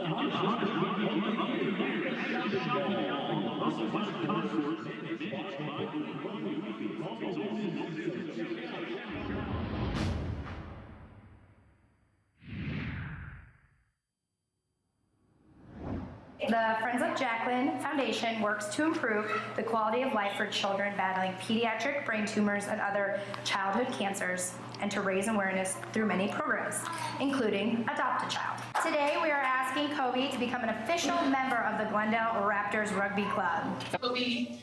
The Friends of Jacqueline Foundation works to improve the quality of life for children battling pediatric brain tumors and other childhood cancers, and to raise awareness through many programs, including Adopt a Child. Today, we are asking Kobe to become an official member of the Glendale Raptors Rugby Club. Kobe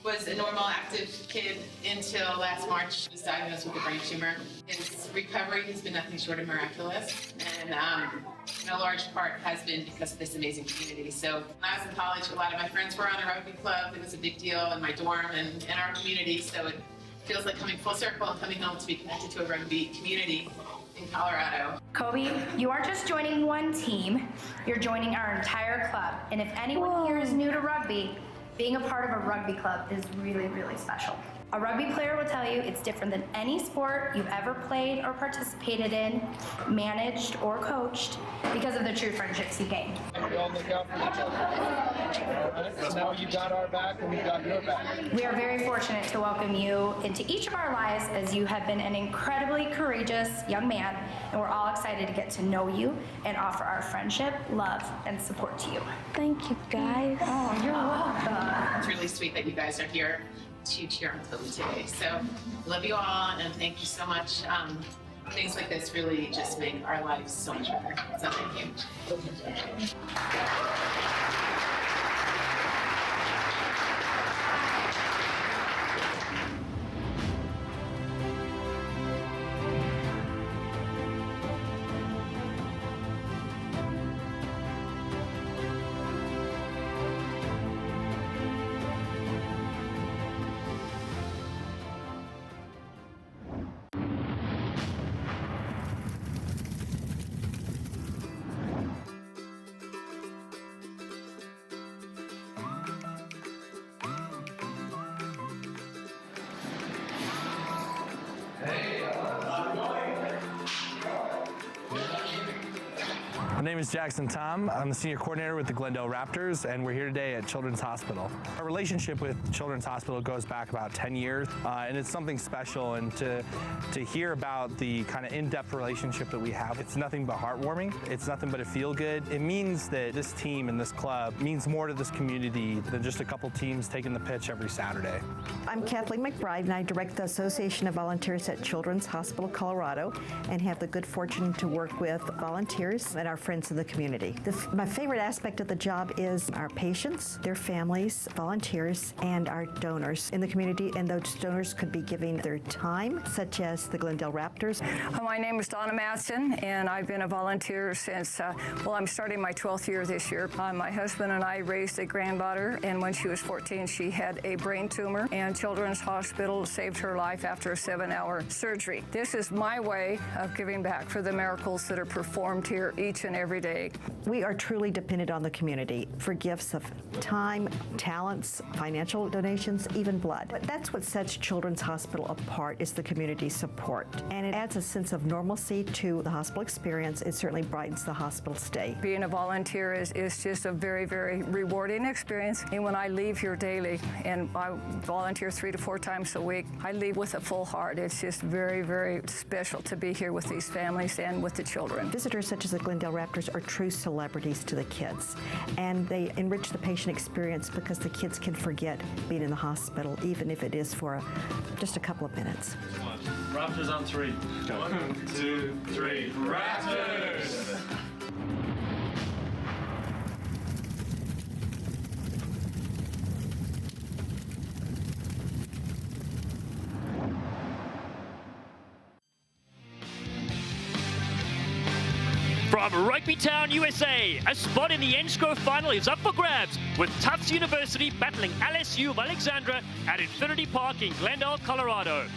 was a normal, active kid until last March. He was diagnosed with a brain tumor. His recovery has been nothing short of miraculous, and in a large part has been because of this amazing community. So when I was in college, a lot of my friends were on a rugby club. It was a big deal in my dorm and in our community, so it feels like coming full circle and coming home to be connected to a rugby community in Colorado. Kobe, you aren't just joining one team, you're joining our entire club. And if anyone here is new to rugby, being a part of a rugby club is really, really special. A rugby player will tell you it's different than any sport you've ever played or participated in, managed or coached, because of the true friendships you gain. We all look out for each other. So now you got our back and we got your back. We are very fortunate to welcome you into each of our lives, as you have been an incredibly courageous young man, and we're all excited to get to know you and offer our friendship, love, and support to you. Thank you, guys. Oh, you're welcome. It's really sweet that you guys are here to cheer on Kobe today. So love you all, and thank you so much. Things like this really just make our lives so much better. So thank you. My name is Jackson Tom. I'm the senior coordinator with the Glendale Raptors, and we're here today at Children's Hospital. Our relationship with Children's Hospital goes back about 10 years, and it's something special. And to hear about the kind of in-depth relationship that we have, it's nothing but heartwarming. It's nothing but a feel-good. It means that this team and this club means more to this community than just a couple teams taking the pitch every Saturday. I'm Kathleen McBride, and I direct the Association of Volunteers at Children's Hospital, Colorado, and have the good fortune to work with volunteers and our friends in the community. My favorite aspect of the job is our patients, their families, volunteers, and our donors in the community, and those donors could be giving their time, such as the Glendale Raptors. My name is Donna Matson, and I've been a volunteer since, I'm starting my 12th year this year. My husband and I raised a granddaughter, and when she was 14, she had a brain tumor, and Children's Hospital saved her life after a 7-hour surgery. This is my way of giving back for the miracles that are performed here each and every day. We are truly dependent on the community for gifts of time, talents, financial donations, even blood. But that's what sets Children's Hospital apart, is the community support. And it adds a sense of normalcy to the hospital experience. It certainly brightens the hospital stay. Being a volunteer is just a very, very rewarding experience. And when I leave here daily, and I volunteer 3 to 4 times a week, I leave with a full heart. It's just very, very special to be here with these families and with the children. Visitors such as the Glendale Raptors are true celebrities to the kids, and they enrich the patient experience because the kids can forget being in the hospital, even if it is for just a couple of minutes. Raptors on 3. 1, 2, 3. Raptors! From Rugby Town, USA, a spot in the NSCRO final is up for grabs, with Tufts University battling LSUA of Alexandria at Infinity Park in Glendale, Colorado.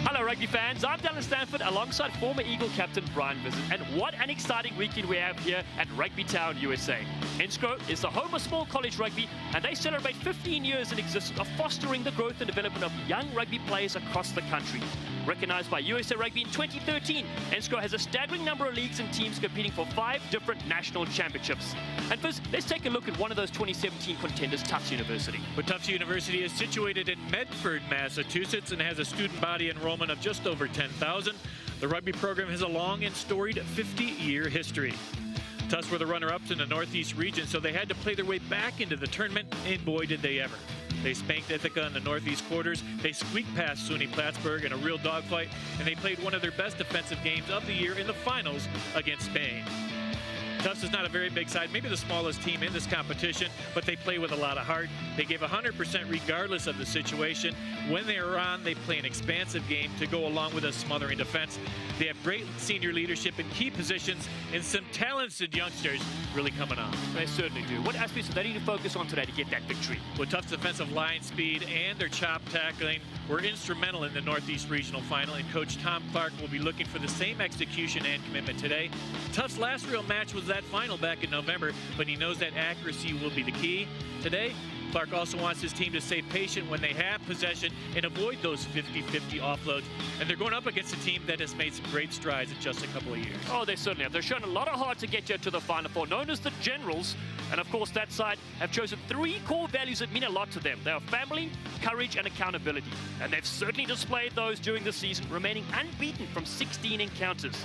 Hello rugby fans, I'm Dallin Stanford alongside former Eagle captain Brian Visit, and what an exciting weekend we have here at Rugby Town, USA. NSCRO is the home of small college rugby, and they celebrate 15 years in existence of fostering the growth and development of young rugby players across the country. Recognized by USA Rugby in 2013, NSCRO has a staggering number of leagues and teams competing for 5 different national championships. And first, let's take a look at one of those 2017 contenders, Tufts University. But Tufts University is situated in Medford, Massachusetts, and has a student body enrollment of just over 10,000. The rugby program has a long and storied 50-year history. Tufts were the runner-ups in the Northeast region, so they had to play their way back into the tournament, and boy, did they ever. They spanked Ithaca in the Northeast quarters, they squeaked past SUNY Plattsburgh in a real dogfight, and they played one of their best defensive games of the year in the finals against Spain. Tufts is not a very big side, maybe the smallest team in this competition, but they play with a lot of heart. They give 100% regardless of the situation. When they are on, they play an expansive game to go along with a smothering defense. They have great senior leadership in key positions and some talented youngsters really coming on. They certainly do. What aspects do they need to focus on today to get that victory? Well, Tufts' defensive line speed and their chop tackling were instrumental in the Northeast Regional Final, and Coach Tom Clark will be looking for the same execution and commitment today. Tufts' last real match was that final back in November, but he knows that accuracy will be the key. Today, Clark also wants his team to stay patient when they have possession and avoid those 50-50 offloads. And they're going up against a team that has made some great strides in just a couple of years. Oh, they certainly have. They've shown a lot of heart to get you to the Final Four, known as the Generals. And of course, that side have chosen 3 core values that mean a lot to them. They are family, courage, and accountability. And they've certainly displayed those during the season, remaining unbeaten from 16 encounters.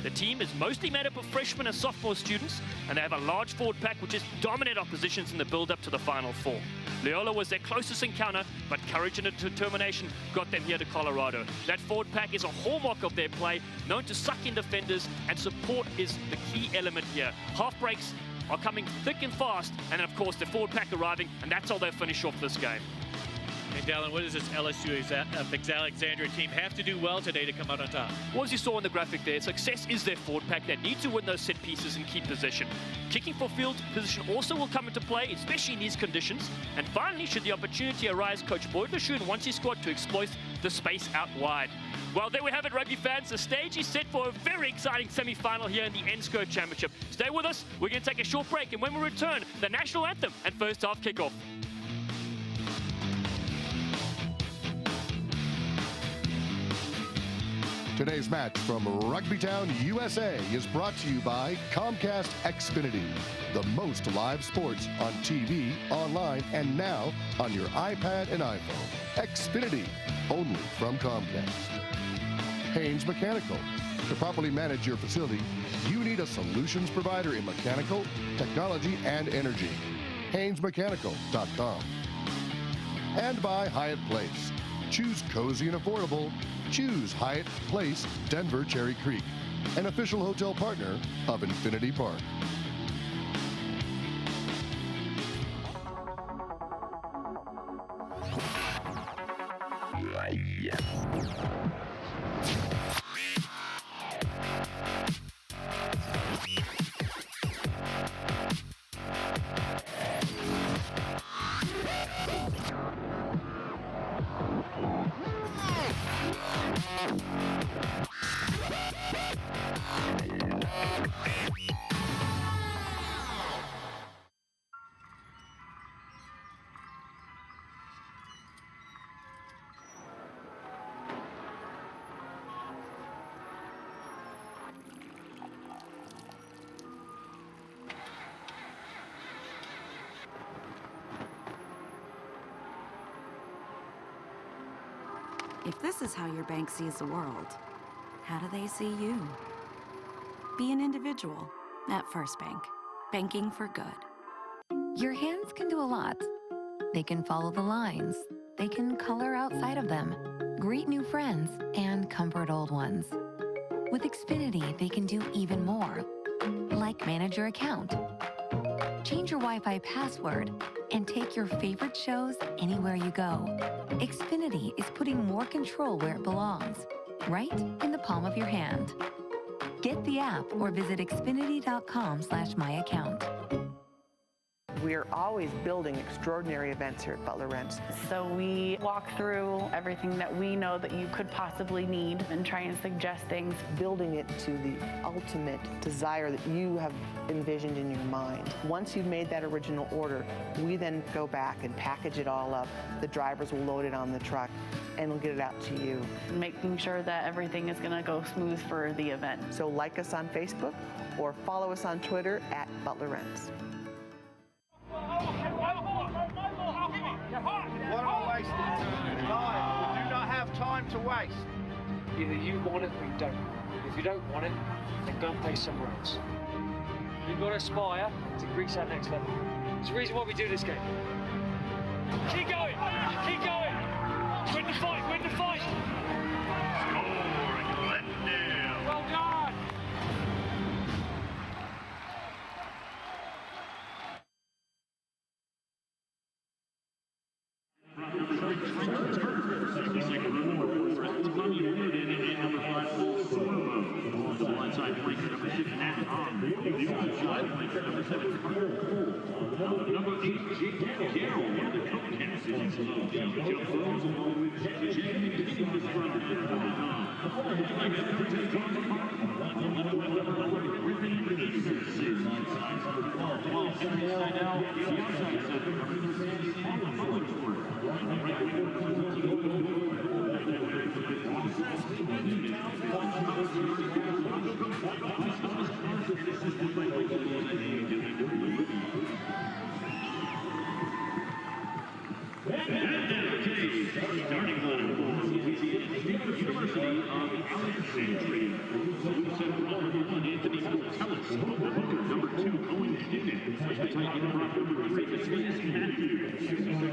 The team is mostly made up of freshmen and sophomore students, and they have a large forward pack which has dominated oppositions in the build-up to the Final Four. Loyola was their closest encounter, but courage and determination got them here to Colorado. That forward pack is a hallmark of their play, known to suck in defenders, and support is the key element here. Half breaks are coming thick and fast, and then of course the forward pack arriving, and that's how they finish off this game. And Dallin, what does this LSUA Alexandria team have to do well today to come out on top? Well, as you saw in the graphic there, success is their forward pack. They need to win those set pieces and keep possession. Kicking for field position also will come into play, especially in these conditions. And finally, should the opportunity arise, Coach Boyd Lachute wants his squad to exploit the space out wide. Well, there we have it, rugby fans. The stage is set for a very exciting semi-final here in the NSCRO Championship. Stay with us. We're going to take a short break, and when we return, the national anthem and first half kickoff. Today's match from Rugbytown, USA is brought to you by Comcast Xfinity, the most live sports on TV, online, and now on your iPad and iPhone. Xfinity, only from Comcast. Haynes Mechanical. To properly manage your facility, you need a solutions provider in mechanical, technology, and energy. HaynesMechanical.com. And by Hyatt Place. Choose cozy and affordable. Choose Hyatt Place, Denver Cherry Creek, an official hotel partner of Infinity Park. If this is how your bank sees the world, how do they see you? Be an individual at First Bank. Banking for good. Your hands can do a lot. They can follow the lines. They can color outside of them, greet new friends, and comfort old ones. With Xfinity, they can do even more, like manage your account, change your Wi-Fi password, and take your favorite shows anywhere you go. Xfinity is putting more control where it belongs, right in the palm of your hand. Get the app or visit xfinity.com/myaccount. We're always building extraordinary events here at Butler Rents. So we walk through everything that we know that you could possibly need and try and suggest things. Building it to the ultimate desire that you have envisioned in your mind. Once you've made that original order, we then go back and package it all up. The drivers will load it on the truck and we'll get it out to you. Making sure that everything is going to go smooth for the event. So like us on Facebook or follow us on Twitter at Butler Rents. What a waste of time. We do not have time to waste. Either you want it or you don't. If you don't want it, then go and play somewhere else. You've got to aspire to reach that next level. It's the reason why we do this game. Keep going! Keep going! Win the fight! Win the fight! Score, Glendale! Well done! Number 8, Jake Carroll, one of the co-captains of the jump throws, along with Jake continuing to strike at the starting line University of Alexandria. Anthony Tufts, number 2, Owen Higgins, the tight end number 3, Mathias Matthews, number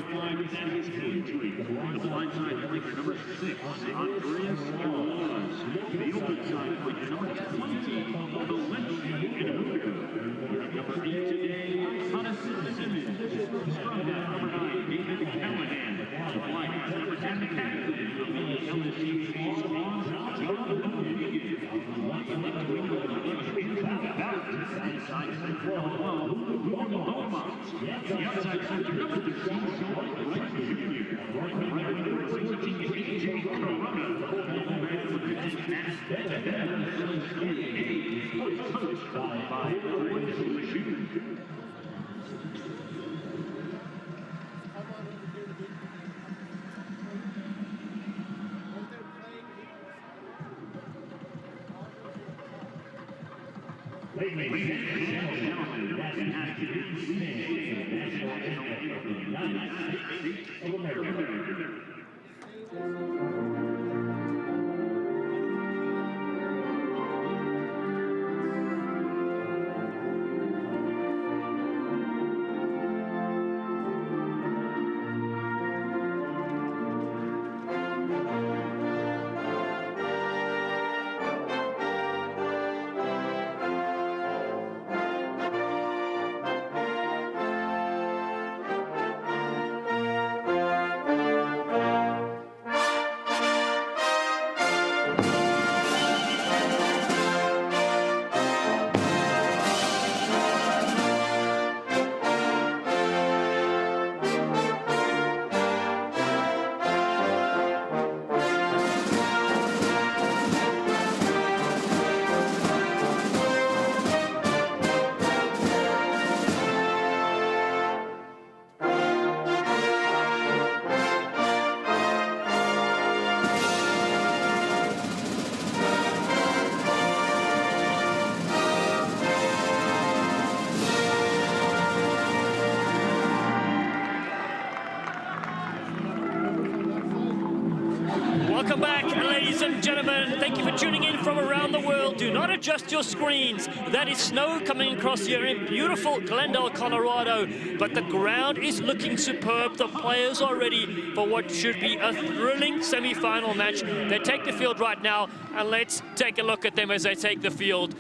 5, Thaddeus Haytree, the blind side flanker number 6, Andreas Laws, the open side flanker number 20, Collegiate and Hooter, number 8 today, Thomas Simmons, scrum half number 9, David Callahan, the blind half number 10, captain of the LSUA squad, John Rodriguez, inside center number 12, Morgan Beaumont, the outside center number 13, Sean Wright Jr., right number 16, AJ Corona, fullback number 15, Matt Bennett, coached by Owen Lachute. Ladies and gentlemen, and happy National Anthem of the United States of America. Welcome back, ladies and gentlemen. Thank you for tuning in from around the world. Do not adjust your screens. That is snow coming across here in beautiful Glendale, Colorado. But the ground is looking superb. The players are ready for what should be a thrilling semi-final match. They take the field right now, and let's take a look at them as they take the field.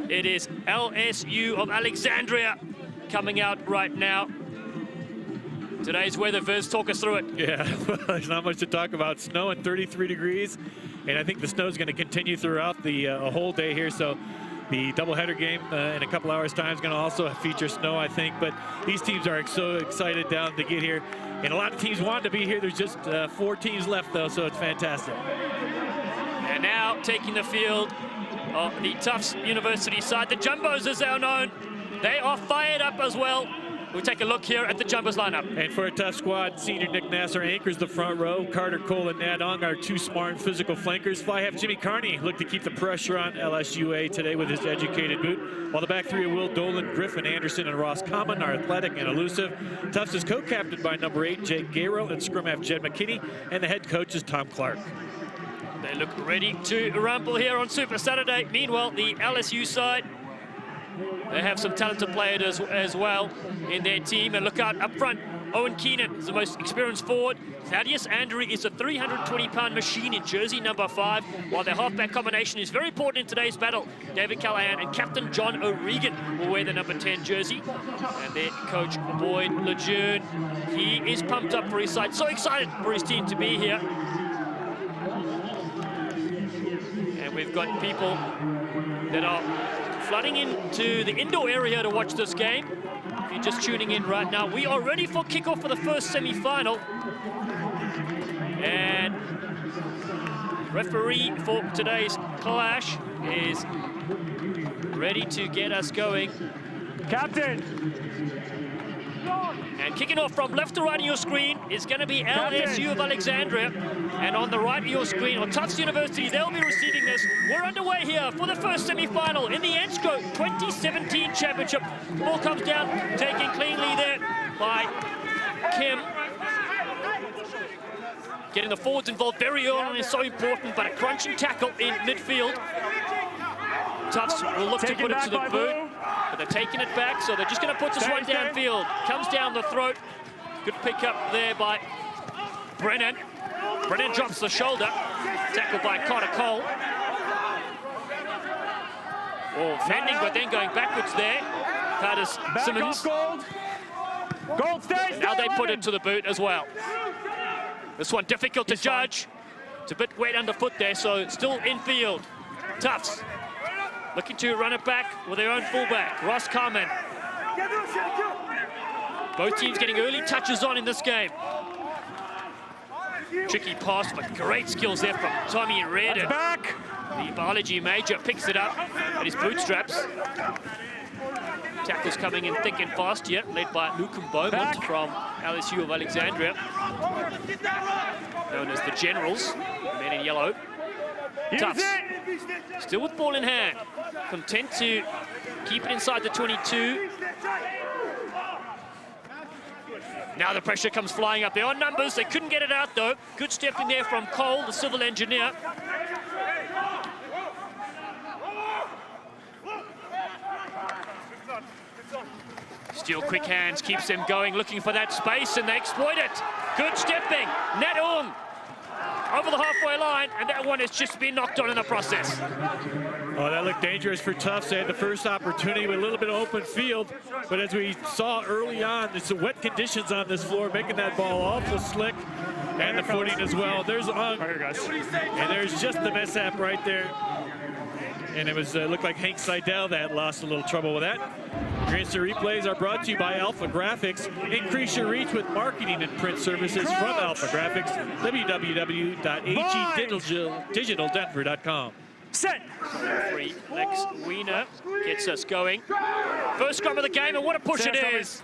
It is LSU of Alexandria coming out right now. Today's weather, Viz, talk us through it. Yeah, well, there's not much to talk about. Snow and 33 degrees, and I think the snow is going to continue throughout the whole day here. So The doubleheader game in a couple hours' time is going to also feature snow, I think. But these teams are so excited down to get here. And a lot of teams want to be here. There's just 4 teams left, though, so it's fantastic. And now taking the field, the Tufts University side. The Jumbos, as they're known, they are fired up as well. We'll take a look here at the Jumbos lineup. And for a Tufts squad, senior Nick Nasser anchors the front row. Carter Cole and Nad Ong are 2 smart and physical flankers. Fly half Jimmy Carney look to keep the pressure on LSUA today with his educated boot. While the back 3 are Will Dolan, Griffin Anderson, and Ross Common are athletic and elusive. Tufts is co-captained by number 8, Jake Gayro, and scrum half Jed McKinney, and the head coach is Tom Clark. They look ready to rumble here on Super Saturday. Meanwhile, the LSU side, they have some talented players as well in their team. And look out up front, Owen Keenan is the most experienced forward. Thaddeus Andrew is a 320-pound machine in jersey number 5, while their halfback combination is very important in today's battle. David Callahan and Captain John O'Regan will wear the number 10 jersey. And their coach, Boyd Lejeune, he is pumped up for his side. So excited for his team to be here. And we've got people that are flooding into the indoor area to watch this game. If you're just tuning in right now, we are ready for kickoff for the first semi-final. And referee for today's clash is ready to get us going. Captain! And kicking off from left to right on your screen is going to be LSU of Alexandria. And on the right of your screen, on Tufts University, they'll be receiving this. We're underway here for the first semi-final in the NSCRO 2017 championship. Ball comes down, taken cleanly there by Kim. Getting the forwards involved very early is so important, but a crunching tackle in midfield. Tufts will look to put it to the boot, but they're taking it back, so they're just going to put this one downfield. Comes down the throat. Good pick up there by Brennan. Brennan drops the shoulder. Tackled by Carter Cole. Oh, fending, but then going backwards there. Curtis Simmons. Gold stays. Now they put it to the boot as well. This one difficult to judge. It's a bit wet underfoot there, so still in field. Tufts looking to run it back with their own fullback, Ross Carman. Both teams getting early touches on in this game. Tricky pass, but great skills there from Tommy Reardon. Back. The biology major picks it up at his bootstraps. Tackles coming in thick and fast here, led by Luke Beaumont from LSU of Alexandria. Known as the Generals, the men in yellow. Tufts still with ball in hand, content to keep it inside the 22. Now the pressure comes flying up. There are numbers, they couldn't get it out though. Good step in there from Cole, the civil engineer. Still quick hands, keeps them going, looking for that space, and they exploit it. Good stepping, Nad Ong over the halfway line, and that one has just been knocked on in the process. Oh, that looked dangerous for Tufts. They had the first opportunity with a little bit of open field, but as we saw early on, there's some wet conditions on this floor, making that ball awful slick, and the footing as well. There's Ung, and there's just the mishap right there. And it was looked like Hank Seidel that lost a little trouble with that. Your instant replays are brought to you by Alpha Graphics. Increase your reach with marketing and print services from Alpha Graphics. www.agdigitaldenver.com. Set! Free Lex Wiener gets us going. First scrum of the game, and what a push it is.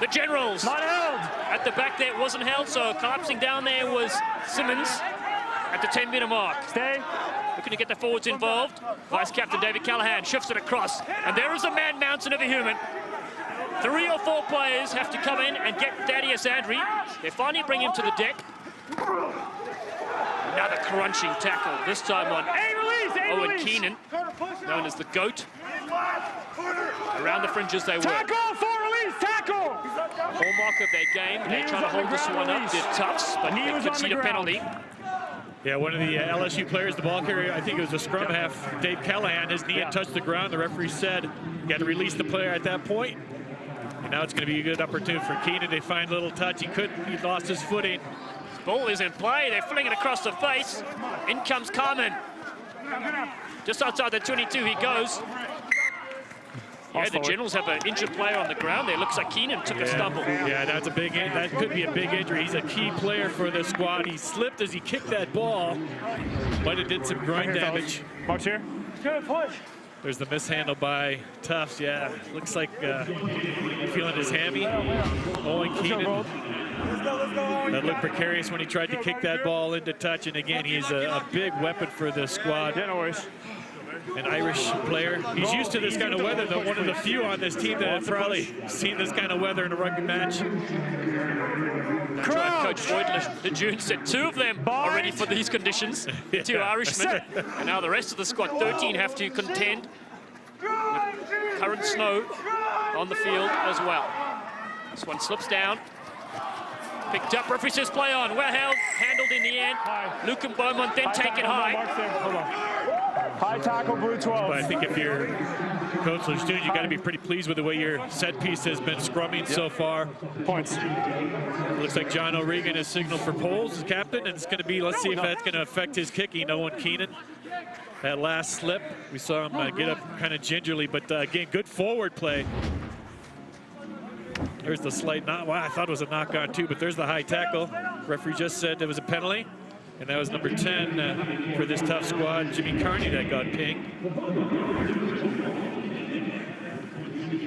The Generals. Not held. At the back there, it wasn't held, so collapsing down there was Simmons at the 10-meter mark. Stay. Looking to get the forwards involved. Vice Captain David Callahan shifts it across, and there is a man mountain of a human. 3 or 4 players have to come in and get Thaddeus Andrew. They finally bring him to the deck. Another crunching tackle, this time on Owen Keenan, known as the GOAT. Around the fringes they work. Tackle for release, tackle! Hallmark of their game. They're trying to hold this one up. They're Tufts, but they concede a penalty. Yeah, one of the LSU players, the ball carrier, I think it was a scrum half, Dave Callahan, his knee had touched the ground. The referee said you got to release the player at that point. And now it's going to be a good opportunity for Keenan to find a little touch. He couldn't, he lost his footing. Ball is in play, they're flinging it across the face. In comes Carmen. Just outside the 22 he goes. Yeah, the Generals have an injured player on the ground there. Looks like Keenan took a stumble. Yeah, that's a big, that could be a big injury. He's a key player for the squad. He slipped as he kicked that ball. Might have did some groin damage. Mark's here. Good push. There's the mishandle by Tufts. Yeah, looks like feeling his hammy. Owen Keenan. That looked precarious when he tried to kick that ball into touch. And again, he's a big weapon for the squad. Yeah, no worries. An Irish player. He's used to this kind of weather, though. One of the few on this team that have probably seen this kind of weather in a rugby match. That's right, Coach Boyd Lejeune said 2 of them are ready for these conditions. 2 Irishmen. And now the rest of the squad, 13, have to contend with current snow on the field as well. This one slips down. Picked up, referee says play on. Well held, handled in the end. Luke and Beaumont then take it high. Hold on. High tackle, blue 12. But I think if you're Coach Lejeune, you got to be pretty pleased with the way your set piece has been scrumming so far. Points. Looks like John O'Regan has signaled for poles as captain, and it's going to be, let's see if that's going to affect his kicking. Owen Keenan, that last slip, we saw him get up kind of gingerly, but again, good forward play. There's the slight knock. Wow, I thought it was a knock on too, but there's the high tackle. Referee just said there was a penalty, and that was number 10 for this Tufts squad, Jimmy Carney, that got pinged.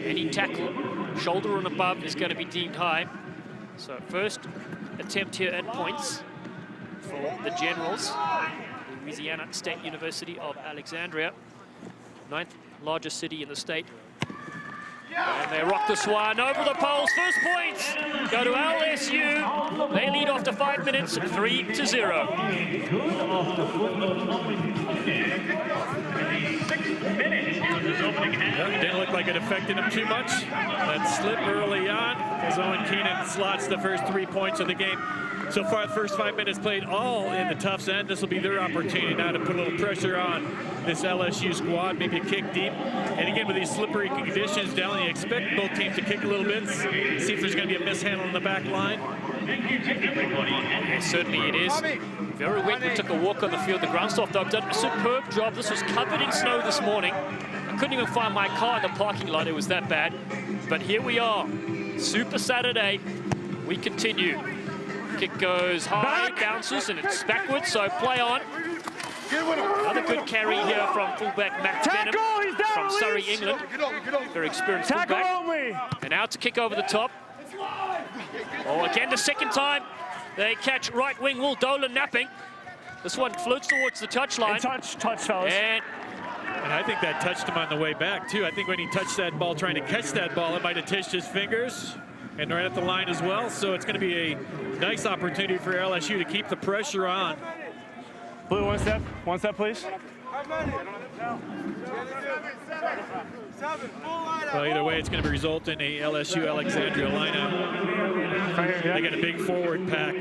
Any tackle, shoulder and above, is going to be deemed high. So first attempt here at points for the Generals, Louisiana State University of Alexandria, 9th largest city in the state. And they rock this one over the poles. First points go to LSU. They lead after 5 minutes, 3-0. Didn't look like it affected him too much. That slip early on as Owen Keenan slots the first 3 points of the game. So far, the first 5 minutes played all in the Tufts end. This will be their opportunity now to put a little pressure on this LSU squad, maybe a kick deep. And again, with these slippery conditions, Dallin, you expect both teams to kick a little bit, see if there's going to be a mishandle in the back line. Yeah, certainly it is. Very wet. We took a walk on the field. The ground staff have done a superb job. This was covered in snow this morning. I couldn't even find my car in the parking lot. It was that bad. But here we are. Super Saturday. We continue. Kick goes high, bounces, and it's backwards, so play on. Another good carry here from fullback Matt Benham from Surrey, England. Very experienced fullback. And out to kick over the top. Oh, again, the second time they catch right wing Will Dolan napping. This one floats towards the touchline. Touch, fellas. And I think that touched him on the way back, too. I think when he touched that ball, trying to catch that ball, it might have touched his fingers. And right at the line as well. So it's going to be a nice opportunity for LSU to keep the pressure on. Blue, one step, please. Well, either way, it's going to result in a LSU Alexandria lineup. They got a big forward pack.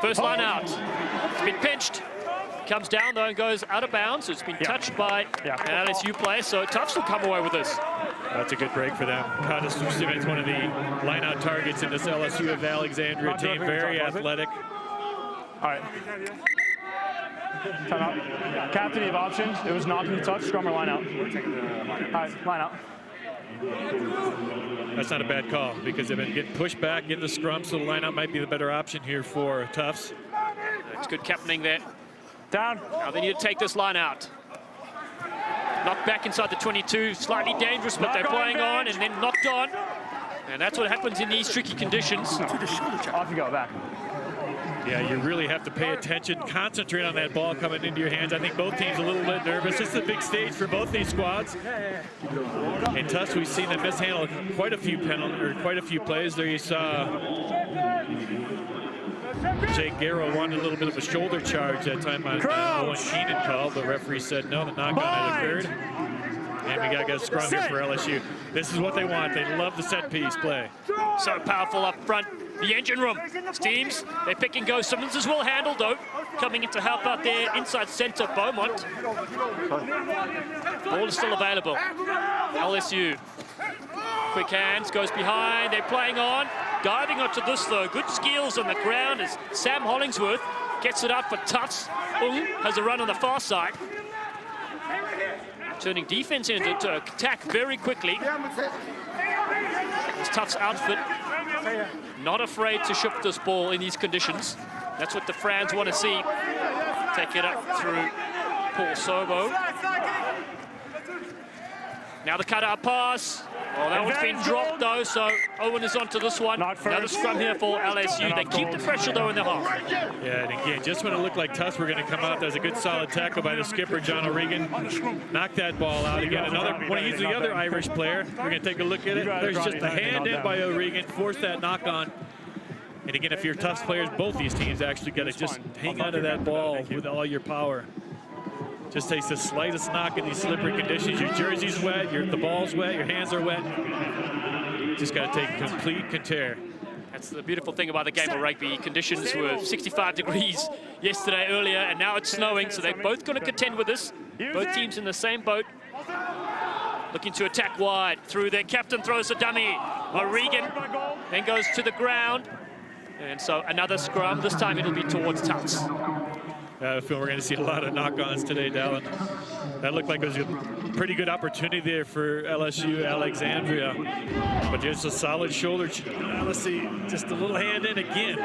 First line out. It's been pinched. Comes down though and goes out of bounds. So it's been touched by an LSU player. So Tufts will come away with this. That's a good break for them. Cottis Susim's one of the line-out targets in this LSU of Alexandria team. Very athletic. All right. Time out. Captain, you have options. It was knocking the touch, scrum or line out. All right, line out. That's not a bad call because they've been getting pushed back in the scrum, so the line-out might be the better option here for Tufts. It's good captaining there. Down. Now they need to take this line out. Knocked back inside the 22, slightly dangerous, but they're playing on and then knocked on. And that's what happens in these tricky conditions. Off you go, back. Yeah, you really have to pay attention, concentrate on that ball coming into your hands. I think both teams a little bit nervous. This is a big stage for both these squads. In Tufts, we've seen them mishandle quite a few plays. There you saw Jake Garrow wanted a little bit of a shoulder charge that time on Owen Keenan call. The referee said no, the knock-on had occurred. And we got to get a scrum here for LSU. This is what they want. They love the set-piece play. So powerful up front. The engine room. Steams, they pick and go. Simmons is well handled, though. Coming in to help out there inside center, Beaumont. Ball is still available. LSU. Quick hands, goes behind. They're playing on. diving onto this though. Good skills on the ground as Sam Hollingsworth gets it up for Tufts. Has a run on the far side. Turning defense into attack very quickly. This Tufts outfit not afraid to shift this ball in these conditions. That's what the Frans want to see. Take it up through Paul Sobo. Now the cut-out pass. Oh, that one's been dropped though, so Owen is onto this one. Another scrum here for LSU. They keep the pressure though in the half. Yeah, and again, just when it looked like Tufts were going to come out, there's a good solid tackle by the skipper, John O'Regan. Knocked that ball out again. Another one, he's the other Irish player. We're going to take a look at it. There's just a hand in by O'Regan, forced that knock on. And again, if you're Tufts players, both these teams actually got to just hang on to that ball with all your power. Just takes the slightest knock in these slippery conditions. Your jersey's wet, the ball's wet, your hands are wet. Just got to take complete control. That's the beautiful thing about the game of rugby. Conditions were 65 degrees yesterday earlier, and now it's snowing, so they're both going to contend with this. Both teams in the same boat. Looking to attack wide through their captain, throws a dummy. O'Regan then goes to the ground. And so another scrum. This time it'll be towards Tufts. I feel we're going to see a lot of knock-ons today, Dallin. That looked like it was a pretty good opportunity there for LSU Alexandria. But just a solid shoulder. Let's see, just a little hand in again.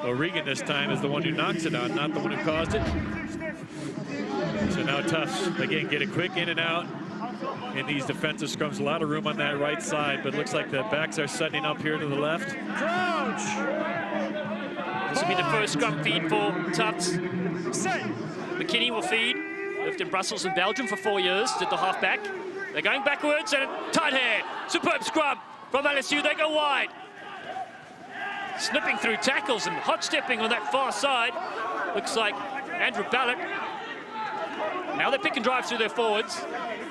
O'Regan this time is the one who knocks it on, not the one who caused it. So now Tufts, again, get a quick in and out in these defensive scrums. A lot of room on that right side, but it looks like the backs are setting up here to the left. This will be the first scrum feed for Tufts. McKinney will feed. Lived in Brussels and Belgium for 4 years, did the halfback. They're going backwards and tight hand. Superb scrum from LSU. They go wide. Snipping through tackles and hot stepping on that far side. Looks like Andrew Ballard. Now they pick and drive through their forwards.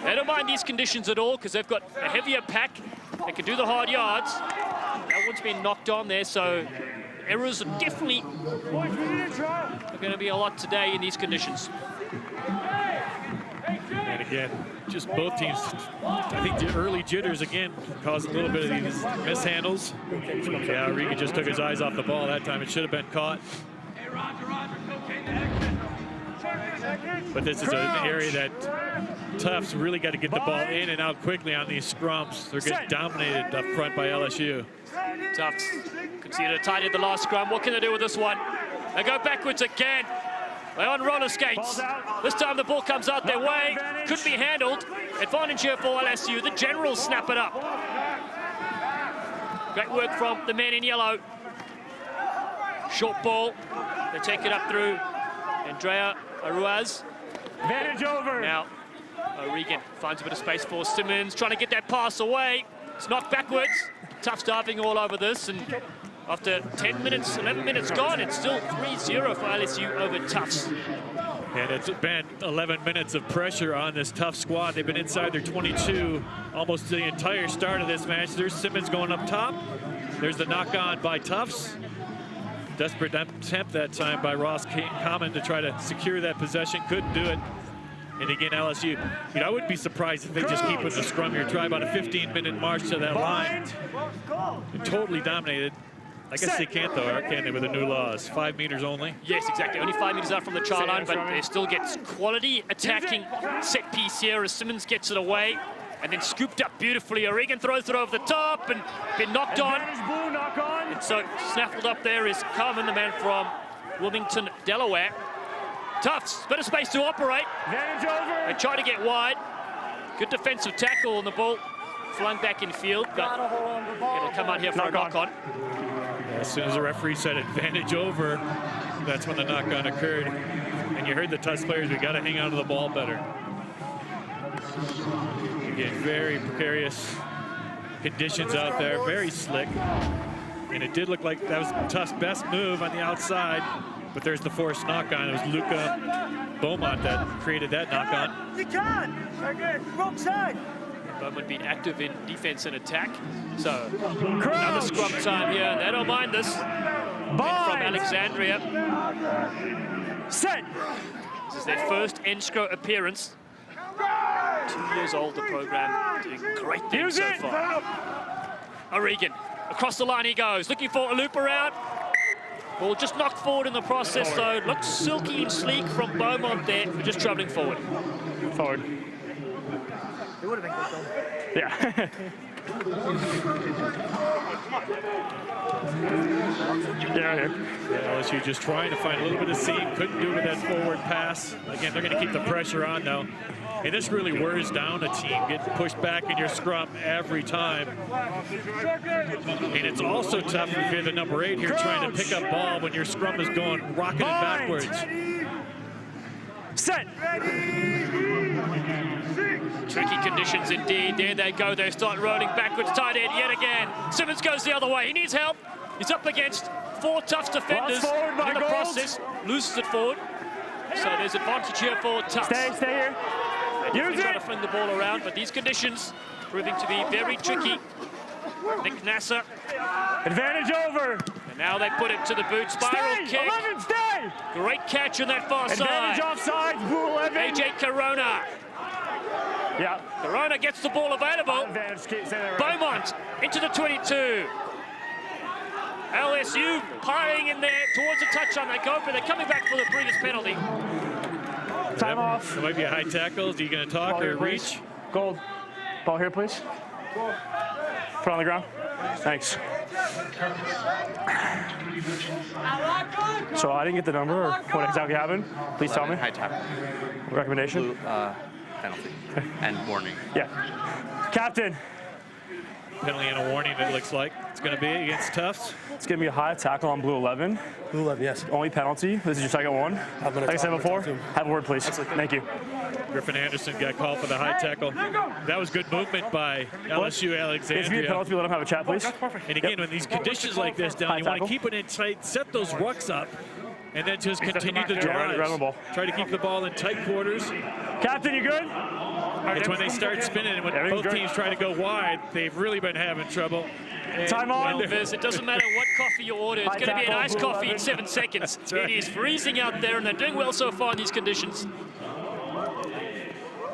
They don't mind these conditions at all because they've got a heavier pack. They can do the hard yards. That one's been knocked on there, so errors are definitely going to be a lot today in these conditions. And again, just both teams, I think the early jitters again caused a little bit of these mishandles. Yeah, O'Regan just took his eyes off the ball that time. It should have been caught. But this is an area that Tufts really got to get the ball in and out quickly on these scrums. They're getting dominated up front by LSU. Tufts conceded tight at the last scrum. What can they do with this one? They go backwards again. They're on roller skates. This time the ball comes out their way. Couldn't be handled. Advantage here for LSU. The Generals snap it up. Great work from the men in yellow. Short ball. They take it up through Andrea Aruaz. Advantage over. Now, O'Regan finds a bit of space for Simmons, trying to get that pass away. It's knocked backwards. Tufts diving all over this, and after 10 minutes, 11 minutes gone, it's still 3-0 for LSU over Tufts. And it's been 11 minutes of pressure on this Tufts squad. They've been inside their 22 almost the entire start of this match. There's Simmons going up top. There's the knock on by Tufts. Desperate attempt that time by Ross Common to try to secure that possession. Couldn't do it. And again, LSU, I wouldn't be surprised if they just keep with the scrum here. Try about a 15-minute march to that line. And totally dominated. I guess they can't, though, can they, with the new laws? 5 meters only? Yes, exactly. Only 5 meters out from the try line, but they still get quality attacking set piece here as Simmons gets it away. And then scooped up beautifully. O'Regan throws it over the top and been knocked on. And so snaffled up there is Carmen, the man from Wilmington, Delaware. Tufts, bit of space to operate. They try to get wide. Good defensive tackle on the ball. Flung back in field, but it'll come out here for a knock-on. As soon as the referee said advantage over, that's when the knock-on occurred. And you heard the Tufts players, we got to hang on to the ball better. Again, very precarious conditions out there, very slick. And it did look like that was Tufts' best move on the outside, but there's the forced knock-on. It was Luca Beaumont that created that knock-on. You can't! Wrong side! Bowman being active in defense and attack. So another scrum time here. They don't mind this. From Alexandria. Set. This is their first NSCRO appearance. 2 years old, the program. Doing great things so far. O'Regan Across the line he goes, looking for a loop around. Ball just knocked forward in the process, though. Looks silky and sleek from Beaumont there, but just travelling forward. Forward. It would have been good, though. Yeah. Yeah, right here. LSU just trying to find a little bit of seam. Couldn't do it with that forward pass. Again, they're going to keep the pressure on, though. And this really wears down a team, getting pushed back in your scrum every time. And it's also tough if you're the number 8 here trying to pick up ball when your scrum is going rocketing backwards. Set. Tricky conditions indeed. There they go. They start rolling backwards. Tight end yet again. Simmons goes the other way. He needs help. He's up against 4 Tufts defenders forward, in the process. Loses it forward. So there's advantage here for Tufts. Stay here. They're trying to fling the ball around, but these conditions proving to be very tricky. Nick Nasser. Advantage over. And now they put it to the boot. Spiral kick. 11, stay. Great catch on that far side. Advantage offside. Blue 11. AJ Corona. Yeah. Corona gets the ball available. Beaumont into the 22. LSU piling in there towards the touchline. They go, but they're coming back for the previous penalty. Time off. There might be a high tackle. Are you going to talk Ball or here, reach? please. Gold. Ball here, please. Put on the ground. Thanks. So I didn't get the number or what exactly happened. Please tell me. High tackle. Recommendation? Blue, penalty. And warning. Yeah. Captain. Penalty and a warning, it looks like. It's going to be against Tufts. It's going to be a high tackle on blue 11. Blue 11, yes. Only penalty. This is your second one. Like I said before, have a word, please. Thank you. Griffin Anderson got called for the high tackle. That was good movement by LSU Alexandria. It's be a penalty. Let him have a chat, please. And again, when these conditions like this down, you want to keep it in tight, set those rucks up, and then just continue to drive. Try to keep the ball in tight quarters. Captain, you good? It's when they start spinning and when both teams try to go wide, they've really been having trouble. And time on. It doesn't matter what coffee you order. It's going to be an iced coffee in 7 seconds. It is freezing out there, and they're doing well so far in these conditions.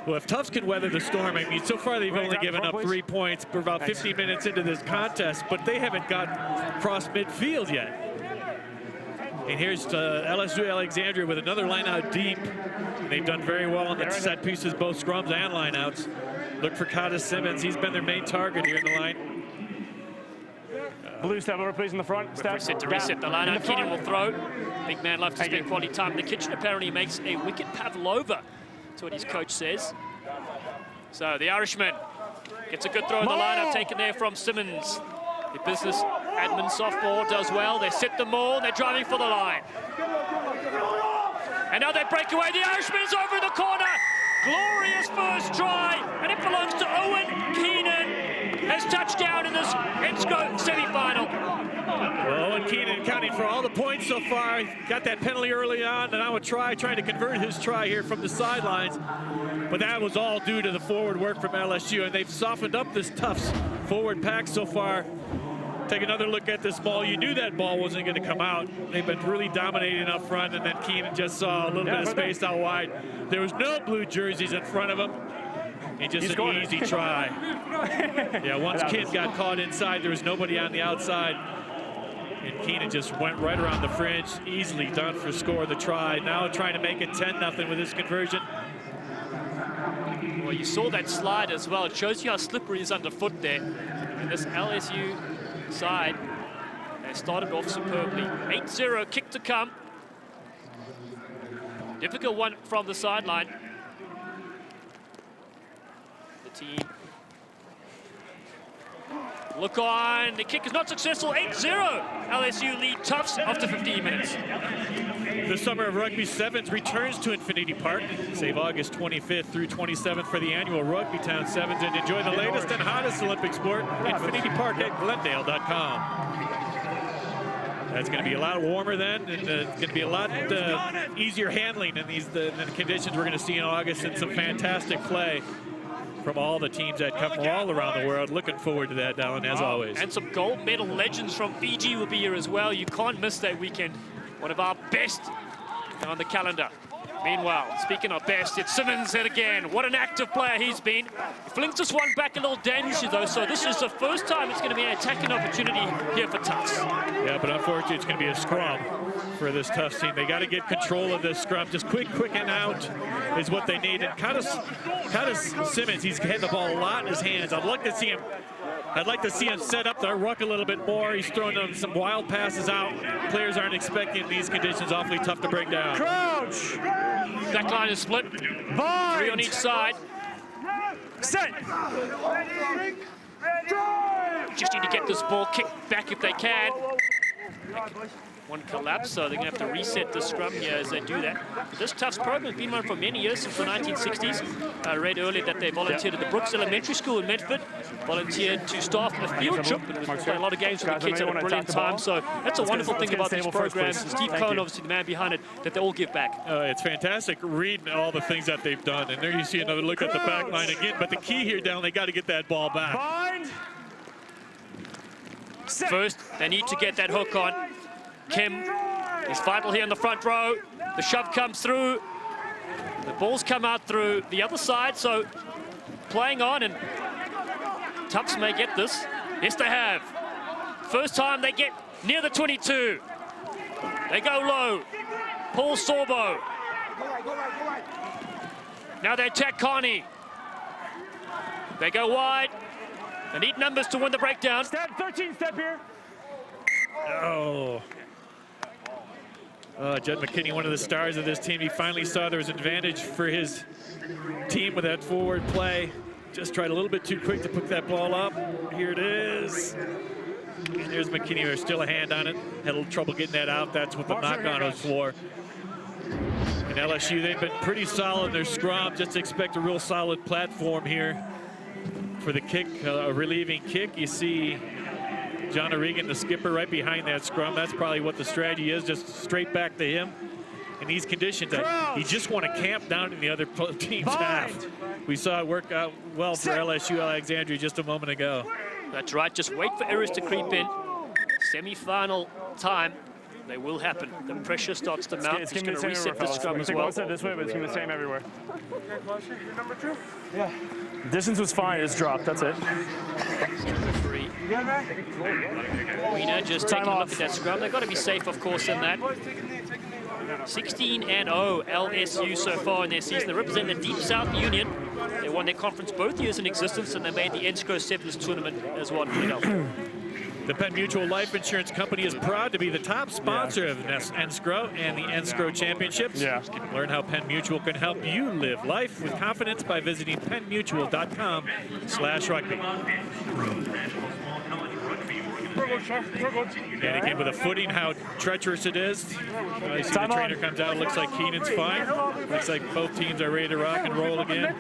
Well, if Tufts can weather the storm, I mean, so far they've only given up 3 points for about 15 minutes into this contest, but they haven't got across midfield yet. And here's LSU Alexandria with another line out deep. And they've done very well on the set pieces, both scrums and line outs. Look for Cottis Simmons. He's been their main target here in the line. Blue, step over, please, in the front. Step. Reset the line out. Keenan will throw. Big man loves to spend quality time. The kitchen apparently makes a wicked pavlova. That's what his coach says. So the Irishman gets a good throw in the line out taken there from Simmons. The business admin softball does well. They set the maul. They're driving for the line. And now they break away. The Irishman is over in the corner. Glorious first try. And it belongs to Owen Keenan. Has touchdown in this NSCRO semi-final. Well, Owen Keenan counting for all the points so far. Got that penalty early on, and now a trying to convert his try here from the sidelines. But that was all due to the forward work from LSU, and they've softened up this Tufts forward pack so far. Take another look at this ball. You knew that ball wasn't going to come out. They've been really dominating up front, and then Keenan just saw a little bit of space out wide. There was no blue jerseys in front of him. And just an easy try. Yeah, once Kid got caught inside, there was nobody on the outside. And Keenan just went right around the fringe. Easily done for score the try. Now trying to make it 10-0 with this conversion. Well, you saw that slide as well. It shows you how slippery it is underfoot there. And this LSU side, they started off superbly. 8-0, kick to come. Difficult one from the sideline. The team. Look on, the kick is not successful. 8-0, LSU lead Tufts after 15 minutes. The Summer of Rugby Sevens returns to Infinity Park. Save August 25th through 27th for the annual Rugby Town Sevens and enjoy the latest and hottest Olympic sport. Infinity Park at Glendale.com. That's going to be a lot warmer then, and it's going to be a lot easier handling in these the conditions we're going to see in August, and some fantastic play from all the teams that come from all around the world. Looking forward to that, Dallin, as always. And some gold medal legends from Fiji will be here as well. You can't miss that weekend. One of our best on the calendar. Meanwhile, speaking of best, it's Simmons hit again. What an active player he's been. He flings this one back a little dangerously though, so this is the first time it's going to be an attacking opportunity here for Tufts. Yeah, but unfortunately it's going to be a scrum for this Tufts team. They got to get control of this scrum. Just quick and out is what they need. And Curtis Simmons, he's had the ball a lot in his hands. I'd like to see him set up the ruck a little bit more. He's throwing them some wild passes out. Players aren't expecting these conditions. Awfully tough to break down. Crouch! Back line is split. Bind! 3 on each side. Set! Just need to get this ball kicked back if they can. One collapse, so they're going to have to reset the scrum here as they do that. This Tufts program has been one for many years, since the 1960s. I read earlier that they volunteered at the Brooks Elementary School in Medford, volunteered to staff a field trip, and was playing a lot of games with the kids at a brilliant time. So that's a wonderful thing about these programs. And Steve Cohen, obviously the man behind it, that they all give back. It's fantastic reading all the things that they've done. And there you see another look at the back line again. But the key here, down, they got to get that ball back. Bind! First, they need to get that hook on. Kim is vital here in the front row. The shove comes through. The balls come out through the other side, so playing on, and Tufts may get this. Yes, they have. First time they get near the 22. They go low. Paul Sorbo. Now they attack Carney. They go wide. They need numbers to win the breakdown. Step 13, step here. Oh. Judd McKinney, one of the stars of this team, he finally saw there was advantage for his team with that forward play. Just tried a little bit too quick to pick that ball up. Here it is. And there's McKinney. There's still a hand on it. Had a little trouble getting that out. That's what the knock-on was for. And LSU, they've been pretty solid in their scrum. Just expect a real solid platform here for the kick, a relieving kick. You see John O'Regan, the skipper, right behind that scrum. That's probably what the strategy is, just straight back to him. In these conditions, you just want to camp down in the other team's half. We saw it work out well for LSU Alexandria just a moment ago. That's right, just wait for errors to creep in. Semi-final time, they will happen. The pressure starts to mount. It's going to reset the scrum as well. It's this way, but it's going to be the same everywhere. Yeah. Distance was fine, it's dropped, that's it. Weena just taking a look at that scrum. They've got to be safe, of course, in that. 16-0 LSU so far in their season. They represent the Deep South Union. They won their conference both years in existence, and they made the NSCRO Sevens tournament as well. The Penn Mutual Life Insurance Company is proud to be the top sponsor of NSCRO and the NSCRO Championships. Learn how Penn Mutual can help you live life with confidence by visiting pennmutual.com/rugby. And again, with a footing, how treacherous it is. You see the trainer comes out, looks like Keenan's fine. Looks like both teams are ready to rock and roll again.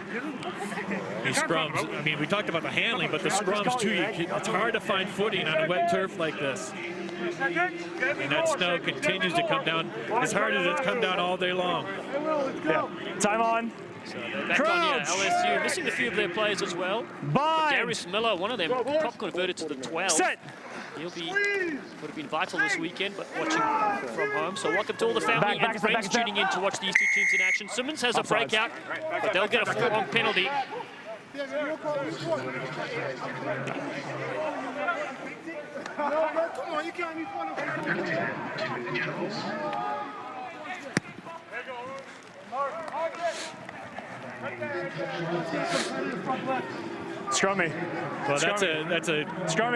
These scrums, I mean, we talked about the handling, but the scrums too, it's hard to find footing on a wet turf like this. And that snow continues to come down as hard as it's come down all day long. Yeah. Time on. So they're back on here. LSU missing a few of their players as well. Darius Miller, one of them, top converted to the 12. Set. Would have been vital this weekend, but watching from home. So welcome to all the family and friends tuning in to watch these two teams in action. Simmons has a breakout, but they'll get a full-on penalty. No, come on, you can't be funny. Scrummy. Well, that's a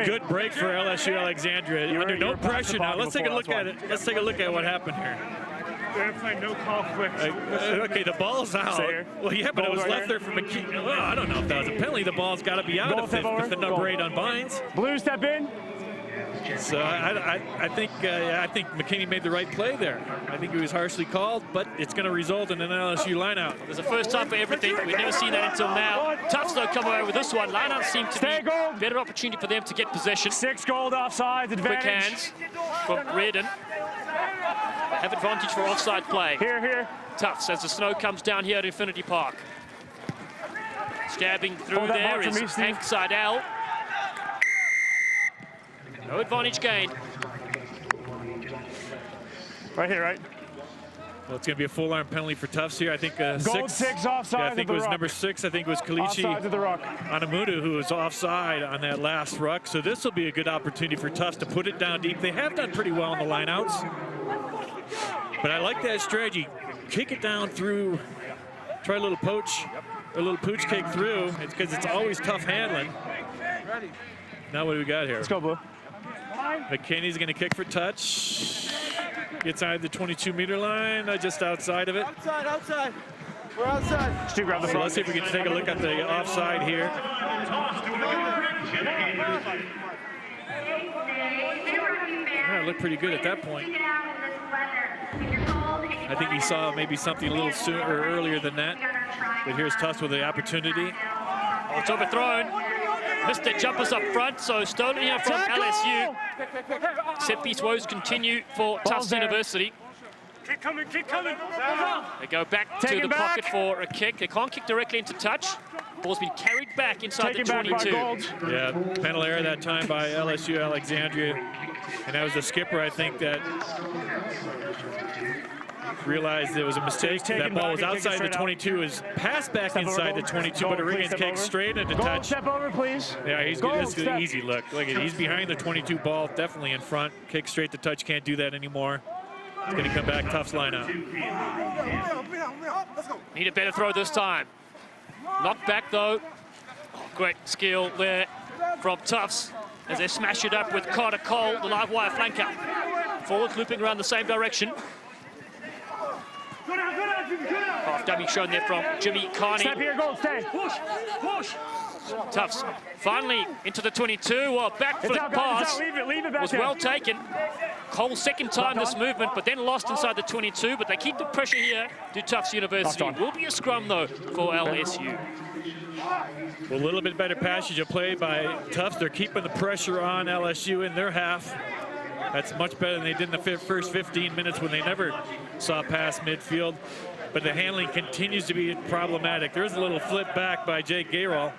good break for LSU Alexandria. Under no pressure now. Let's take a look at it. Let's take a look at what happened here. They're playing no conflict. Okay, the ball's out. Well, yeah, but it was left there for McKee. Well, I don't know if that was a penalty. The ball's got to be out if the number 8 unbinds. Blue, step in. So I think McKinney made the right play there. I think he was harshly called, but it's going to result in an LSU lineout. There's a first time for everything. We've never seen that until now. Tufts though come away with this one. Lineouts seem to be a better opportunity for them to get possession. 6 gold offsides, advantage. Quick hands from Reardon. They have advantage for offside play. Here. Tufts as the snow comes down here at Infinity Park. Stabbing through there is Hank Seidel. No advantage gained. Right here, right? Well, it's going to be a full arm penalty for Tufts here. I think Gold 6 offside. Yeah, I think it was number 6. I think it was Collegiate Offside to the ruck. Anamudu who was offside on that last ruck. So this will be a good opportunity for Tufts to put it down deep. They have done pretty well in the lineouts. But I like that strategy. Kick it down through. Try a little pooch kick through. It's because it's always tough handling. Now what do we got here? Let's go, Blue. McKinney's going to kick for touch. Gets out the 22-meter line, just outside of it. Outside. We're outside. Stu, grab the So front. let's see if we can take a look at the offside here. Yeah, it looked pretty good at that point. I think he saw maybe something a little sooner or earlier than that. But here's Tufts with the opportunity. Oh, it's overthrown. Missed their jumpers up front, so stolen here from LSU. Set-piece woes continue for Tufts University. Keep coming, keep coming. They go back to the pocket for a kick. They can't kick directly into touch. Ball's been carried back inside the 22. Yeah, penalty error that time by LSU Alexandria. And that was the skipper, I think, that realized there was a mistake. That ball was outside the 22, was passed back inside the 22, but Oregon's kicked straight into touch. Step over, please. Yeah, he's good. This is an easy look. Look at, he's behind the 22 ball, definitely in front. Kick straight to touch, can't do that anymore. It's going to come back, Tufts line out. Need a better throw this time. Knocked back though. Great skill there from Tufts as they smash it up with Carter Cole, the live wire flanker. Forward looping around the same direction. Half dummy shown there from Jimmy Carney. Step here, Gold, stay. Push, push. Tufts finally into the 22. Well, backflip pass leave it back was there. well taken. Cole's second time this movement, but then lost inside the 22. But they keep the pressure here to Tufts University. Will be a scrum though for LSU. Well, a little bit better passage of play by Tufts. They're keeping the pressure on LSU in their half. That's much better than they did in the first 15 minutes when they never saw past midfield. But the handling continues to be problematic. There's a little flip back by Jake Gayrall.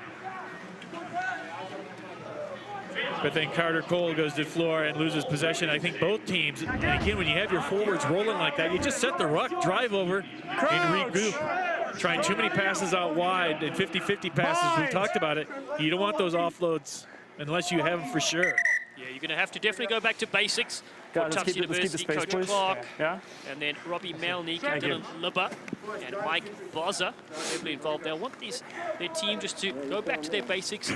But then Carter Cole goes to the floor and loses possession. I think both teams, and again, when you have your forwards rolling like that, you just set the ruck, drive over, and regroup. Trying too many passes out wide and 50-50 passes, we talked about it. You don't want those offloads unless you have them for sure. Yeah, you're going to have to definitely go back to basics for Tufts University. Space, Coach please. Clark, Yeah. and then Robbie Melnick, Dylan Libba, and Mike Bozza, heavily involved. They'll want their team just to go back to their basics,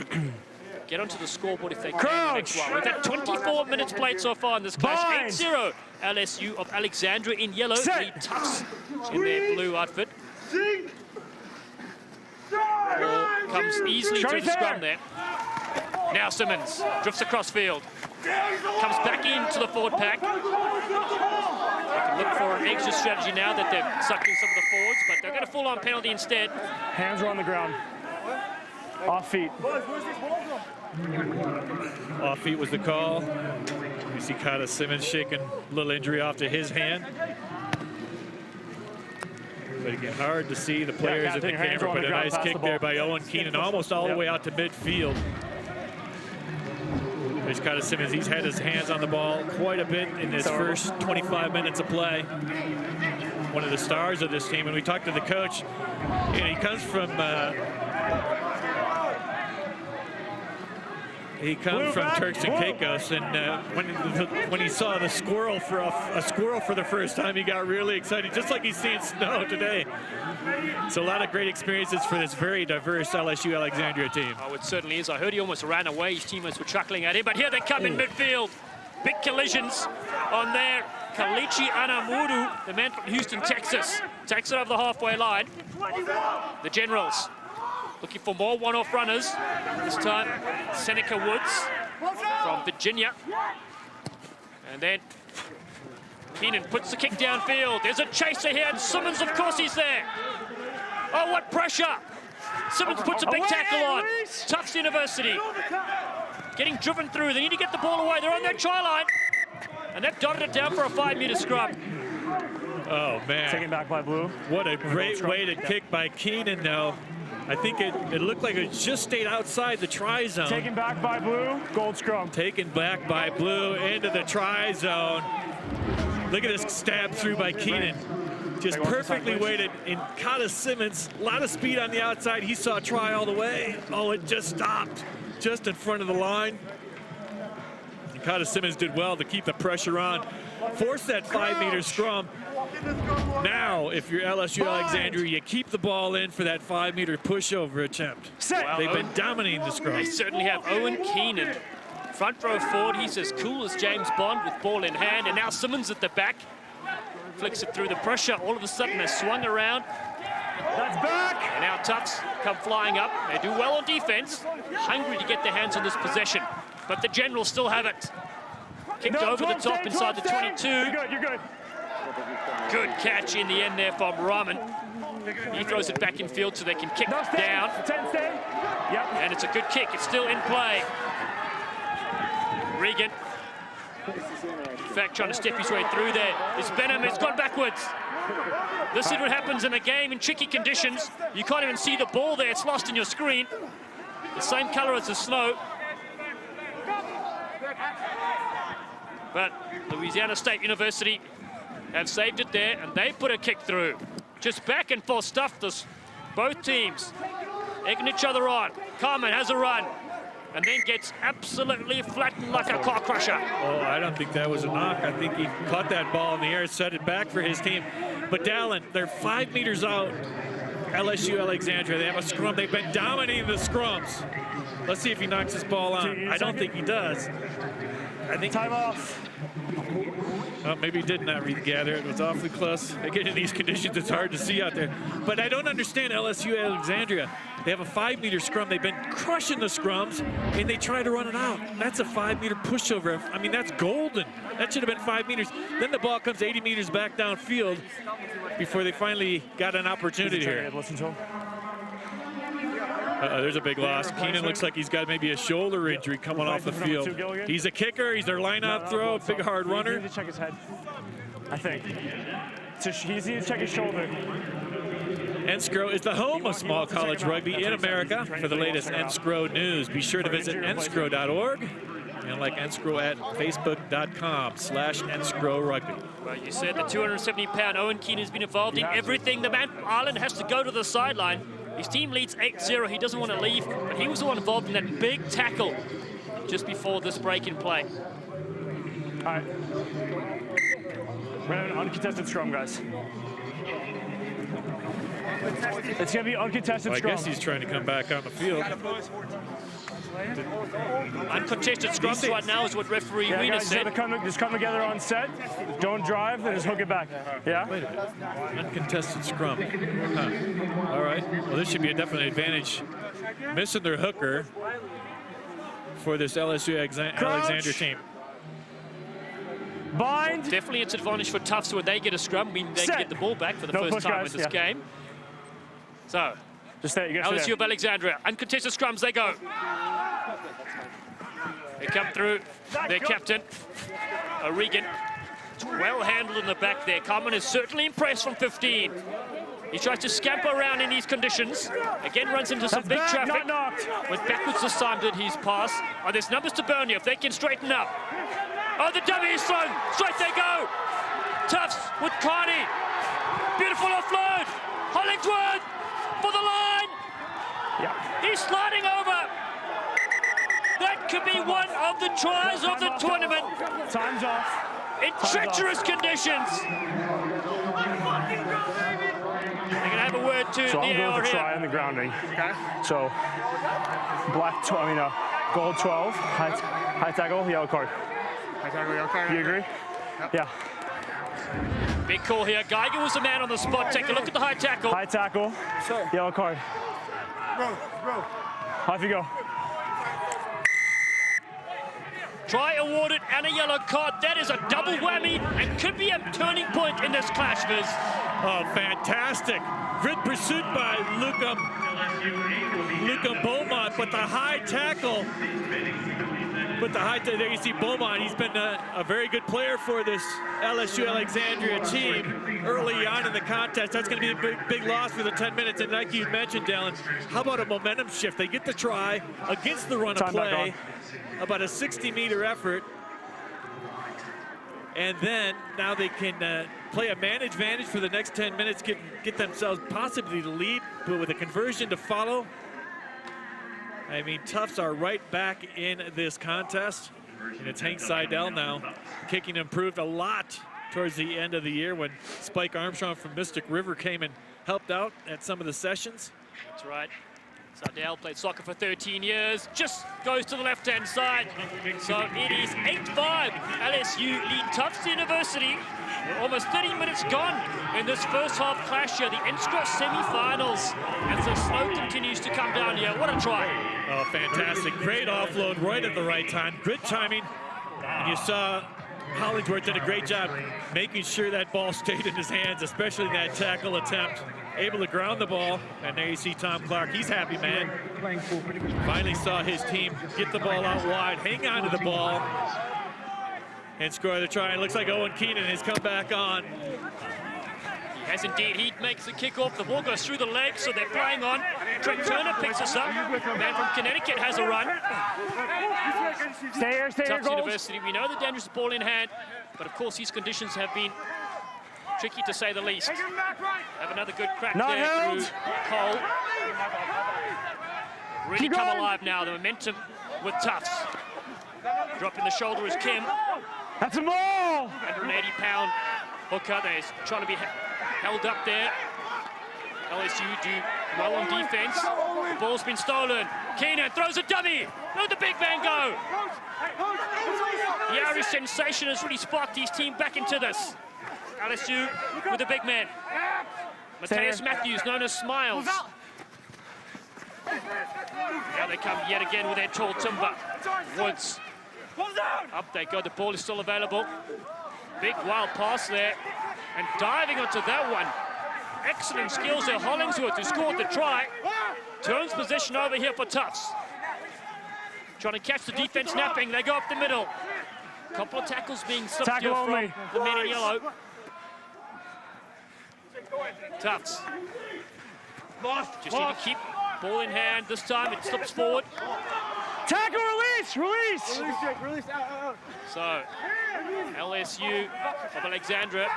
get onto the scoreboard if they can. The next one. We've had 24 minutes played so far in this clash. 8-0 LSU of Alexandria in yellow, the Tufts in their blue outfit. Ball comes easily through the scrum there. Now Simmons drifts across field. Comes back into the forward pack. They can look for an extra strategy now that they've sucked in some of the forwards, but they'll get a full-on penalty instead. Hands are on the ground. Off feet. Off feet was the call. You see Kata Simmons shaking a little injury off to his hand. But again, hard to see the players in the camera, but a nice kick there by Owen Keenan, almost all the way out to midfield. There's Kata Simmons. He's had his hands on the ball quite a bit in his first 25 minutes of play. One of the stars of this team. And we talked to the coach, and he comes from Turks and Caicos, and when he saw the squirrel for a squirrel for the first time, he got really excited, just like he's seeing snow today. So a lot of great experiences for this very diverse LSU Alexandria team. Oh, it certainly is. I heard he almost ran away. His teammates were chuckling at him, but here they come in midfield. Big collisions on there. Kalichi Anamudu, the man from Houston, Texas, takes it over the halfway line. The Generals looking for more one-off runners. This time, Seneca Woods from Virginia. And then Keenan puts the kick downfield. There's a chaser here, and Simmons, of course, he's there. Oh, what pressure! Simmons puts a big tackle on. Tufts University getting driven through. They need to get the ball away. They're on their try line. And they've dotted it down for a 5-meter scrum. Oh, man. Taken back by Blue. What a great way to kick by Keenan, though. I think it looked like it just stayed outside the try zone. Taken back by Blue, gold scrum. Taken back by Blue into the try zone. Look at this stab through by Keenan. just perfectly weighted. And Kata Simmons, a lot of speed on the outside. He saw a try all the way. Oh, it just stopped just in front of the line. And Kata Simmons did well to keep the pressure on, force that 5-meter scrum. Now, if you're LSU Alexandria, you keep the ball in for that 5-meter pushover attempt. Well, they've been dominating the scrum. They certainly have. Owen Keenan, front row forward. He's as cool as James Bond with ball in hand. And now Simmons at the back. Flicks it through the pressure. All of a sudden, they're swung around. That's back! And now Tufts come flying up. They do well on defense. Hungry to get their hands on this possession. But the Generals still have it. Kicked over the top inside the 22. You're good, you're good. Good catch in the end there from Rahman. He throws it back in field so they can kick down. 10 stay. Yep. And it's a good kick. It's still in play. Regan. In fact, trying to step his way through there. It's Benham. It's gone backwards. This is what happens in a game in tricky conditions. You can't even see the ball there. It's lost in your screen. The same color as the snow. But Louisiana State University have saved it there, and they put a kick through. Just back and forth stuff, this, both teams egging each other on. Carmen has a run, and then gets absolutely flattened like a car crusher. Oh, I don't think that was a knock. I think he caught that ball in the air, set it back for his team. But Dallin, they're 5 meters out. LSU Alexandria, they have a scrum. They've been dominating the scrums. Let's see if he knocks this ball on. I don't think he does. I think time off. Well, maybe he did not regather. It was awfully close. Again, in these conditions, it's hard to see out there. But I don't understand LSU Alexandria. They have a 5-meter scrum. They've been crushing the scrums, and they try to run it out. That's a 5-meter pushover. I mean, that's golden. That should have been 5 meters. Then the ball comes 80 meters back downfield before they finally got an opportunity here. There's a big loss. Keenan looks like he's got maybe a shoulder injury coming off the field. He's a kicker. He's their line-out throw. Big, hard runner. He needs to check his head, I think. So he needs to check his shoulder. NSCRO is the home of small college rugby in America. For the latest NSCRO news, be sure to visit nscro.org and like NSCRO at facebook.com/NSCRO rugby. Well, you said the 270-pound Owen Keenan has been involved in everything. The man from Ireland has to go to the sideline. His team leads 8-0. He doesn't want to leave, but he was the one involved in that big tackle just before this break in play. All right. We're having an uncontested scrum, guys. It's going to be uncontested scrum. I guess he's trying to come back on the field. Uncontested scrums right now is what referee Wiener said. Just come together on set. Don't drive, and just hook it back. Yeah? Wait a minute. Uncontested scrum. Huh. All right. Well, this should be a definite advantage. Missing their hooker for this LSU Alexandria team. Bind. Definitely it's advantage for Tufts when they get a scrum. I mean, they can get the ball back for the first time in this game. So, just stay, LSU of Alexandria. Uncontested scrums, they go. They come through. Their captain, Regan. It's well handled in the back there. Carmen is certainly impressed from 15. He tries to scamper around in these conditions. Again, runs into some big traffic. Went backwards this time, did his pass. Oh, there's numbers to burn here if they can straighten up. Oh, the dummy is thrown. Straight they go. Tufts with Carney. Beautiful offload. Hollingsworth for the line. He's sliding over. That could be one of the tries of the tournament. Time's off. In treacherous conditions. They're going to have a word to so the I'm going AR for try here. on the grounding. Okay. So, gold 12, high tackle, yellow card. High tackle, yellow card. You agree? Yep. Yeah. Big call here. Geiger was the man on the spot. Take a look at the high tackle. High tackle, yellow card. Bro. Off you go. Try awarded and a yellow card. That is a double whammy and could be a turning point in this clash, Viz. Oh, fantastic. Good pursuit by Luca Beaumont, but the high tackle. There you see Beaumont. He's been a very good player for this LSU Alexandria team early on in the contest. That's going to be a big loss for the 10 minutes. And like you mentioned, Dallin, how about a momentum shift? They get the try against the run of play. About a 60-meter effort. And then now they can play a man advantage for the next 10 minutes, get themselves possibly to lead, but with a conversion to follow. I mean, Tufts are right back in this contest. And it's Hank Seidel now. Kicking improved a lot towards the end of the year when Spike Armstrong from Mystic River came and helped out at some of the sessions. That's right. Seidel played soccer for 13 years, just goes to the left-hand side. So it is 8-5. LSU lead Tufts University. We're almost 30 minutes gone in this first half clash here, the NSCRO semifinals. As the snow continues to come down here. What a try. Oh, fantastic. Great offload right at the right time. Good timing. And you saw Hollingsworth did a great job making sure that ball stayed in his hands, especially in that tackle attempt. Able to ground the ball, and there you see Tom Clark. He's happy, man. Finally saw his team get the ball out wide, hang on to the ball, and score the try. It looks like Owen Keenan has come back on. He has indeed. He makes the kickoff. The ball goes through the legs, so they're playing on. Trent Turner picks us up. Man from Connecticut has a run. Stay here, Tufts University, we know the dangerous ball in hand, but of course these conditions have been tricky to say the least. Have another good crack there through Cole. Really come alive now, the momentum with Tufts. Dropping the shoulder is Kim. That's a ball! 180-pound hooker. They're trying to be held up there. LSU do well on defense. The ball's been stolen. Keenan throws a dummy. Let the big man go. The Irish sensation has really sparked his team back into this. LSU with the big man. Mateus Matthews, known as Smiles. Now they come yet again with their tall timber. Woods. Up they go, the ball is still available. Big wild pass there. And diving onto that one. Excellent skills there. Hollingsworth, who scored the try, turns position over here for Tufts. Trying to catch the defense napping. They go up the middle. Couple of tackles being slipped here from the men in yellow. Tufts. Just need to keep ball in hand. This time it slips forward. Tackle, release! So, LSU of Alexandria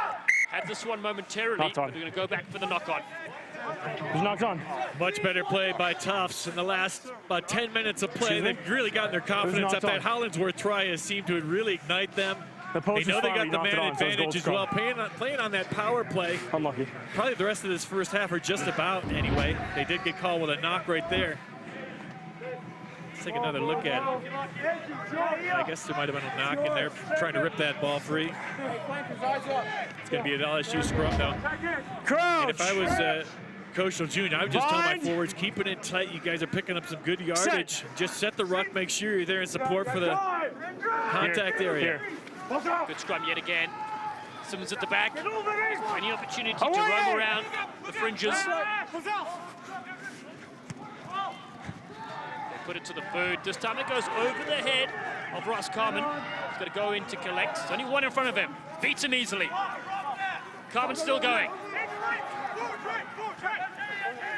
had this one momentarily, but they're going to go back for the knock-on. He's knocked on. Much better play by Tufts in the last about 10 minutes of play. They've really gotten their confidence up. That Hollingsworth try has seemed to really ignite them. They know they got the man advantage as well, playing on that power play. Unlucky. Probably the rest of this first half, or just about anyway. They did get called with a knock right there. Let's take another look at it. I guess there might have been a knock in there, trying to rip that ball free. It's going to be an LSU scrum, though. And if I was Coach Jr., I would just tell my forwards, keeping it tight. You guys are picking up some good yardage. Just set the ruck, make sure you're there in support for the contact area. Good scrum yet again. Simmons at the back. Any opportunity to roam around the fringes. Put it to the food. This time it goes over the head of Ross Carmen. He's got to go in to collect. There's only one in front of him. Beats him easily. Carmen's still going.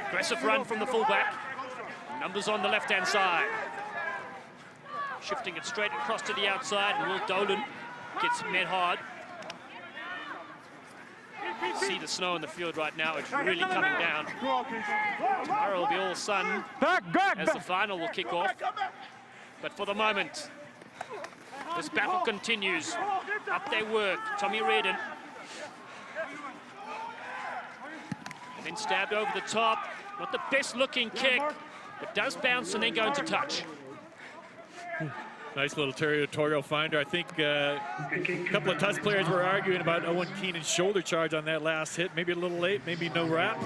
Aggressive run from the fullback. Numbers on the left-hand side. Shifting it straight across to the outside. And Will Dolan gets met hard. See the snow in the field right now. It's really coming down. Tomorrow will be all sun as the final will kick off. But for the moment, this battle continues. Up they work. Tommy Reardon. And then stabbed over the top. Not the best looking kick, but does bounce and then go into touch. Nice little territorial finder. I think a couple of Tufts players were arguing about Owen Keenan's shoulder charge on that last hit. Maybe a little late, maybe no wrap.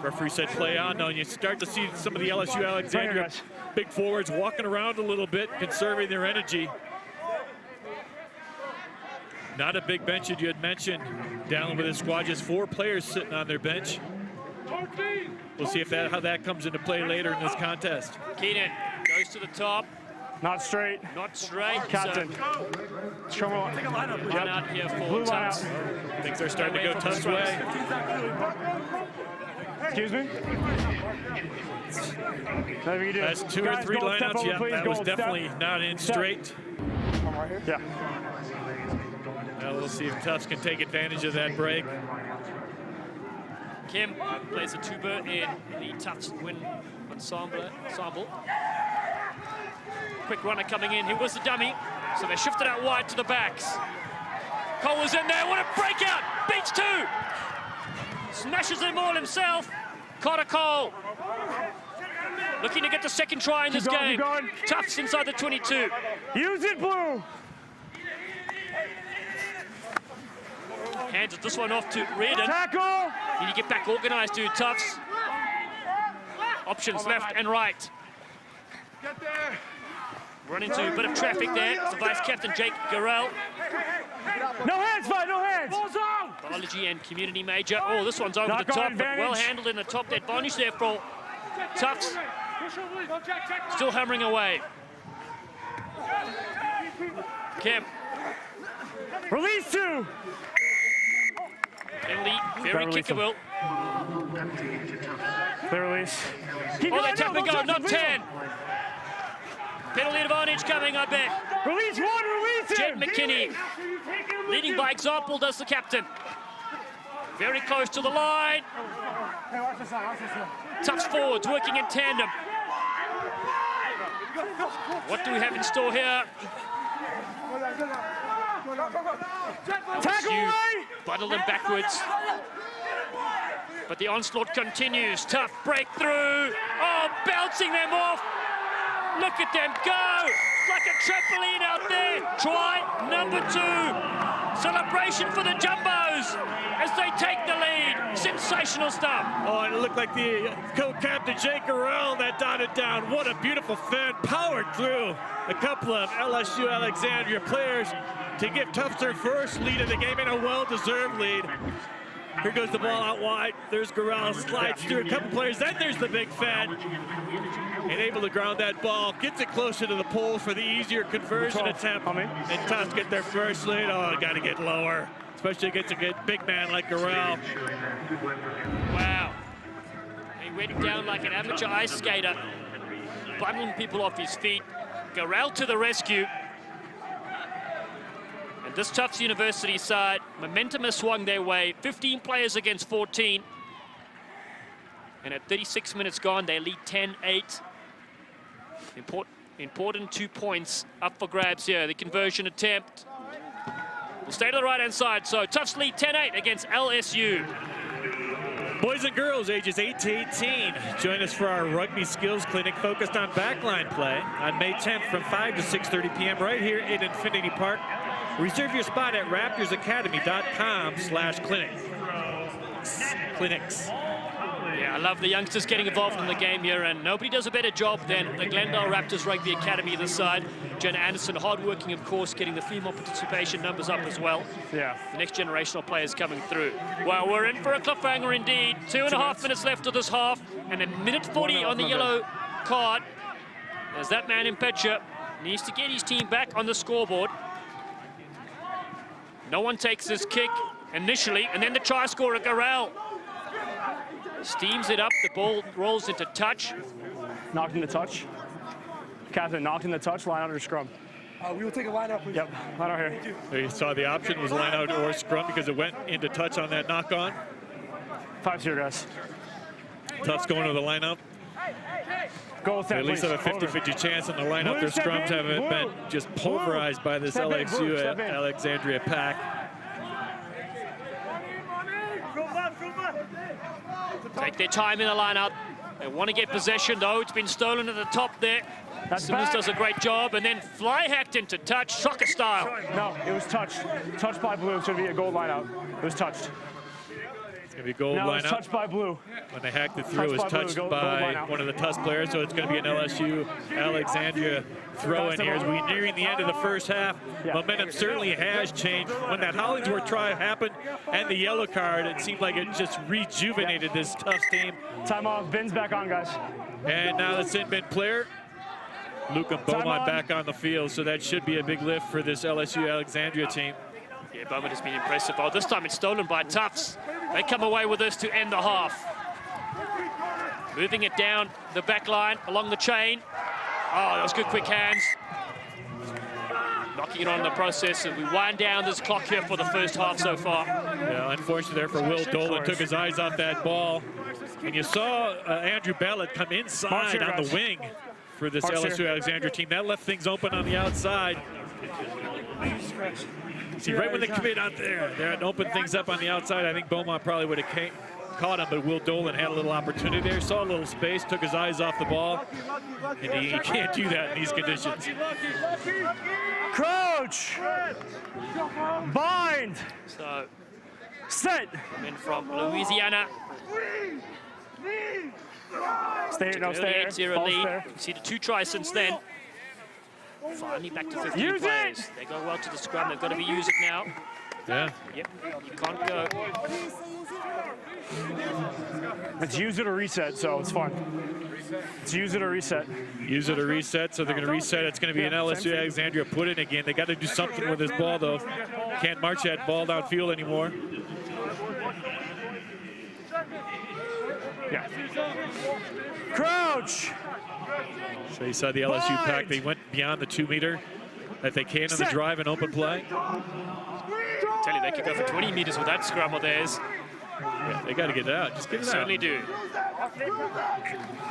Referee said play on. Now, and you start to see some of the LSU Alexandria big forwards walking around a little bit, conserving their energy. Not a big bench that you had mentioned. Down with his squad, just 4 players sitting on their bench. We'll see if how that comes into play later in this contest. Keenan goes to the top. Not straight. Not straight. Captain. Line out here for Tufts. Things are starting to go Tufts' way. Excuse me? That's 2 or 3 lineouts. Yeah, that was definitely not in straight. Yeah. Well, we'll see if Tufts can take advantage of that break. Kim plays a tuba in the Tufts win ensemble. Quick runner coming in. He was the dummy. So they shifted out wide to the backs. Cole was in there. What a breakout! Beats two. Smashes them all himself. Carter Cole. Looking to get the second try in this game. Tufts inside the 22. Use it, Blue. Hands this one off to Reardon. Tackle. Need to get back organized to Tufts. Options left and right. Get there. Run into a bit of traffic there. It's the vice captain, Jake Garrell. No hands, fight, no hands. Biology and community major. Oh, this one's over the top, but well handled in the top. The advantage there for Tufts. Still hammering away. Kemp. Release two. Penalty, very kickable. They release. Oh, they tap and go, not 10. Penalty advantage coming, I bet. Release one, release Jet him. McKinney. Leading by example does the captain. Very close to the line. Tufts forwards working in tandem. What do we have in store here? Tackle away. Bundle them backwards. But the onslaught continues. Tough breakthrough. Oh, bouncing them off. Look at them go. Like a trampoline out there. Try number 2. Celebration for the Jumbos as they take the lead. Sensational stuff. Oh, and it looked like the co-captain Jake Garrell that dotted down. What a beautiful fend. Powered through a couple of LSU Alexandria players to give Tufts their first lead of the game and a well-deserved lead. Here goes the ball out wide. There's Garrell, slides through a couple players. Then there's the big Fed. And able to ground that ball. Gets it closer to the pole for the easier conversion attempt. And Tufts get their first lead. Oh, got to get lower. Especially against a good big man like Garrell. Wow. He went down like an amateur ice skater. Bundling people off his feet. Garrell to the rescue. And this Tufts University side, momentum has swung their way. 15 players against 14. And at 36 minutes gone, they lead 10-8. Important 2 points up for grabs here. The conversion attempt will stay to the right-hand side. So Tufts lead 10-8 against LSU. Boys and girls ages 8 to 18, join us for our rugby skills clinic focused on backline play on May 10th from 5 to 6:30 p.m. right here in Infinity Park. Reserve your spot at raptorsacademy.com/clinics. Yeah, I love the youngsters getting involved in the game here, and nobody does a better job than the Glendale Raptors Rugby Academy this side. Jenna Anderson, hardworking, of course, getting the female participation numbers up as well. Yeah. The next generation of players coming through. Well, we're in for a cliffhanger indeed. 2.5 minutes left of this half, and a minute 40 on the yellow card. As that man in Petcher needs to get his team back on the scoreboard. No one takes this kick initially, and then the try scorer, Garrell. Steams it up, the ball rolls into touch. Knocked in the touch. Captain, knocked in the touch, line out or scrum. We will take a line out, please. Yep, line out here. There you saw the option was line out or scrum because it went into touch on that knock on. 5-0, guys. Tufts going to the lineup. Go with that, at least have a 50-50 chance on the lineup. Their scrums haven't been just pulverized by this LSU Alexandria pack. Take their time in the lineup. They want to get possession, though. It's been stolen at the top there. Simmons does a great job, and then fly hacked into touch, soccer style. No, it was touched. Touched by Blue. It should be a goal line out. It was touched. It's going to be a goal no, line it's out. touched by Blue. When they hacked it through, it was touched by one of the Tufts players, so it's going to be an LSU Alexandria throw-in here as we're nearing the end of the first half. Yeah. Momentum certainly has changed. When that Hollingsworth try happened and the yellow card, it seemed like it just rejuvenated this Tufts team. Time off. Ben's back on, guys. And now the Sin Ben player, Luca Beaumont, back on the field, so that should be a big lift for this LSU Alexandria team. Yeah, Beaumont has been impressive. Oh, this time it's stolen by Tufts. They come away with this to end the half. Moving it down the back line, along the chain. Oh, that was good quick hands. knocking it on in the process, and we wind down this clock here for the first half so far. Yeah, unfortunately there for Will Dolan, took his eyes off that ball. And you saw Andrew Ballett come inside on the wing for this LSU Alexandria team. That left things open on the outside. See, right when they come in out there, they opened things up on the outside. I think Beaumont probably would have caught him, but Will Dolan had a little opportunity there, saw a little space, took his eyes off the ball, and he can't do that in these conditions. Crouch! Bind! So, set! Men from Louisiana. Stay here, no, stay here. Early 8-0 lead. You see the 2 tries since then. Finally back to 15 Use players. it! They go well to the scrum. They've got to be used now. Yeah. Yep, you can't go. It's use it or reset, so it's fun. It's use it or reset. Use it or reset, so they're going to reset. It's going to be an LSU Alexandria put in again. They got to do something with this ball, though. Can't march that ball downfield anymore. Yeah. Crouch! So you saw the LSU pack. They went beyond the 2 meter that they can on the drive and open play. I tell you, they could go for 20 meters with that scrum of theirs. Yeah, they got to get it out. Just get it out. Certainly do.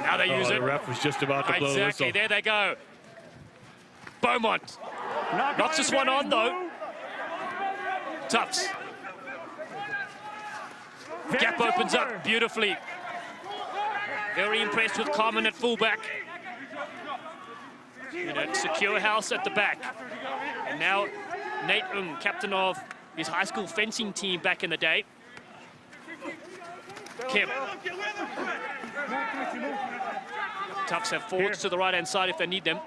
Now they use it. The ref was just about to blow the Exactly, whistle. there they go. Beaumont. Knocks this one on, though. Tufts. Gap opens up beautifully. Very impressed with Carmen at fullback. In a secure house at the back. And now Nate captain of his high school fencing team back in the day. Kim. Tufts have forwards to the right-hand side if they need them.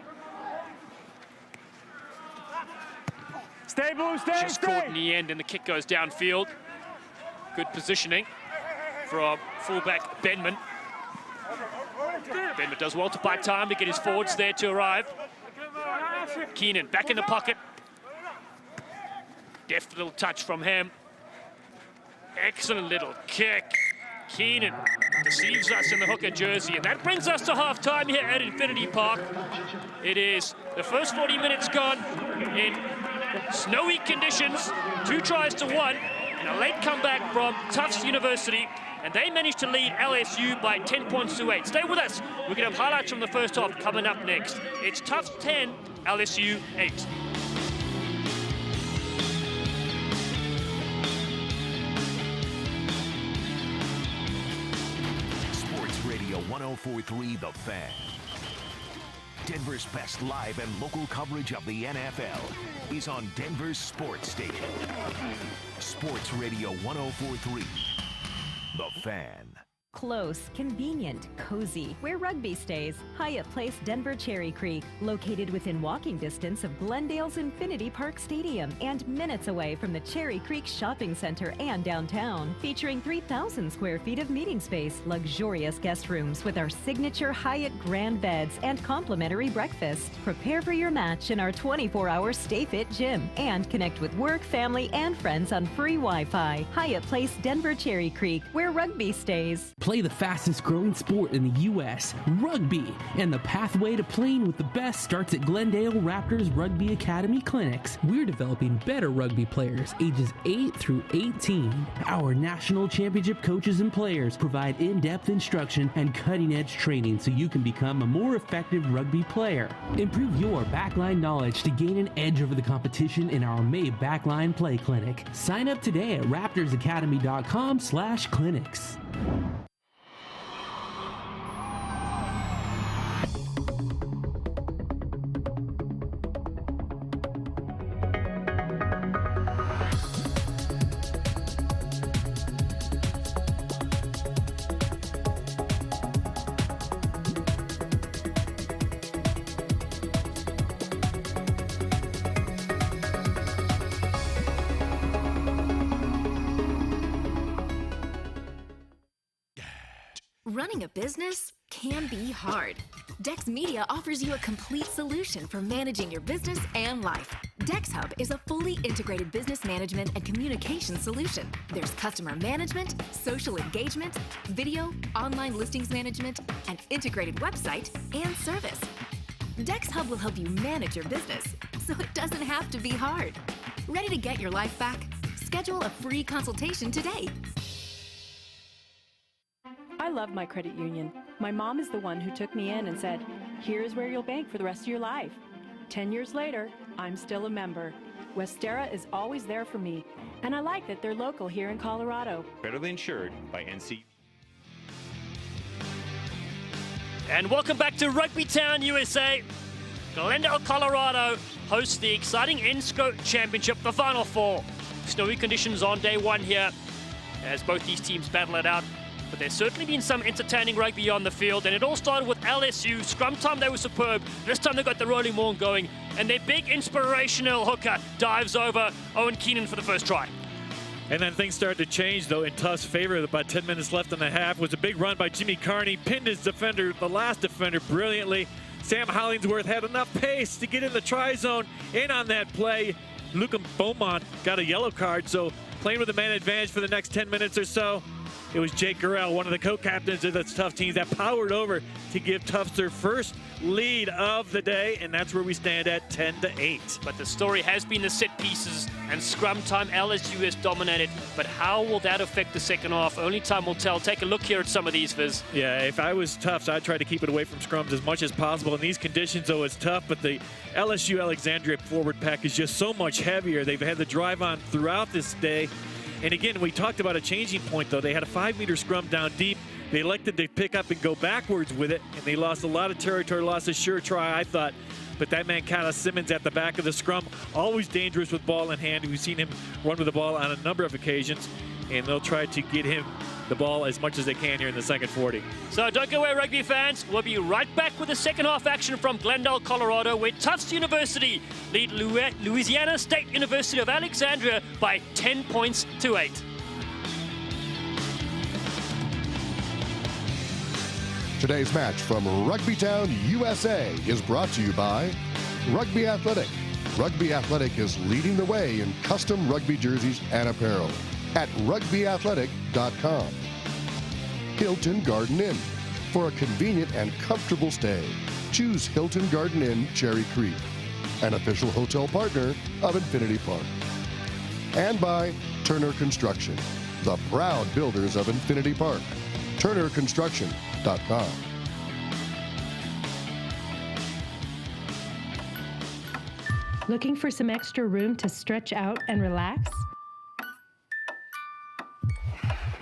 Stay, Blue, stay, Just caught in the end, and the kick goes downfield. Good positioning from fullback Benman. Benman does well to buy time to get his forwards there to arrive. Keenan back in the pocket. Deft little touch from him. Excellent little kick. Keenan deceives us in the hooker jersey, and that brings us to halftime here at Infinity Park. It is the first 40 minutes gone in snowy conditions, 2 tries to 1, and a late comeback from Tufts University, and they managed to lead LSU by 10 points to 8. Stay with us. We're going to have highlights from the first half coming up next. It's Tufts 10, LSU 8. Sports Radio 104.3 The Fan. Denver's best live and local coverage of the NFL is on Denver's sports station. Sports Radio 104.3 The Fan. Close, convenient, cozy. Where Rugby stays. Hyatt Place, Denver Cherry Creek. Located within walking distance of Glendale's Infinity Park Stadium and minutes away from the Cherry Creek Shopping Center and downtown. Featuring 3,000 square feet of meeting space, luxurious guest rooms with our signature Hyatt Grand Beds and complimentary breakfast. Prepare for your match in our 24-hour Stay Fit gym and connect with work, family, and friends on free Wi-Fi. Hyatt Place, Denver Cherry Creek, where Rugby stays. Play the fastest growing sport in the U.S., rugby, and the pathway to playing with the best starts at Glendale Raptors Rugby Academy clinics. We're developing better rugby players ages 8 through 18. Our national championship coaches and players provide in-depth instruction and cutting-edge training so you can become a more effective rugby player. Improve your backline knowledge to gain an edge over the competition in our May Backline Play Clinic. Sign up today at raptorsacademy.com/clinics. Running a business can be hard. Dex Media offers you a complete solution for managing your business and life. Dex Hub is a fully integrated business management and communication solution. There's customer management, social engagement, video, online listings management, an integrated website, and service. Dex Hub will help you manage your business, so it doesn't have to be hard. Ready to get your life back? Schedule a free consultation today. I love my credit union. My mom is the one who took me in and said, "Here's where you'll bank for the rest of your life." 10 years later, I'm still a member. Westera is always there for me, and I like that they're local here in Colorado. Federally insured by NC. And welcome back to Rugby Town, USA. Glendale, Colorado hosts the exciting NSCRO Championship, the Final Four. Snowy conditions on day one here as both these teams battle it out. But there's certainly been some entertaining rugby on the field, and it all started with LSU. Scrum time, they were superb. This time they got the rolling maul going, and their big inspirational hooker dives over Owen Keenan for the first try. And then things started to change, though, in Tufts' favor. With about 10 minutes left in the half was a big run by Jimmy Carney. Pinned his defender, the last defender, brilliantly. Sam Hollingsworth had enough pace to get in the try zone. In on that play, Luca Beaumont got a yellow card, so playing with a man advantage for the next 10 minutes or so. It was Jake Gurrell, one of the co-captains of the Tufts teams, that powered over to give Tufts their first lead of the day, and that's where we stand at 10-8. But the story has been the set pieces and scrum time. LSU has dominated, but how will that affect the second half? Only time will tell. Take a look here at some of these, Viz. Yeah, if I was Tufts, I'd try to keep it away from scrums as much as possible. In these conditions, though, it's tough, but the LSU Alexandria forward pack is just so much heavier. They've had the drive on throughout this day. And again, we talked about a changing point, though. They had a 5-meter scrum down deep. They elected to pick up and go backwards with it, and they lost a lot of territory, lost a sure try, I thought. But that man, Kyle Simmons, at the back of the scrum, always dangerous with ball in hand. We've seen him run with the ball on a number of occasions, and they'll try to get him the ball as much as they can here in the second 40. So don't go away, rugby fans. We'll be right back with the second half action from Glendale, Colorado, where Tufts University lead Louisiana State University of Alexandria by 10 points to 8. Today's match from Rugby Town, USA is brought to you by Rugby Athletic. Rugby Athletic is leading the way in custom rugby jerseys and apparel at rugbyathletic.com. Hilton Garden Inn. For a convenient and comfortable stay, choose Hilton Garden Inn, Cherry Creek, an official hotel partner of Infinity Park. And by Turner Construction, the proud builders of Infinity Park. TurnerConstruction.com. Looking for some extra room to stretch out and relax?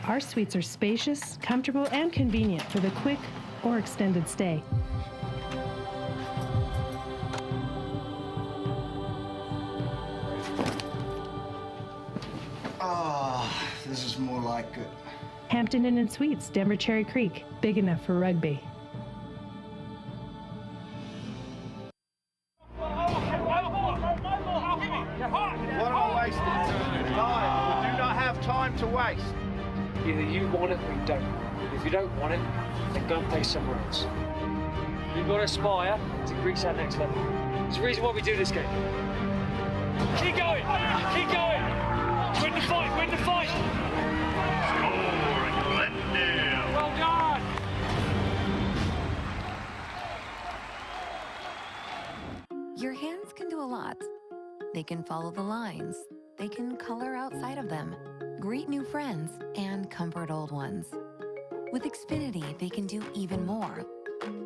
Our suites are spacious, comfortable, and convenient for the quick or extended stay. This is more like Hampton Inn and Suites, Denver Cherry Creek, big enough for rugby. What am I wasting time? We do not have time to waste. Either you want it or you don't. If you don't want it, then go and play somewhere else. You've got to aspire to reach that next level. There's a reason why we do this game. Keep going! Keep going! Win the fight! Win the fight! Score, Glendale. Well done! Your hands can do a lot. They can follow the lines. They can color outside of them, greet new friends, and comfort old ones. With Xfinity, they can do even more,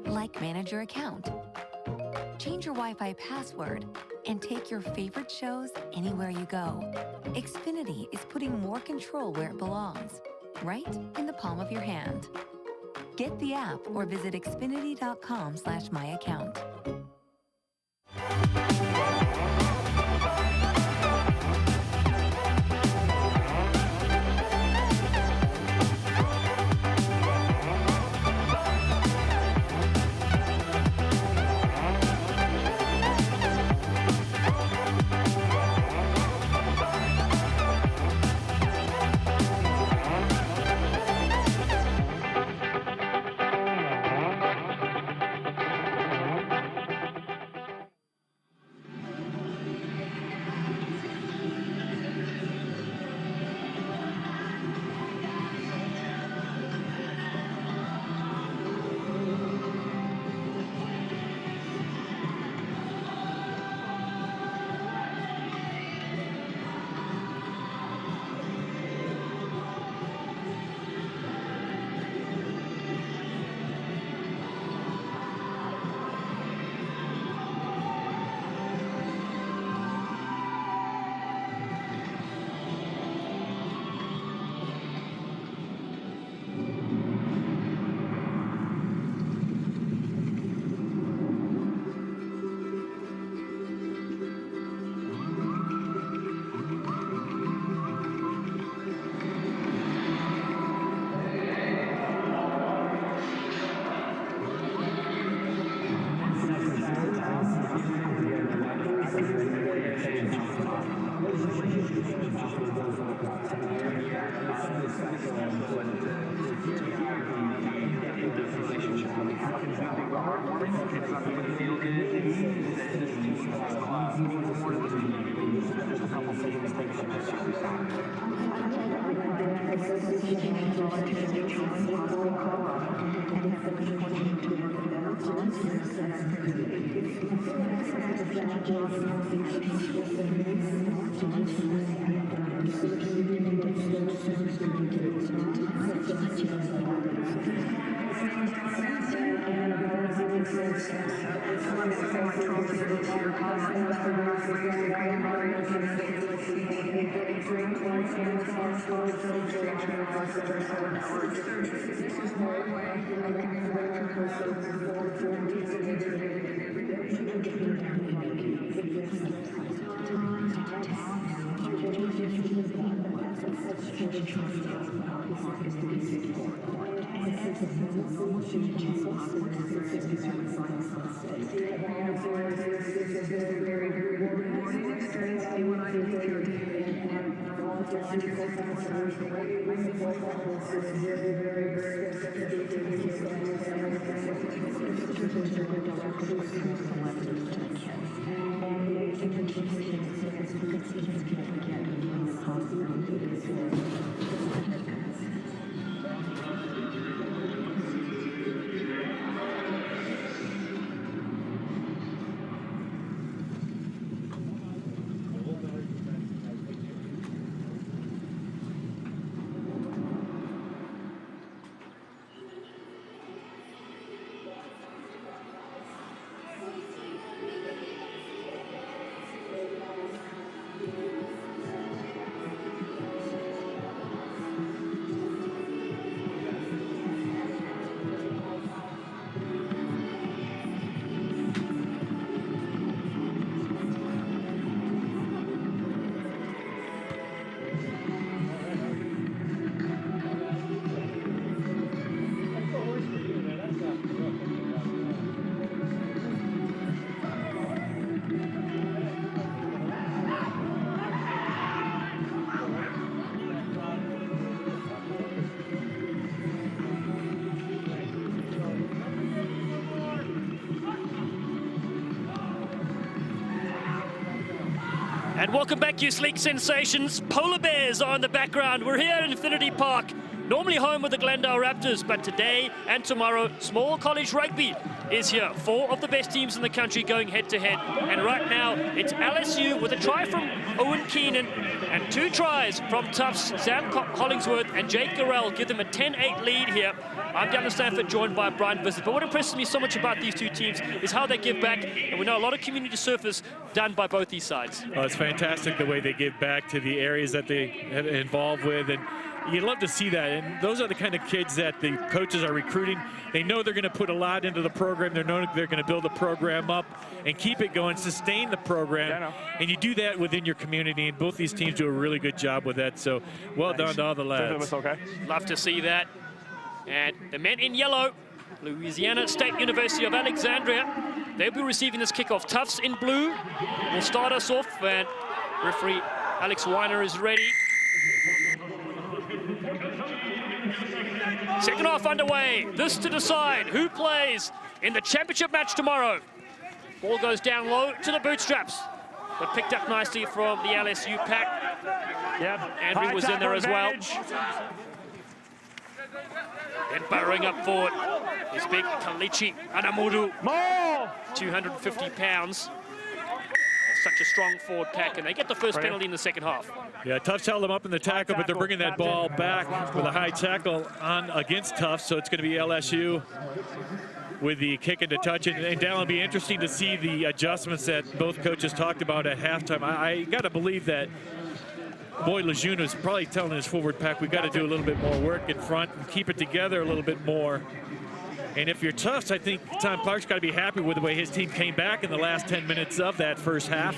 like manage your account, change your Wi-Fi password, and take your favorite shows anywhere you go. Xfinity is putting more control where it belongs, right in the palm of your hand. Get the app or visit xfinity.com/myaccount. And welcome back, you sleek sensations. Polar bears are in the background. We're here at Infinity Park, normally home with the Glendale Raptors, but today and tomorrow, small college rugby is here. 4 of the best teams in the country going head-to-head. And right now, it's LSU with a try from Owen Keenan and 2 tries from Tufts. Sam Hollingsworth and Jake Garrell give them a 10-8 lead here. I'm down to Stanford, joined by Brian Bissett. But what impresses me so much about these 2 teams is how they give back. And we know a lot of community service done by both these sides. Well, it's fantastic the way they give back to the areas that they have involved with. And you love to see that, and those are the kind of kids that the coaches are recruiting. They know they're going to put a lot into the program. They know they're going to build the program up and keep it going, sustain the program, and you do that within your community, and both these teams do a really good job with that, so well done to all the lads. Love to see that. And the men in yellow, Louisiana State University of Alexandria, they'll be receiving this kickoff. Tufts in blue will start us off, and referee Alex Weiner is ready. Second half underway. This to decide who plays in the championship match tomorrow. Ball goes down low to the bootstraps, but picked up nicely from the LSU pack. Yep. Andrew was in there as well. Then burrowing up forward is big Kalichi Anamuru. 250 pounds. Such a strong forward pack, and they get the first penalty in the second half. Yeah, Tufts held them up in the tackle, but they're bringing that ball back with a high tackle on against Tufts, so it's going to be LSU with the kick into touch. And Dallin, it'll be interesting to see the adjustments that both coaches talked about at halftime. I got to believe that Boyd Lejeune is probably telling his forward pack, we've got to do a little bit more work in front and keep it together a little bit more. And if you're Tufts, I think Tom Clark's got to be happy with the way his team came back in the last 10 minutes of that first half.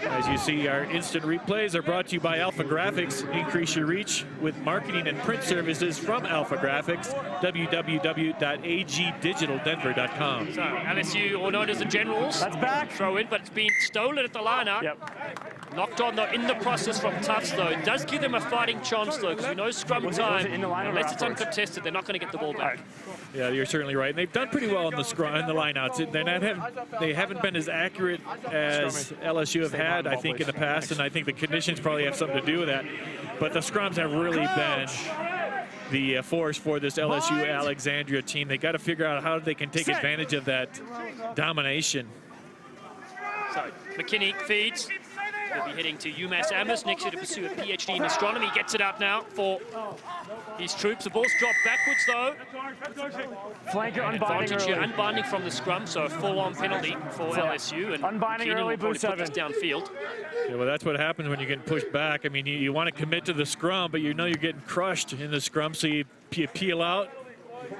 As you see, our instant replays are brought to you by Alpha Graphics. Increase your reach with marketing and print services from Alpha Graphics. www.agdigitaldenver.com. So LSU, or known as the Generals, that's back. Throw in, but it's been stolen at the line-out. Yep. Knocked on, though, in the process from Tufts, though. It does give them a fighting chance, though, because we know scrum time, unless it's uncontested, they're not going to get the ball back. Yeah, you're certainly right. And they've done pretty well in the scrum and the lineouts. They haven't been as accurate as LSU have had, I think, in the past, and I think the conditions probably have something to do with that. But the scrums have really been the force for this LSU Alexandria team. They got to figure out how they can take advantage of that domination. So McKinney feeds. He'll be heading to UMass Amherst next year to pursue a PhD in astronomy. Gets it up now for his troops. The ball's dropped backwards, though. Flanker unbinding advantage here, early. unbinding from the scrum, so a full-on penalty for LSU. And unbinding Keenan early, will probably blue put this 7. downfield. Yeah, well, that's what happens when you get pushed back. I mean, you want to commit to the scrum, but you know you're getting crushed in the scrum, so you peel out,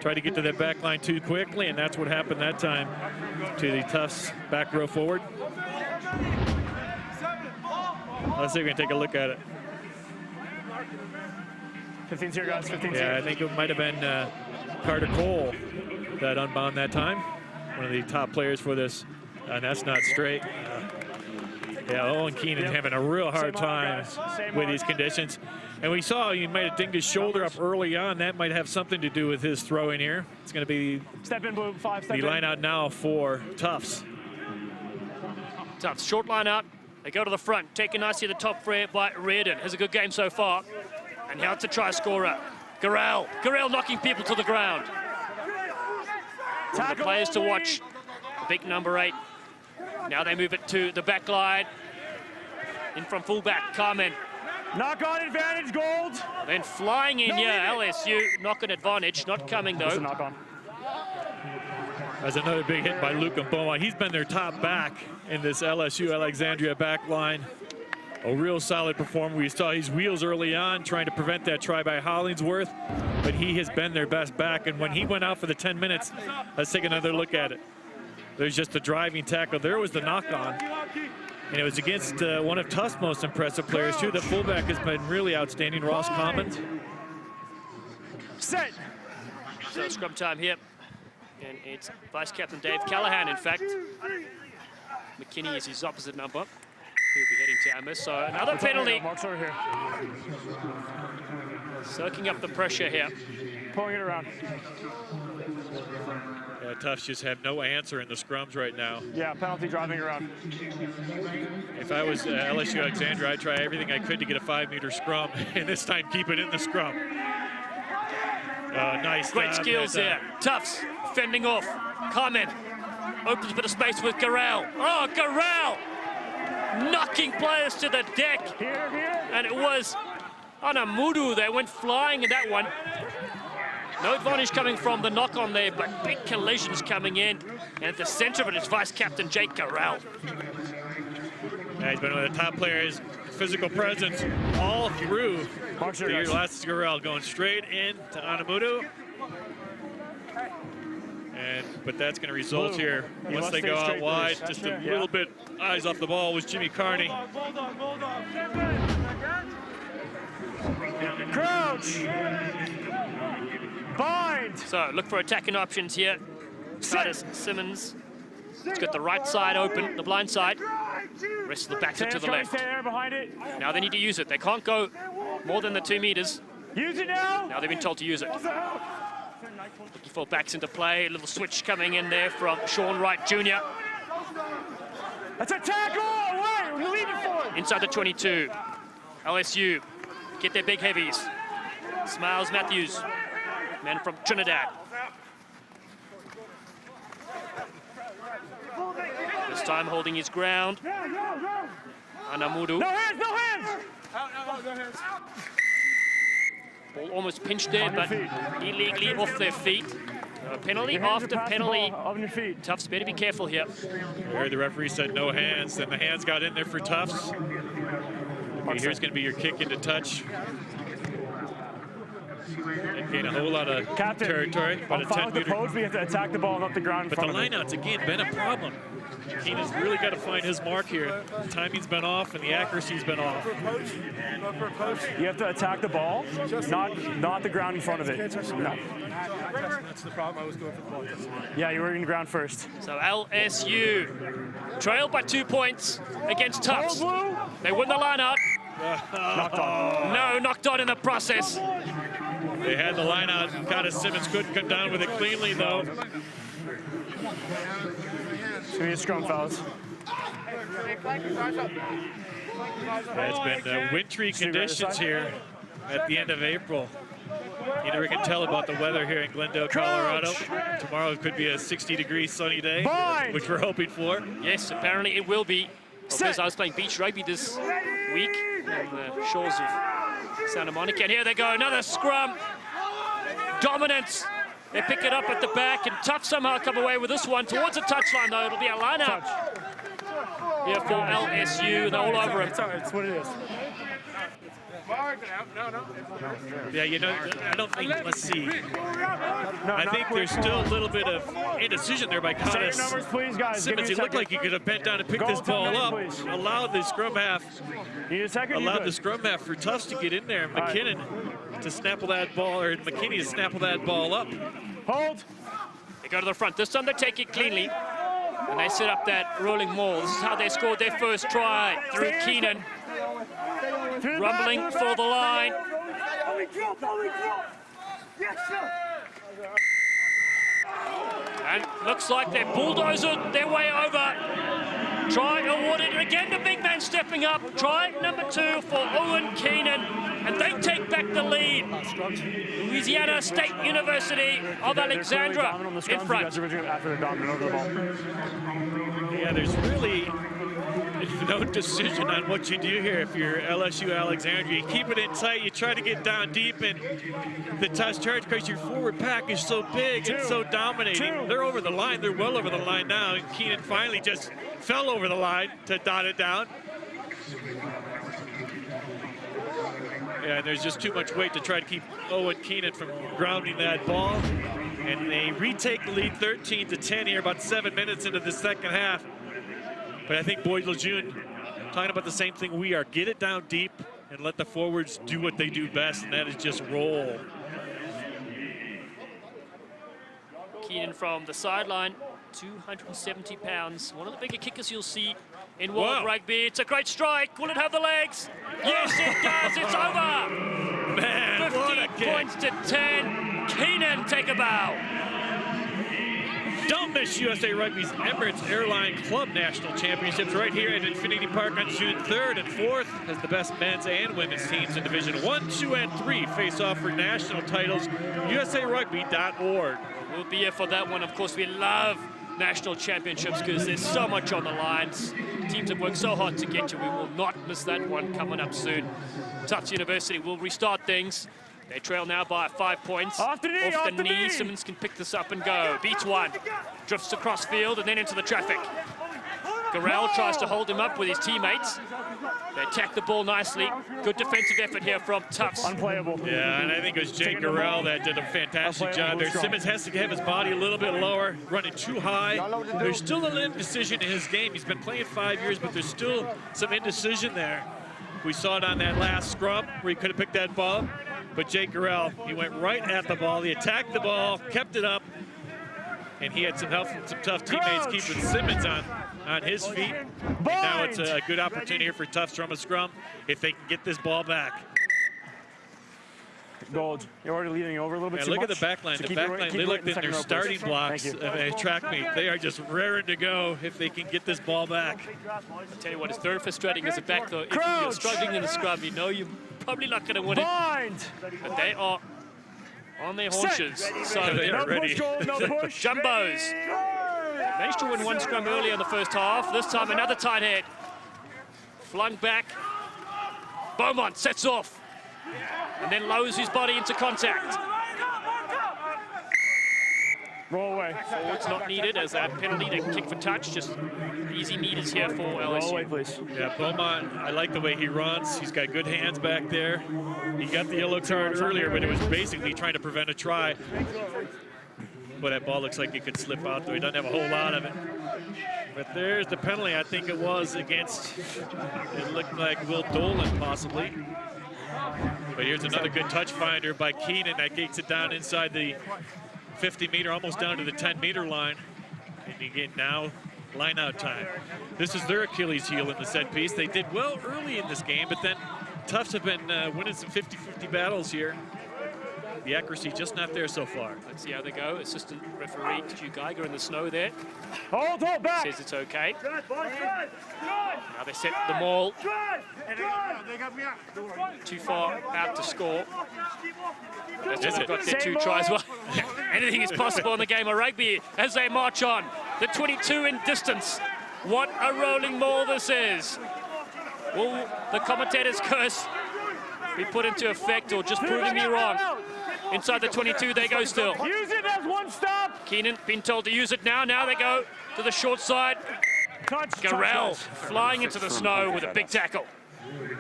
try to get to that back line too quickly, and that's what happened that time to the Tufts back row forward. Let's see if we can take a look at it. 15's here, guys. 15's here. Yeah, I think it might have been Carter Cole that unbound that time. One of the top players for this, and that's not straight. Yeah, Owen Keenan having a real hard time with these conditions. And we saw he might have dinged his shoulder up early on. That might have something to do with his throwing here. It's going to be step in, blue 5. Step the line out now for Tufts. Tufts, short line out. They go to the front, taken nicely at the top by Reardon. Has a good game so far. And now it's a try scorer. Garrell knocking people to the ground. One of the players to watch, the big number 8. Now they move it to the back line. In from fullback, Carmen. Knock on advantage, Gold. Then flying in here, LSU. Knock on advantage, not coming though. Knock on. That's another big hit by Luke Mboma. He's been their top back in this LSU Alexandria back line. A real solid performer. We saw his wheels early on trying to prevent that try by Hollingsworth, but he has been their best back. And when he went out for the 10 minutes, let's take another look at it. There's just the driving tackle. There was the knock on. And it was against one of Tufts' most impressive players, too. The fullback has been really outstanding, Ross Commons. Set. So scrum time here. And it's Vice Captain Dave Callahan, in fact. McKinney is his opposite number. He'll be heading to Amherst. So another penalty. Mark's over here. Soaking up the pressure here. Pulling it around. Tufts just have no answer in the scrums right now. Yeah, penalty driving around. If I was LSU Alexandria, I'd try everything I could to get a 5-meter scrum, and this time keep it in the scrum. Nice. Great skills there. Tufts fending off. Carmen opens a bit of space with Garrell. Oh, Garrell knocking players to the deck. And it was Anamudu that went flying in that one. No advantage coming from the knock on there, but big collisions coming in. And at the center of it is Vice Captain Jake Garrell. Yeah, he's been one of the top players, physical presence all through the year. Last Garrell going straight in to Anamudu. But that's going to result here once they go out wide. Just a little bit eyes off the ball was Jimmy Carney. Crouch. Bind. So look for attacking options here. Titus Simmons. It's got the right side open, the blind side. Rest of the backs are to the left. Stay there behind it. Now they need to use it. They can't go more than the 2 meters. Use it now. Now they've been told to use it. Looking for backs into play. A little switch coming in there from Sean Wright Jr. That's a tackle. Away. We're leaving forward. Inside the 22. LSU get their big heavies. Smiles Matthews, man from Trinidad. This time holding his ground. Anamudu. No hands, no hands. Ball almost pinched there, but illegally off their feet. Penalty after penalty. On your feet. Tufts better be careful here. I heard the referee said no hands, then the hands got in there for Tufts. Okay, here's going to be your kick into touch. And gain a whole lot of territory. About a 10-meter. We have to attack the ball and up the ground. But the lineouts again been a problem. Keenan's really got to find his mark here. The timing's been off and the accuracy's been off. You have to attack the ball, not the ground in front of it. No. That's the problem. I was going for the ball. Yeah, you were in the ground first. So LSU trailed by 2 points against Tufts. They win the line out. Knocked on. No, knocked on in the process. They had the line out. Kind of Simmons couldn't come down with it cleanly, though. It's going to be a scrum, fellas. It's been wintry conditions here at the end of April. You never can tell about the weather here in Glendale, Colorado. Tomorrow could be a 60-degree sunny day, which we're hoping for. Yes, apparently it will be. Because I was playing beach rugby this week on the shores of Santa Monica. And here they go, another scrum. Dominance. They pick it up at the back, and Tufts somehow come away with this one towards the touchline, though. It'll be a line out here for LSU. They're all over him. It's what it is. Yeah, you know, I don't think, let's see. I think there's still a little bit of indecision there by Connors. Numbers, please, guys. Simmons, he looked like he could have bent down and picked this ball up. Allowed the scrum half. Allowed the scrum half for Tufts to get in there. McKinnon to snapple that ball, or McKinney to snapple that ball up. Hold. They go to the front. This time they take it cleanly. And they set up that rolling maul. This is how they scored their first try through Keenan. Rumbling for the line. And looks like they're bulldozing their way over. Try awarded again, the big man stepping up. Try number 2 for Owen Keenan. And they take back the lead. Louisiana State University of Alexandria in front. Yeah, there's really no decision on what you do here if you're LSU Alexandria. You keep it in tight, you try to get down deep in the Tufts charge because your forward pack is so big and so dominating. They're over the line, they're well over the line now, and Keenan finally just fell over the line to dot it down. Yeah, there's just too much weight to try to keep Owen Keenan from grounding that ball. And they retake the lead 13-10 here, about 7 minutes into the second half. But I think Boyd Lejeune talking about the same thing we are. Get it down deep and let the forwards do what they do best, and that is just roll. Keenan from the sideline, 270 pounds. One of the bigger kickers you'll see in World Rugby. It's a great strike. Will it have the legs? Yes, it does. It's over. Man, 50 points to 10. Keenan, take a bow. Don't miss USA Rugby's Emirates Airline Club National Championships right here at Infinity Park on June 3rd and 4th as the best men's and women's teams in Division 1, 2, and 3 face off for national titles. USARugby.org. We'll be here for that one. Of course, we love national championships because there's so much on the lines. Teams have worked so hard to get to. We will not miss that one coming up soon. Tufts University will restart things. They trail now by 5 points. Off the knee. Simmons can pick this up and go. Beats one. Drifts across field and then into the traffic. Garrell tries to hold him up with his teammates. They attack the ball nicely. Good defensive effort here from Tufts. Unplayable. Yeah, and I think it was Jake Garrell that did a fantastic job there. Simmons has to have his body a little bit lower, running too high. There's still a little indecision in his game. He's been playing 5 years, but there's still some indecision there. We saw it on that last scrum where he could have picked that ball. But Jake Garrell, he went right at the ball. He attacked the ball, kept it up, and he had some help from some tough teammates keeping Simmons on his feet. And now it's a good opportunity here for Tufts from a scrum if they can get this ball back. Gold, you're already leading over a little bit too Look much. at the back line. So The back line, they looked in their starting blocks of a track meet. They are just raring to go if they can get this ball back. I'll tell you what, it's very frustrating as a back, though. If you're struggling in the scrum, you know you're probably not going to win it. But they are on their haunches. So they are ready. Jumbos. Managed to win one scrum earlier in the first half. This time another tight head. Flung back. Beaumont sets off. And then lowers his body into contact. Roll away. Forward's not needed as a penalty to kick for touch. Just easy meters here for LSU. Roll away, please. Yeah, Beaumont, I like the way he runs. He's got good hands back there. He got the yellow card earlier, but it was basically trying to prevent a try. But that ball looks like it could slip out, though he doesn't have a whole lot of it. But there's the penalty. I think it was against, it looked like Will Dolan, possibly. But here's another good touch finder by Keenan that gets it down inside the 50-meter, almost down to the 10-meter line. And again, now line-out time. This is their Achilles heel in the set piece. They did well early in this game, but then Tufts have been winning some 50-50 battles here. The accuracy just not there so far. Let's see how they go. Assistant referee Stu Geiger in the snow there. Hold back. Says it's okay. Now they set the maul. Too far out to score. They've got their 2 tries. Well, anything is possible in the game of rugby as they march on. The 22 in distance. What a rolling maul this is. Will the commentator's curse be put into effect or just proving me wrong? Inside the 22 they go still. Use it as one stop. Keenan being told to use it now. Now they go to the short side. Garrell flying into the snow with a big tackle.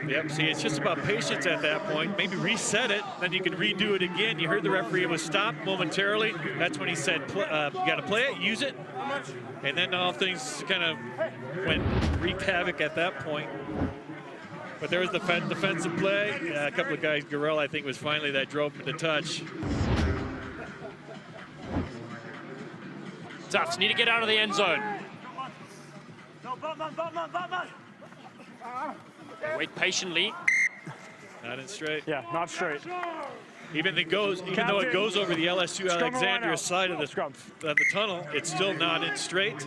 Yep, see, it's just about patience at that point. Maybe reset it, then you can redo it again. You heard the referee was stopped momentarily. That's when he said, you got to play it, use it. And then all things kind of wreaked havoc at that point. But there was the defensive play. A couple of guys, Garrell, I think, was finally that drove him to touch. Tufts need to get out of the end zone. Wait patiently. Not in straight. Yeah, not straight. Even though it goes over the LSU Alexandria side of the tunnel, it's still not in straight.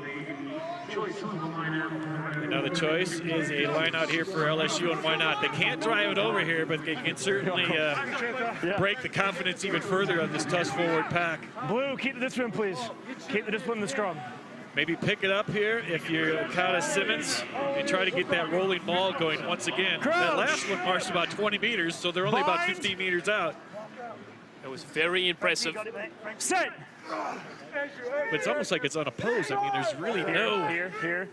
And now the choice is a line out here for LSU, and why not? They can't drive it over here, but they can certainly break the confidence even further of this Tufts forward pack. Blue, keep the discipline, please. Keep the discipline in the scrum. Maybe pick it up here if you're Kata Simmons and try to get that rolling maul going once again. Crouch. That last one marched about 20 meters, so they're only about 15 meters out. It was very impressive. Set. But it's almost like it's unopposed. I mean, there's really no... Here.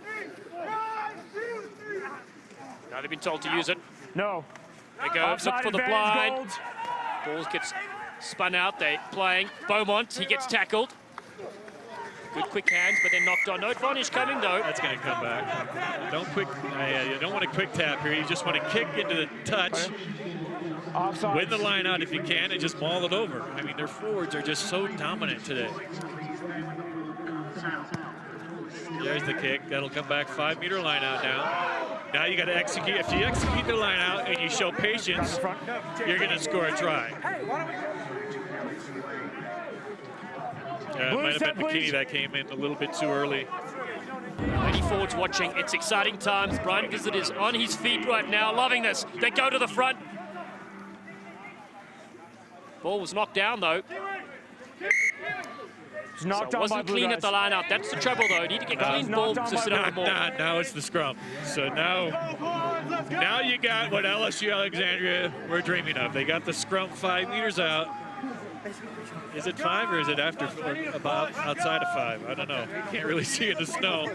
Now they've been told to use it. No. They go, look for the blind. Ball gets spun out, they playing. Beaumont, he gets tackled. Good quick hands, but then knocked on. No advantage coming, though. That's going to come back. You don't want a quick tap here. You just want to kick into the touch. Offside. Win the line out if you can and just maul it over. I mean, their forwards are just so dominant today. There's the kick. That'll come back 5-meter line out now. Now you got to execute. If you execute the line out and you show patience, you're going to score a try. It might have been McKinney that came in a little bit too early. Many forwards watching. It's exciting times. Brian Visit is on his feet right now, loving this. They go to the front. Ball was knocked down, though. Knocked so it wasn't clean at the line out. That's the trouble, though. You need to get clean ball to sit on the ball. Now it's the scrum. So now you got what LSU Alexandria were dreaming of. They got the scrum 5 meters out. Is it 5 or is it after, about outside of 5? I don't know. Can't really see in the snow.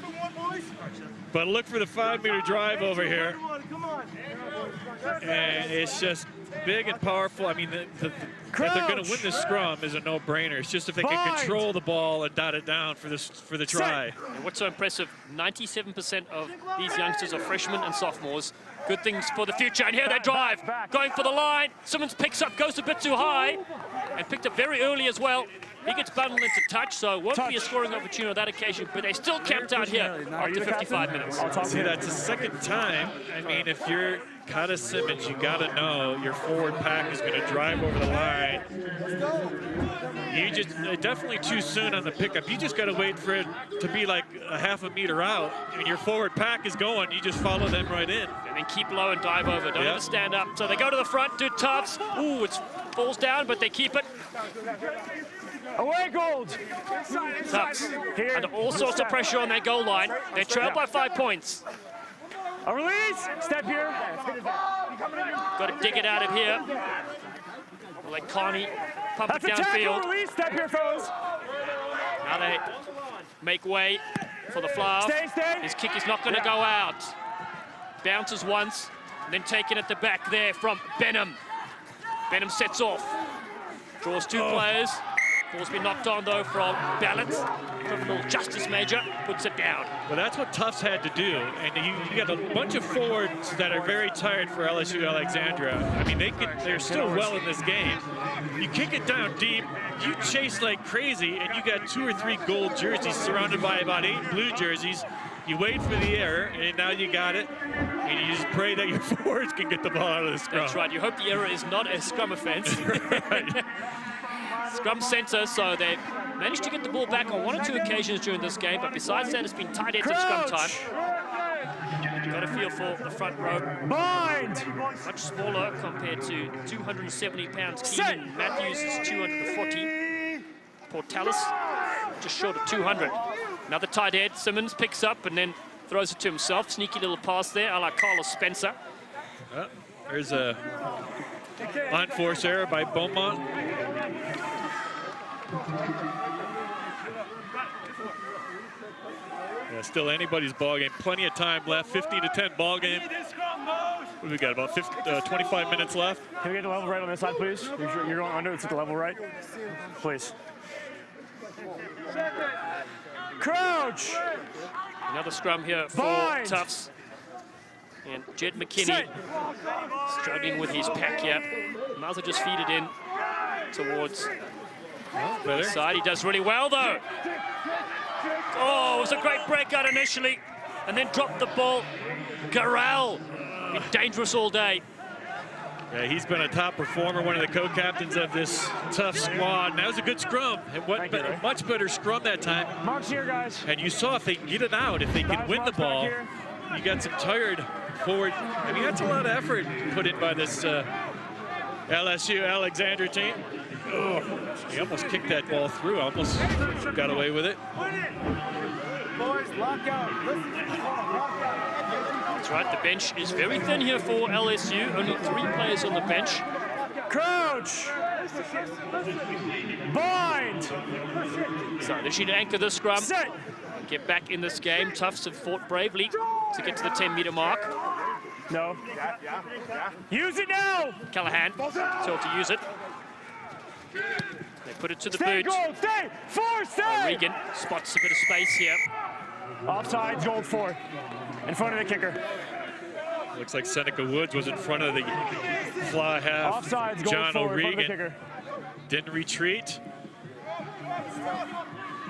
But look for the 5-meter drive over here. And it's just big and powerful. I mean, that they're going to win this scrum is a no-brainer. It's just if they can control the ball and dot it down for the try. And what's so impressive, 97% of these youngsters are freshmen and sophomores. Good things for the future. And here they drive, going for the line. Simmons picks up, goes a bit too high, and picked up very early as well. He gets bundled into touch, so it won't be a scoring opportunity on that occasion, but they still camped out here after 55 minutes. See, that's the second time. I mean, if you're Kata Simmons, you got to know your forward pack is going to drive over the line. You just definitely too soon on the pickup. You just got to wait for it to be like a half a meter out, and your forward pack is going. You just follow them right in. And then keep low and dive over. Don't ever stand up. So they go to the front, do Tufts. Ooh, it falls down, but they keep it. Away, Gold. Tufts under all sorts of pressure on their goal line. They're trailed by 5 points. A release. Step here. Got to dig it out of here. Like Connie, pump it downfield. Release. Step here, fellas. Now they make way for the fly. Stay. His kick is not going to go out. Bounces once, and then taken at the back there from Benham. Benham sets off. Draws 2 players. Ball's been knocked on, though, from Balance. Criminal Justice Major puts it down. Well, that's what Tufts had to do. And you got a bunch of forwards that are very tired for LSU Alexandria. I mean, they're still well in this game. You kick it down deep, you chase like crazy, and you got 2 or 3 gold jerseys surrounded by about 8 blue jerseys. You wait for the error, and now you got it. And you just pray that your forwards can get the ball out of the scrum. That's right. You hope the error is not a scrum offense. Scrum center, so they managed to get the ball back on 1 or 2 occasions during this game, but besides that, it's been tight ends at scrum time. Got a feel for the front row. Bind! Much smaller compared to 270 pounds. Keenan Matthews is 240. Portalis just short of 200. Another tight end. Simmons picks up and then throws it to himself. Sneaky little pass there, a la Carlos Spencer. There's a unforced error by Beaumont. Yeah, still anybody's ball game. Plenty of time left. 15-10 ball game. What do we got? About 25 minutes left. Can we get the level right on this side, please? You're going under. It's at the level right. Please. Crouch! Another scrum here for Bind. Tufts. And Jed McKinney struggling with his pack here. Might as well just feed it in towards the side. He does really well, though. Oh, it was a great breakout initially, and then dropped the ball. Garrell, been dangerous all day. Yeah, he's been a top performer, one of the co-captains of this tough squad. And that was a good scrum. And much better scrum that time. Mark's here, guys. And you saw if they can get it out, if they can win the ball, you got some tired forward. I mean, that's a lot of effort put in by this LSU Alexandria team. Oh, he almost kicked that ball through, almost got away with it. Boys, lock out. That's right, the bench is very thin here for LSU. Only 3 players on the bench. Crouch! Bind! So they should anchor the scrum. Set. Get back in this game. Tufts have fought bravely to get to the 10-meter mark. No. Use it now! Callahan told to use it. They put it to the Stay boot. gold, stay! 4, stay! Regan spots a bit of space here. Offside, gold 4. In front of the kicker. Looks like Seneca Woods was in front of the fly half. Offsides, goal John forward, O'Regan didn't retreat.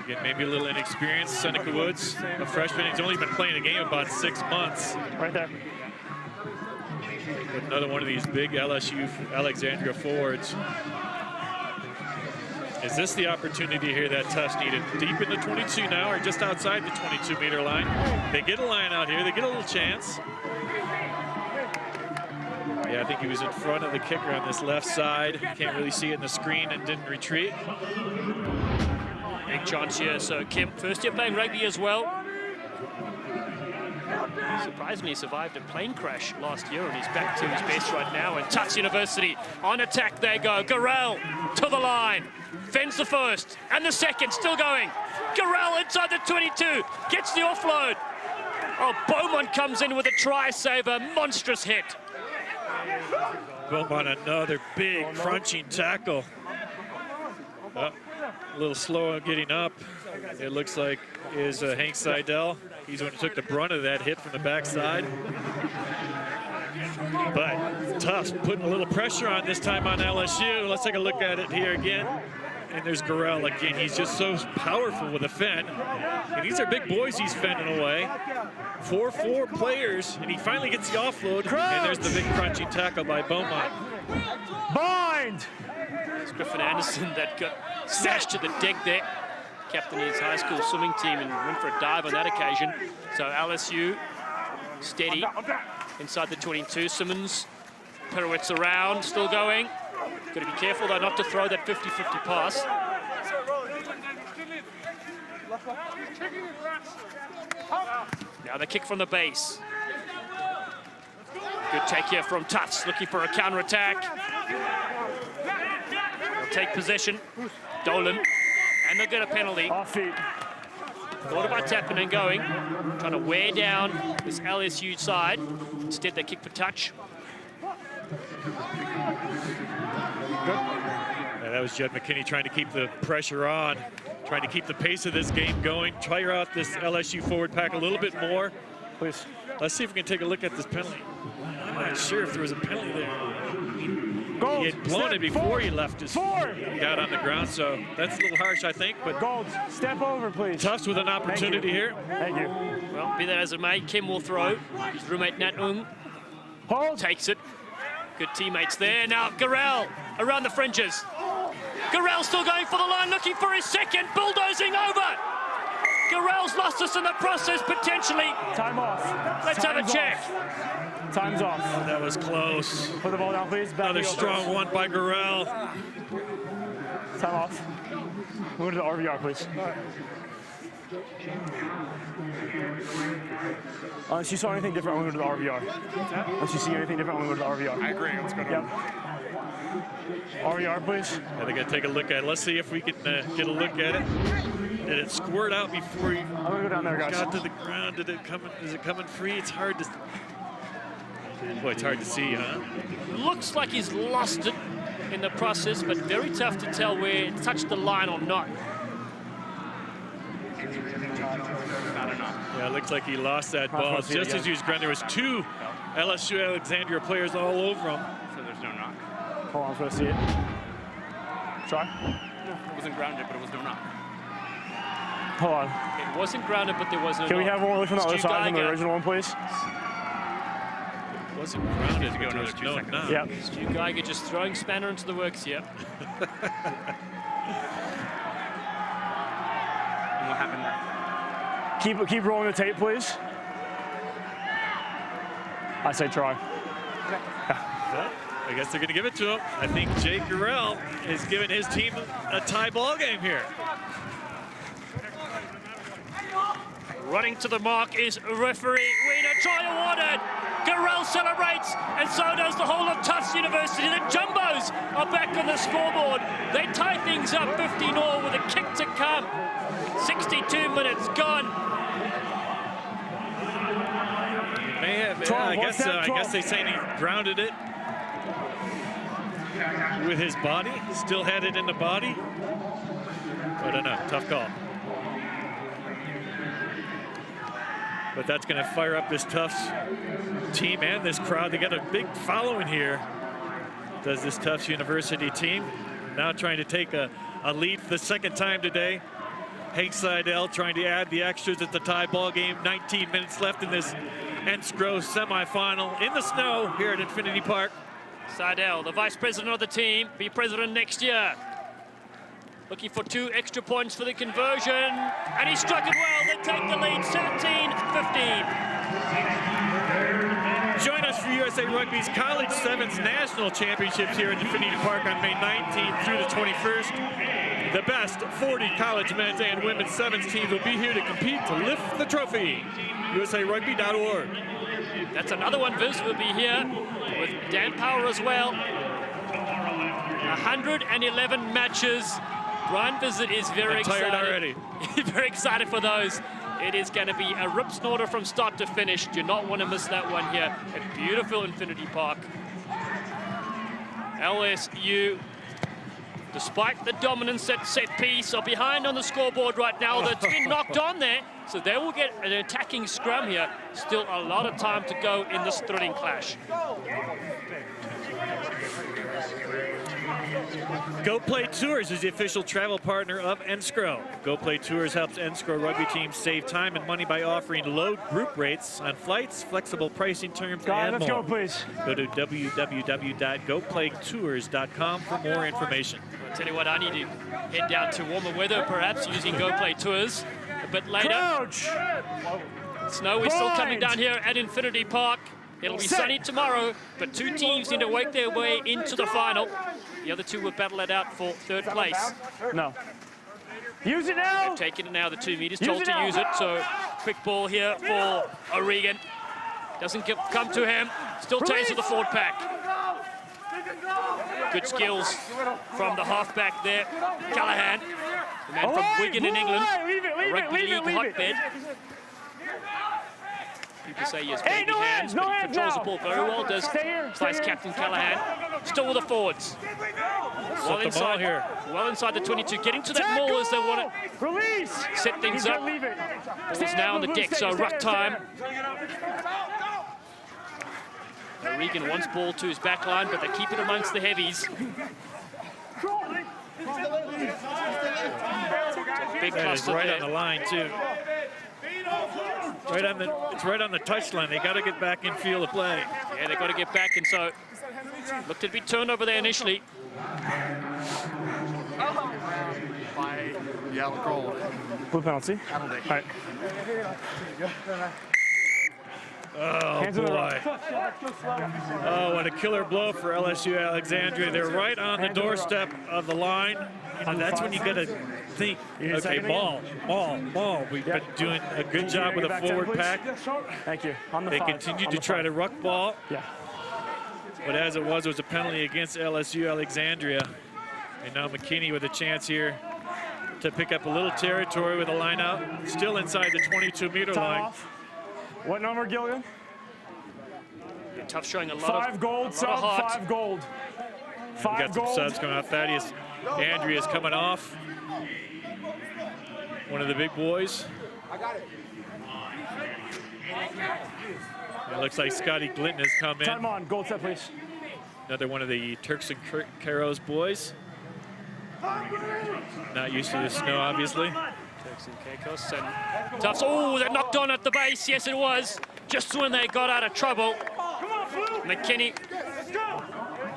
Again, maybe a little inexperienced. Seneca Woods, a freshman. He's only been playing the game about 6 months. Right there. With another one of these big LSU Alexandria forwards. Is this the opportunity here that Tufts needed? Deep in the 22 now, or just outside the 22-meter line? They get a line out here. They get a little chance. Yeah, I think he was in front of the kicker on this left side. Can't really see it in the screen and didn't retreat. Big chance here. So Kim, first year playing rugby as well. Surprisingly survived a plane crash last year and he's back to his best right now. And Tufts University on attack they go. Garrell to the line. Fends the first and the second, still going. Garrell inside the 22, gets the offload. Oh, Beaumont comes in with a try saver, monstrous hit. Beaumont, another big crunching tackle. A little slow on getting up. It looks like is Hank Seidel. He's the one who took the brunt of that hit from the backside. But Tufts putting a little pressure on this time on LSU. Let's take a look at it here again. And there's Garrell again. He's just so powerful with a fend. And these are big boys he's fending away. 4 players, and he finally gets the offload. And there's the big crunching tackle by Beaumont. Bind! It's Griffin Anderson that got smashed to the deck there. Captain of his high school swimming team and went for a dive on that occasion. So LSU steady inside the 22. Simmons pirouettes around, still going. Got to be careful though not to throw that 50-50 pass. Now the kick from the base. Good take here from Tufts, looking for a counter-attack. They'll take possession. Dolan, and they'll get a penalty. Off feet. Thought about tapping and going, trying to wear down this LSU side. Instead, they kick for touch. Yeah, that was Jed McKinney trying to keep the pressure on, trying to keep the pace of this game going. Tire out this LSU forward pack a little bit more. Please. Let's see if we can take a look at this penalty. I'm not sure if there was a penalty there. He had blown it before he left his got on the ground, so that's a little harsh, I think. But Gold, step over, please. Tufts with an opportunity here. Thank you. Well, be that as it may, Kim will throw. His roommate Nat Ung takes it. Good teammates there. Now Garel around the fringes. Garel still going for the line, looking for his second, bulldozing over. Garel's lost us in the process, potentially. Time off. Let's have a check. Time's off. Oh, that was close. Put the ball down, please. Another strong one by Garel. Time off. Move to the RVR, please. Unless you saw anything different, I'm going to go to the RVR. Unless you see anything different, I'm going to go to the RVR. I agree. Let's go to Yep. RVR, please. I think I'll take a look at it. Let's see if we can get a look at it. Did it squirt out before he I'm going to go down there, guys. got to the ground? Did it come? Is it coming free? It's hard to. Boy, it's hard to see, huh? Looks like he's lost it in the process, but very tough to tell where it touched the line or not. Yeah, it looks like he lost that ball just as he was grounded. There was two LSUA Alexandria players all over him. So there's no knock. Hold on, I'm supposed to see it. Try. It wasn't grounded, but it was no knock. Hold on. It wasn't grounded, but there was no Can we knock. have one look from the other side from the original one, please? It wasn't grounded, but there was no knock. Yep. Stu Geiger just throwing spanner into the works here. And what happened there? Keep rolling the tape, please. I say try. Well, I guess they're going to give it to him. I think Jake Garel is giving his team a tie ball game here. Running to the mark is referee Wiener. Try awarded. Garel celebrates, and so does the whole of Tufts University. The Jumbos are back on the scoreboard. They tie things up 15-all with a kick to come. 62 minutes gone. May have, I guess they say he grounded it with his body. Still had it in the body. I don't know. Tough call. But that's going to fire up this Tufts team and this crowd. They got a big following here. Does this Tufts University team. Now trying to take a lead for the second time today. Hank Seidel trying to add the extras at the tie ball game. 19 minutes left in this NSCRO semifinal in the snow here at Infinity Park. Seidel, the vice president of the team, be president next year. Looking for 2 extra points for the conversion, and he struck it well. They take the lead, 17-15. Join us for USA Rugby's College Sevens National Championships here at Infinity Park on May 19th through the 21st. The best 40 college men's and women's sevens teams will be here to compete to lift the trophy. USARugby.org. That's another one. Viz will be here with Dan Power as well. 111 matches. Brian Visit is very excited. Tired already. Very excited for those. It is going to be a rip snorter from start to finish. Do not want to miss that one here at beautiful Infinity Park. LSU, despite the dominance at set piece, are behind on the scoreboard right now. That's been knocked on there, so they will get an attacking scrum here. Still a lot of time to go in this thrilling clash. Go Play Tours is the official travel partner of NSCRO. Go Play Tours helps NSCRO rugby teams save time and money by offering low group rates on flights, flexible pricing terms, and let's more. go, please. Go to www.goplaytours.com for more information. I'll tell you what, I need to head down to warmer weather, perhaps using Go Play Tours a bit later. Crouch. Snow is still coming down here at Infinity Park. It'll be sunny tomorrow, but 2 teams need to work their way into the final. The other 2 will battle it out for 3rd place. No. Use it now. They've taken it now. The 2 meters told to use it. So quick ball here for O'Regan. Doesn't come to him. Still takes to the forward pack. Good skills from the halfback there, Callahan, the man from Wigan in England. A rugby league hotbed. People say he has baby hands, but he controls the ball very well, does vice captain Callahan. Still with the forwards. Well inside here. Well inside the 22, getting to that maul as they want to set things up. Ball's now on the deck, so ruck time. Regan wants ball to his back line, but they keep it amongst the heavies. Big That is cluster right there. on the line, too. It's right on the touchline. They got to get back in field of play. Yeah, they got to get back, and so looked to be turnover there initially. Yeah, goal. Blue penalty. All right. Oh, Hands in the boy. Oh, what a killer blow for LSU Alexandria. They're right on the doorstep of the line. You know, that's when you got to think, okay, ball. We've been doing a good job with a forward pack. Thank you. On the They 5. continue On to the try 5. to ruck ball. Yeah. But as it was a penalty against LSU Alexandria. And now McKinney with a chance here to pick up a little territory with a line out. Still inside the 22-meter line. Off. What number, Gilligan? Yeah, Tufts showing a lot 5 gold, sub, heart. 5 gold. We got some subs coming out. Thaddeus Andrea's coming off. One of the big boys. It looks like Scotty Glinton has come in. Time on, gold set, please. Another one of the Turks and Caicos boys. Not used to the snow, obviously. Turks and Caicos and Tufts. Oh, they're knocked on at the base. Yes, it was. Just when they got out of trouble. McKinney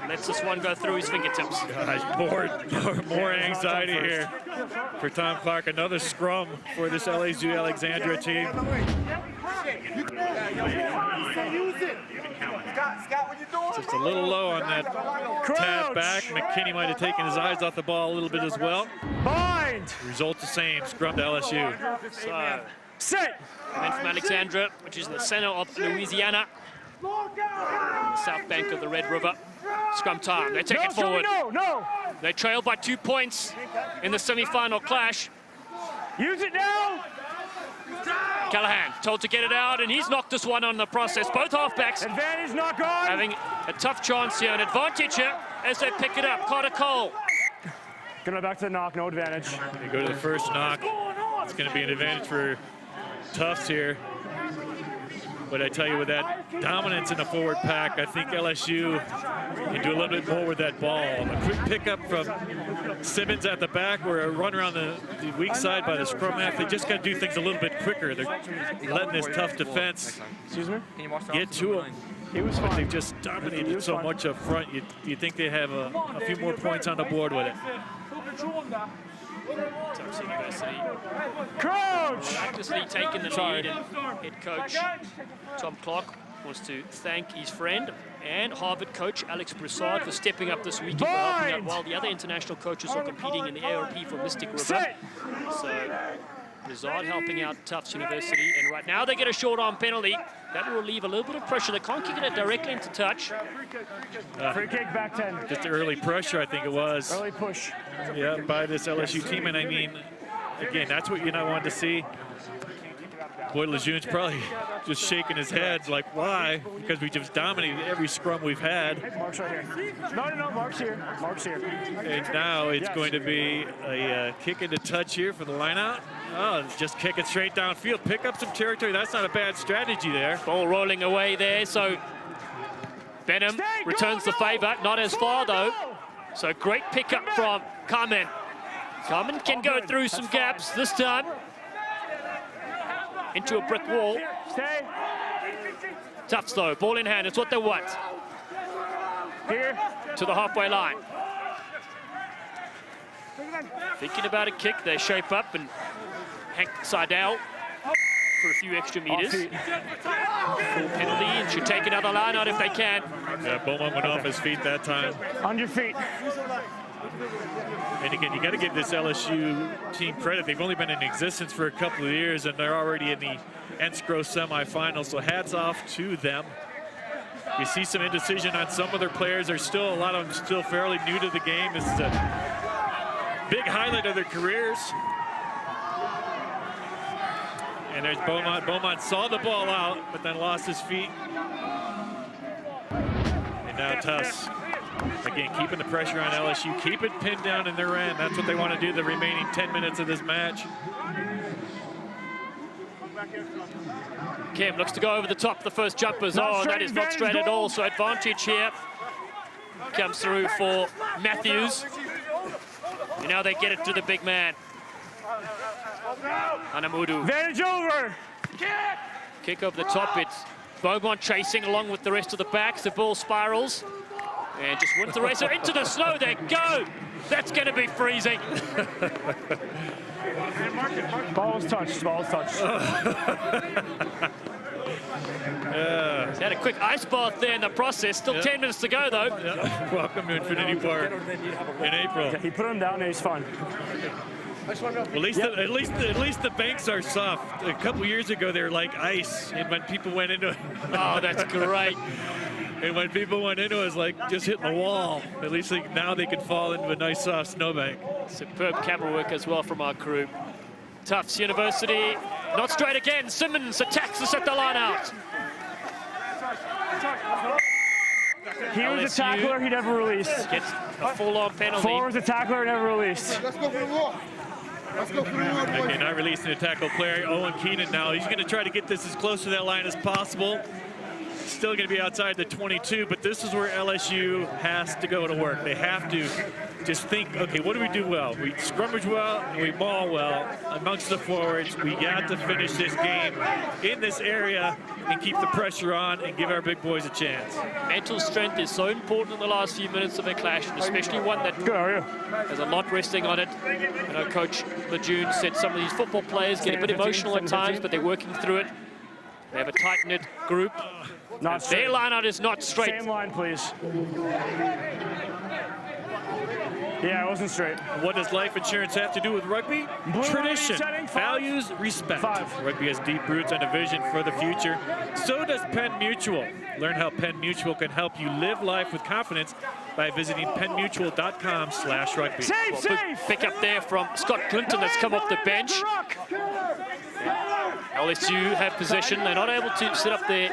lets this one go through his fingertips. Gosh, more anxiety here for Tom Clark. Another scrum for this LSU Alexandria team. Just a little low on that tab back. McKinney might have taken his eyes off the ball a little bit as well. Bind. Result the same, scrum to LSU. So, set. And from Alexandria, which is the center of Louisiana, on the south bank of the Red River. Scrum time. They take it forward. No. They trail by 2 points in the semi-final clash. Use it now. Callahan told to get it out, and he's knocked this one on the process. Both halfbacks advantage knock on. Having a tough chance here, an advantage here as they pick it up. Carter Cole. Going back to the knock, no advantage. They go to the first knock. It's going to be an advantage for Tufts here. But I tell you, with that dominance in the forward pack, I think LSU can do a little bit more with that ball. A quick pickup from Simmons at the back, or a run around the weak side by the scrum half. They just got to do things a little bit quicker. They're letting this tough defense get to them. But they've just dominated so much up front. You think they have a few more points on the board with it. Tufts University. Coach! Practically taking the lead, and head coach Tom Clark wants to thank his friend and Harvard coach Alex Broussard for stepping up this weekend for helping out while the other international coaches are competing in the ARP for Mystic River. So Broussard helping out Tufts University, and right now they get a short arm penalty. That will relieve a little bit of pressure. They can't kick it directly into touch. Free kick, back 10. Just early pressure, I think it was. Early push. Yeah, by this LSU team, and I mean, again, that's what you not want to see. Boy, Lejeune's probably just shaking his head, like, why? Because we just dominated every scrum we've had. Mark's right here. No, Mark's here. Mark's here. And now it's going to be a kick into touch here for the lineout. Oh, just kick it straight downfield. Pick up some territory. That's not a bad strategy there. Ball rolling away there, so Benham returns the favor. Not as far, though. So great pickup from Carmen. Carmen can go through some gaps this time. Into a brick wall. Tufts, though, ball in hand. It's what they want. Here. To the halfway line. Thinking about a kick, they shape up, and Hank Seidel for a few extra meters. Full penalty, and should take another line out if they can. Yeah, Beaumont went off his feet that time. On your feet. And again, you got to give this LSU team credit. They've only been in existence for a couple of years, and they're already in the NSCRO semifinals, so hats off to them. You see some indecision on some of their players. There's still a lot of them still fairly new to the game. This is a big highlight of their careers. And there's Beaumont. Beaumont saw the ball out, but then lost his feet. And now Tufts, again, keeping the pressure on LSU, keep it pinned down in their end. That's what they want to do the remaining 10 minutes of this match. Kim looks to go over the top. The first jumpers. Not Oh, straight, that is not straight at all. So advantage here comes through for Matthews. And now they get it to the big man. Anamudu. Advantage over. Kick over the top. It's Beaumont chasing along with the rest of the backs. The ball spirals. And just wins the race into the snow. They go. That's going to be freezing. Ball was touched. Ball was touched. He's had a quick ice bath there in the process. Still 10 minutes to go, though. Welcome to Infinity Park in April. He put him down and he's fine. Well, at least the banks are soft. A couple years ago, they were like ice, and when people went into it, oh, that's great. And when people went into it, it's like just hitting the wall. At least now they can fall into a nice soft snowbank. Superb camera work as well from our crew. Tufts University, not straight again. Simmons attacks us at the line out. He was a tackler he never released. Gets a full-on penalty. Fuller was a tackler he never released. Let's go for the walk. Let's go for the walk. Okay, not releasing a tackle player. Owen Keenan now. He's going to try to get this as close to that line as possible. Still going to be outside the 22, but this is where LSU has to go to work. They have to just think, okay, what do we do well? We scrummage well, and we maul well amongst the forwards. We got to finish this game in this area and keep the pressure on and give our big boys a chance. Mental strength is so important in the last few minutes of a clash, and especially one that has a lot resting on it. You know, Coach Lejeune said some of these football players get a bit emotional at times, but they're working through it. They have a tight-knit group. Their line-out is not straight. Same line, please. Yeah, it wasn't straight. What does life insurance have to do with rugby? Blue Tradition, setting, values, respect. Rugby has deep roots and a vision for the future. So does Penn Mutual. Learn how Penn Mutual can help you live life with confidence by visiting pennmutual.com/rugby. Safe! Pick up there from Scott Clinton that's come off the bench. LSU have possession. They're not able to set up their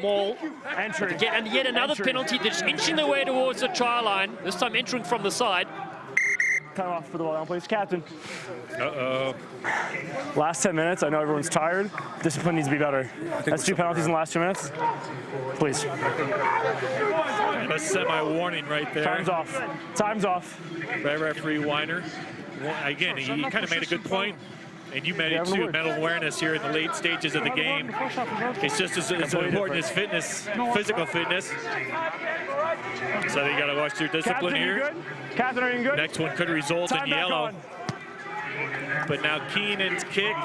maul. Entry. And yet another penalty. They're just inching their way towards the try line. This time entering from the side. Time off for the ball down, please. Captain. Uh-oh. Last 10 minutes. I know everyone's tired. Discipline needs to be better. That's 2 penalties in the last 2 minutes. Please. And a semi-warning right there. Time's off. Time's off. By referee Weiner. Again, he kind of made a good point. And you made it too, mental awareness here in the late stages of the game. It's just as important as fitness, physical fitness. So they got to watch their discipline here. Captain, are you good? Next one could result in yellow. But now Keenan's kick,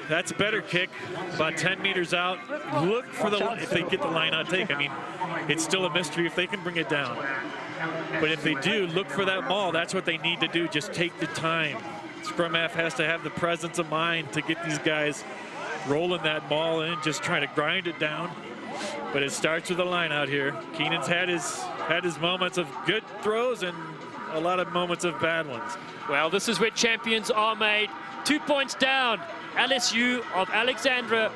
that's a better kick, about 10 meters out. Look for the, if they get the line out take. I mean, it's still a mystery if they can bring it down. But if they do, look for that maul. That's what they need to do, just take the time. Scrum half has to have the presence of mind to get these guys rolling that ball in, just trying to grind it down. But it starts with a line out here. Keenan's had his moments of good throws and a lot of moments of bad ones. Well, this is where champions are made. 2 points down. LSU of Alexandria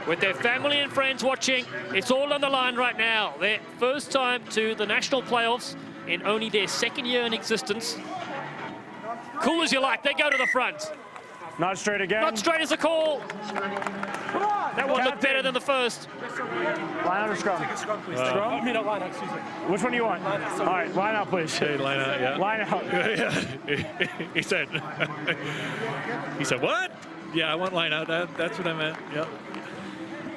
with their family and friends watching. It's all on the line right now. Their first time to the national playoffs in only their second year in existence. Cool as you like, they go to the front. Not straight again. Not straight as a call. That one looked better than the first. Line out or scrum? Scrum, please. Scrum? I mean, not line out, excuse me. Which one do you want? All right, line out, please. Hey, line out, yeah. Line out. Yeah. he said what? Yeah, I want line out. That's what I meant. Yep.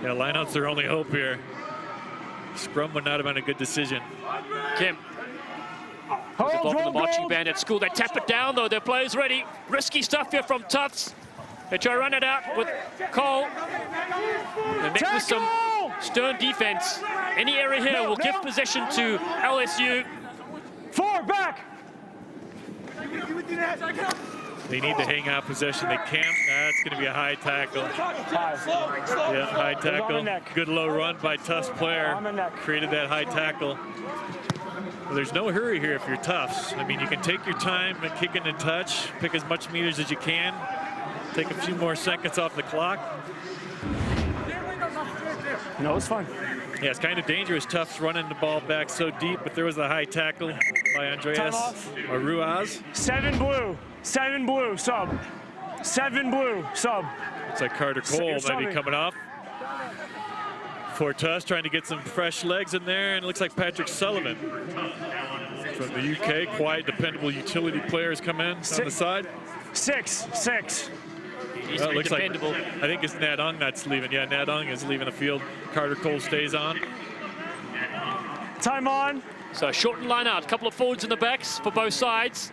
Yeah, line out's their only hope here. Scrum would not have been a good decision. Kim. Hold the marching band at school. They tap it down, though. Their players ready. Risky stuff here from Tufts. They try to run it out with Cole. They met with some stern defense. Any area here will give possession to LSU. Forward, back. They need to hang out possession. They can't. That's going to be a high tackle. Yeah, high tackle. Good low run by Tufts player. Created that high tackle. Well, there's no hurry here if you're Tufts. I mean, you can take your time and kick in and touch, pick as much meters as you can, take a few more seconds off the clock. No, it's fine. Yeah, it's kind of dangerous. Tufts running the ball back so deep, but there was a high tackle by Andreas Ruaz. 7 blue, 7 blue, sub. 7 blue, sub. Looks like Carter Cole might be coming off. For Tufts, trying to get some fresh legs in there, and it looks like Patrick Sullivan from the UK, quiet, dependable utility players come in on the side. 6. He's Well, it looks dependable. like, I think it's Nadong that's leaving. Yeah, Nadong is leaving the field. Carter Cole stays on. Time on. So shortened line out, a couple of forwards in the backs for both sides.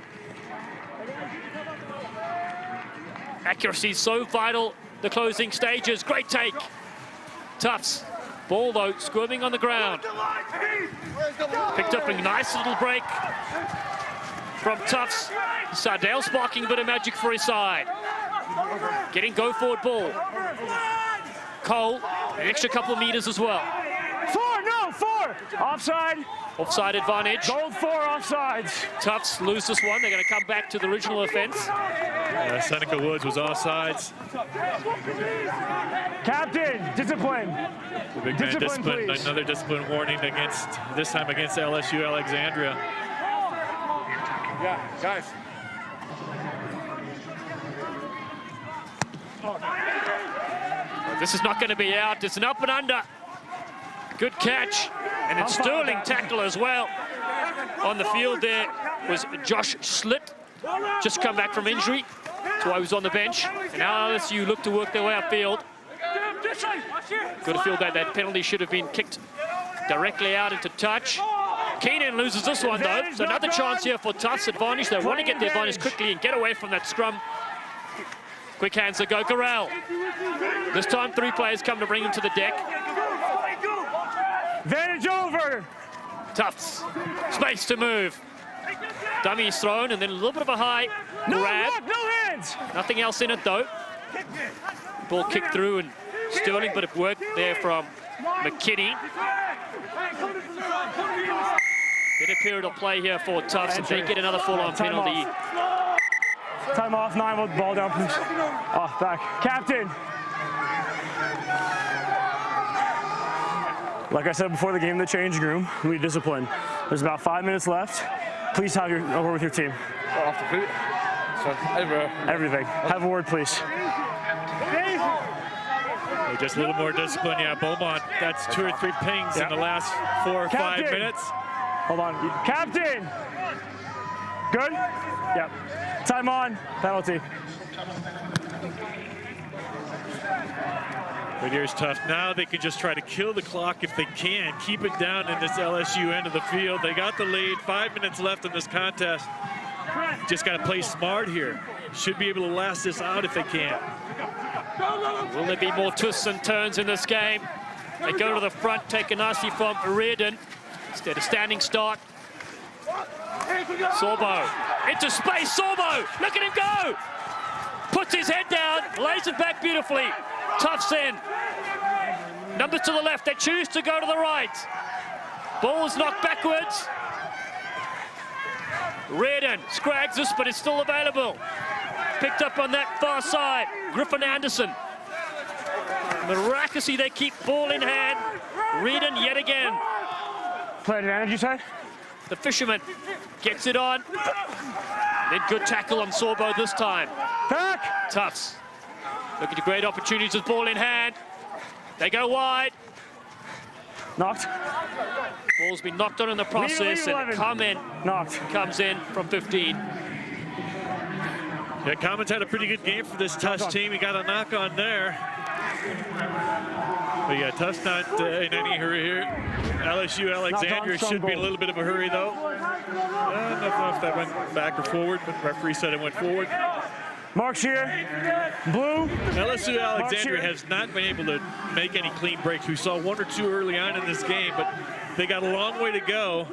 Accuracy is so vital, the closing stages. Great take. Tufts. Ball, though, squirming on the ground. Picked up a nice little break from Tufts. Sardale sparking a bit of magic for his side. Getting go-forward ball. Cole, an extra couple of meters as well. 4. Offside. Offside advantage. Gold 4 offsides. Tufts lose this one. They're going to come back to the original offense. Seneca Woods was offsides. Captain, discipline. The big man discipline. Another discipline warning against, this time against LSU Alexandria. Yeah, guys. This is not going to be out. It's an up and under. Good catch. And a sterling tackle as well. On the field there was Josh Slitt. Just come back from injury. That's why he was on the bench. And now LSU look to work their way upfield. Got to feel that that penalty should have been kicked directly out into touch. Keenan loses this one, though. So another chance here for Tufts advantage. They want to get the advantage quickly and get away from that scrum. Quick hands to go Corral. This time 3 players come to bring him to the deck. Advantage over. Tufts. Space to move. Dummy is thrown and then a little bit of a high grab. No hands. Nothing else in it, though. Ball kicked through and Sterling, but it worked there from McKinney. Bit of period of play here for Tufts, and they get another full-on penalty. Time off, 9 with ball down, please. Off, back. Captain. Like I said before the game, the changing room, we discipline. There's about 5 minutes left. Please have your word with your team. Off the foot. So, everything. Have a word, please. Just a little more discipline. Yeah, Beaumont, that's 2 or 3 pings in the last 4 or 5 minutes. Hold on. Captain! Good? Yep. Time on. Penalty. But here's Tufts. Now they can just try to kill the clock if they can. Keep it down in this LSU end of the field. They got the lead. 5 minutes left in this contest. Just got to play smart here. Should be able to last this out if they can. Will there be more twists and turns in this game? They go to the front, take a nasty from Reardon. Instead of standing start. Sorbo into space. Sorbo, look at him go! Puts his head down, lays it back beautifully. Tufts in. Numbers to the left, they choose to go to the right. Ball is knocked backwards. Reardon scrags this, but it's still available. Picked up on that far side. Griffin Anderson. Miraculously, they keep ball in hand. Reardon yet again. Play advantage, you said? The fisherman gets it on. Then good tackle on Sorbo this time. Back! Tufts looking to great opportunities with ball in hand. They go wide. Knocked. Ball's been knocked on in the process, and Carmen comes in from 15. Yeah, Carmen's had a pretty good game for this Tufts team. He got a knock on there. But yeah, Tufts not in any hurry here. LSU Alexandria should be in a little bit of a hurry, though. I don't know if that went back or forward, but the referee said it went forward. Marks here. Blue. LSU Alexandria has not been able to make any clean breaks. We saw 1 or 2 early on in this game, but they got a long way to go,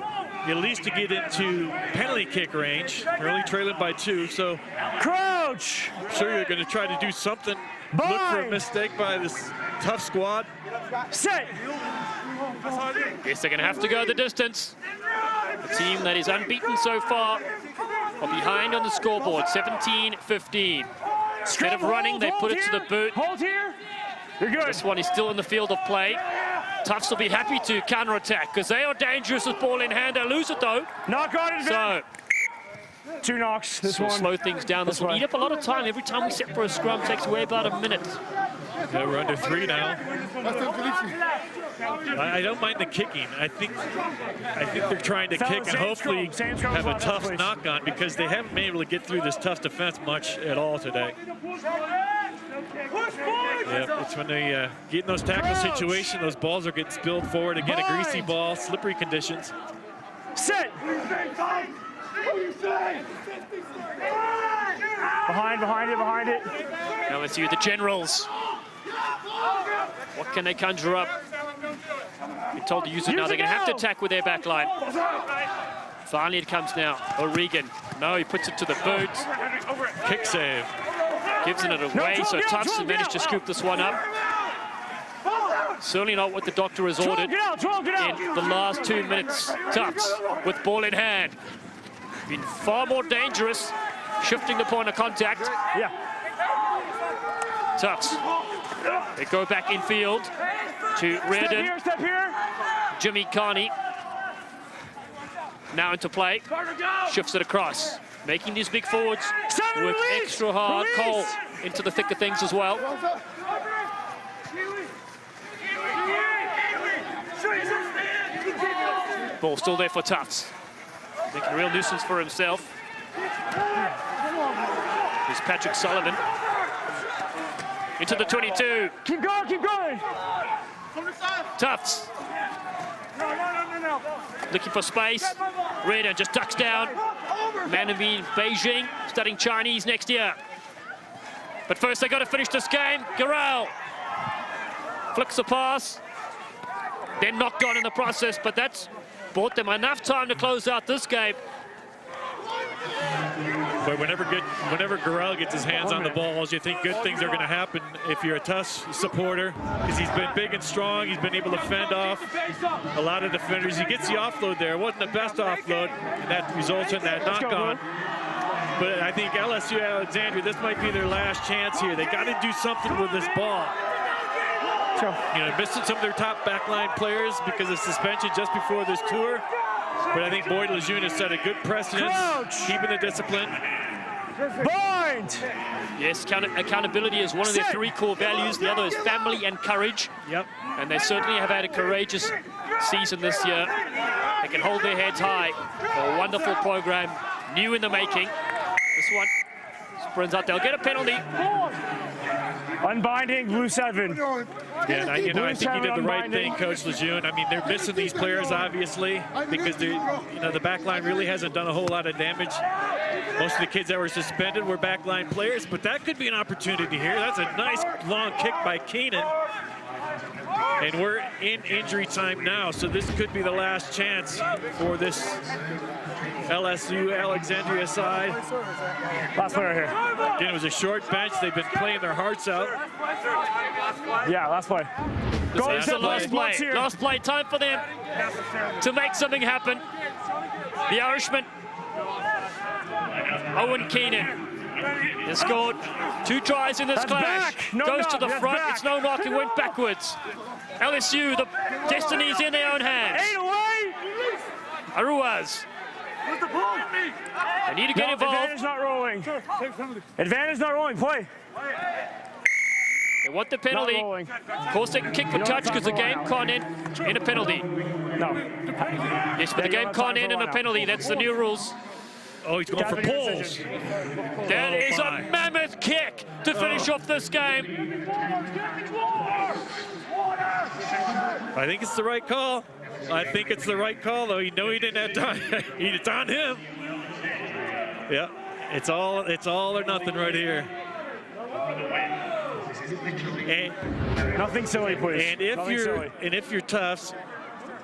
at least to get into penalty kick range. They're only trailing by 2, so crouch. I'm sure you're going to try to do something. Look for a mistake by this tough squad. Set. Guess they're going to have to go the distance. The team that is unbeaten so far are behind on the scoreboard, 17-15. Instead of running, they put it to the boot. Hold here. You're good. This one is still in the field of play. Tufts will be happy to counterattack because they are dangerous with ball in hand. They lose it, though. Knock on it. So 2 knocks. This will one. slow things down. This will eat up a lot of time. Every time we set for a scrum, takes away about a minute. Yeah, we're under 3 now. I don't mind the kicking. I think they're trying to kick and hopefully have a tough knock on because they haven't been able to get through this tough defense much at all today. Yeah, it's when they get in those tackle situations, those balls are getting spilled forward. Again, a greasy ball, slippery conditions. Sit! Behind it. Now let's see the Generals. What can they conjure up? You're told to use it now. They're going to have to attack with their back line. Finally, it comes now. O'Regan. No, he puts it to the boot. Kick save. Gives it away, so Tufts has managed to scoop this one up. Certainly not what the doctor has ordered in the last 2 minutes. Tufts with ball in hand. Been far more dangerous, shifting the point of contact. Yeah. Tufts. They go back infield to Reardon. Step here. Jimmy Carney. Now into play. Shifts it across. Making these big forwards work extra hard. Cole into the thick of things as well. Ball still there for Tufts. Making a real nuisance for himself. Here's Patrick Sullivan. Into the 22. Keep going. Tufts. Looking for space. Reardon just ducks down. Manavy in Beijing, studying Chinese next year. But first they got to finish this game. Garel flicks a pass. Then knocked on in the process, but that's bought them enough time to close out this game. But whenever Garel gets his hands on the balls, you think good things are going to happen if you're a Tufts supporter, because he's been big and strong. He's been able to fend off a lot of defenders. He gets the offload there. It wasn't the best offload, and that results in that knock-on. But I think LSU Alexandria, this might be their last chance here. They got to do something with this ball. You know, missing some of their top backline players because of suspension just before this tour. But I think Boyd Lejeune has set a good precedent, keeping the discipline. Bind! Yes, accountability is one of their 3 core values. The other is family and courage. Yep. And they certainly have had a courageous season this year. They can hold their heads high. A wonderful program, new in the making. This one sprints out. They'll get a penalty. Unbinding, blue 7. Yeah, I think he did the right thing, Coach Lejeune. I mean, they're missing these players, obviously, because the back line really hasn't done a whole lot of damage. Most of the kids that were suspended were backline players, but that could be an opportunity here. That's a nice long kick by Keenan. And we're in injury time now, so this could be the last chance for this LSU Alexandria side. Last player here. Again, it was a short bench. They've been playing their hearts out. Yeah, last play. This is the last play. Last play, time for them to make something happen. The Irishman, Owen Keenan, has scored 2 tries in this clash. Goes to the front. It's no knock. He went backwards. LSU, the destiny's in their own hands. 8 away. Aruas. They need to get involved. Advantage not rolling. Advantage not rolling. Play. They want the penalty. Of course, they can kick for touch because the game can't end in a penalty. No. Yes, but the game can't end in a penalty. That's the new rules. Oh, he's going for pulls. That is a mammoth kick to finish off this game. I think it's the right call. I think it's the right call, though. You know he didn't have time. It's on him. Yeah, it's all or nothing right here. And nothing silly, please. And if you're Tufts,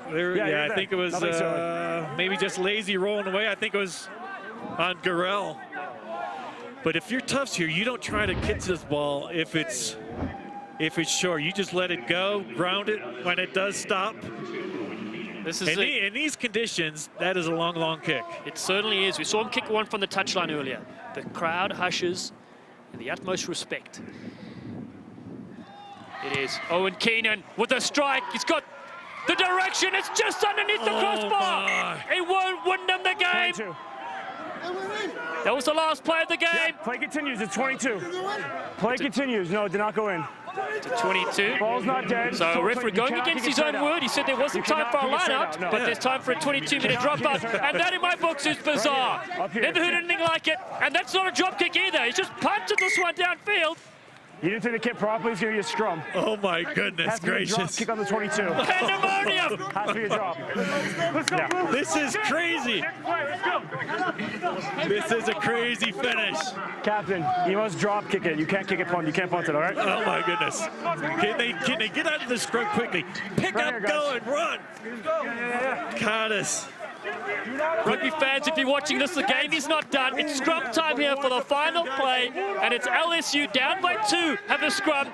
I think it was maybe just lazy rolling away. I think it was on Garel. But if you're Tufts here, you don't try to catch this ball if it's short. You just let it go, ground it when it does stop. This is in these conditions, that is a long, long kick. It certainly is. We saw him kick one from the touchline earlier. The crowd hushes in the utmost respect. It is Owen Keenan with a strike. He's got the direction. It's just underneath the crossbar. It won't win them the game. 22. That was the last play of the game. Yeah, play continues. It's 22. Play continues. No, it did not go in. To 22. Ball's not dead. So referee going against his own word. He said there wasn't time for a line-out, but there's time for a 22-minute drop-out. And that in my books is bizarre. Never heard anything like it. And that's not a drop kick either. He's just punted this one downfield. You didn't take the kick properly. It's going to be a scrum. Oh, my goodness gracious. Drop kick on the 22. Pandemonium! Has to be a drop. Yeah. This is crazy. This is a crazy finish. Captain, you must drop kick it. You can't kick it punt. You can't punt it, all right? Oh, my goodness. Can they get out of the scrum quickly? Pick up, go, and run. Got us. Rugby fans, if you're watching this, the game is not done. It's scrum time here for the final play, and it's LSU down by 2, have a scrum.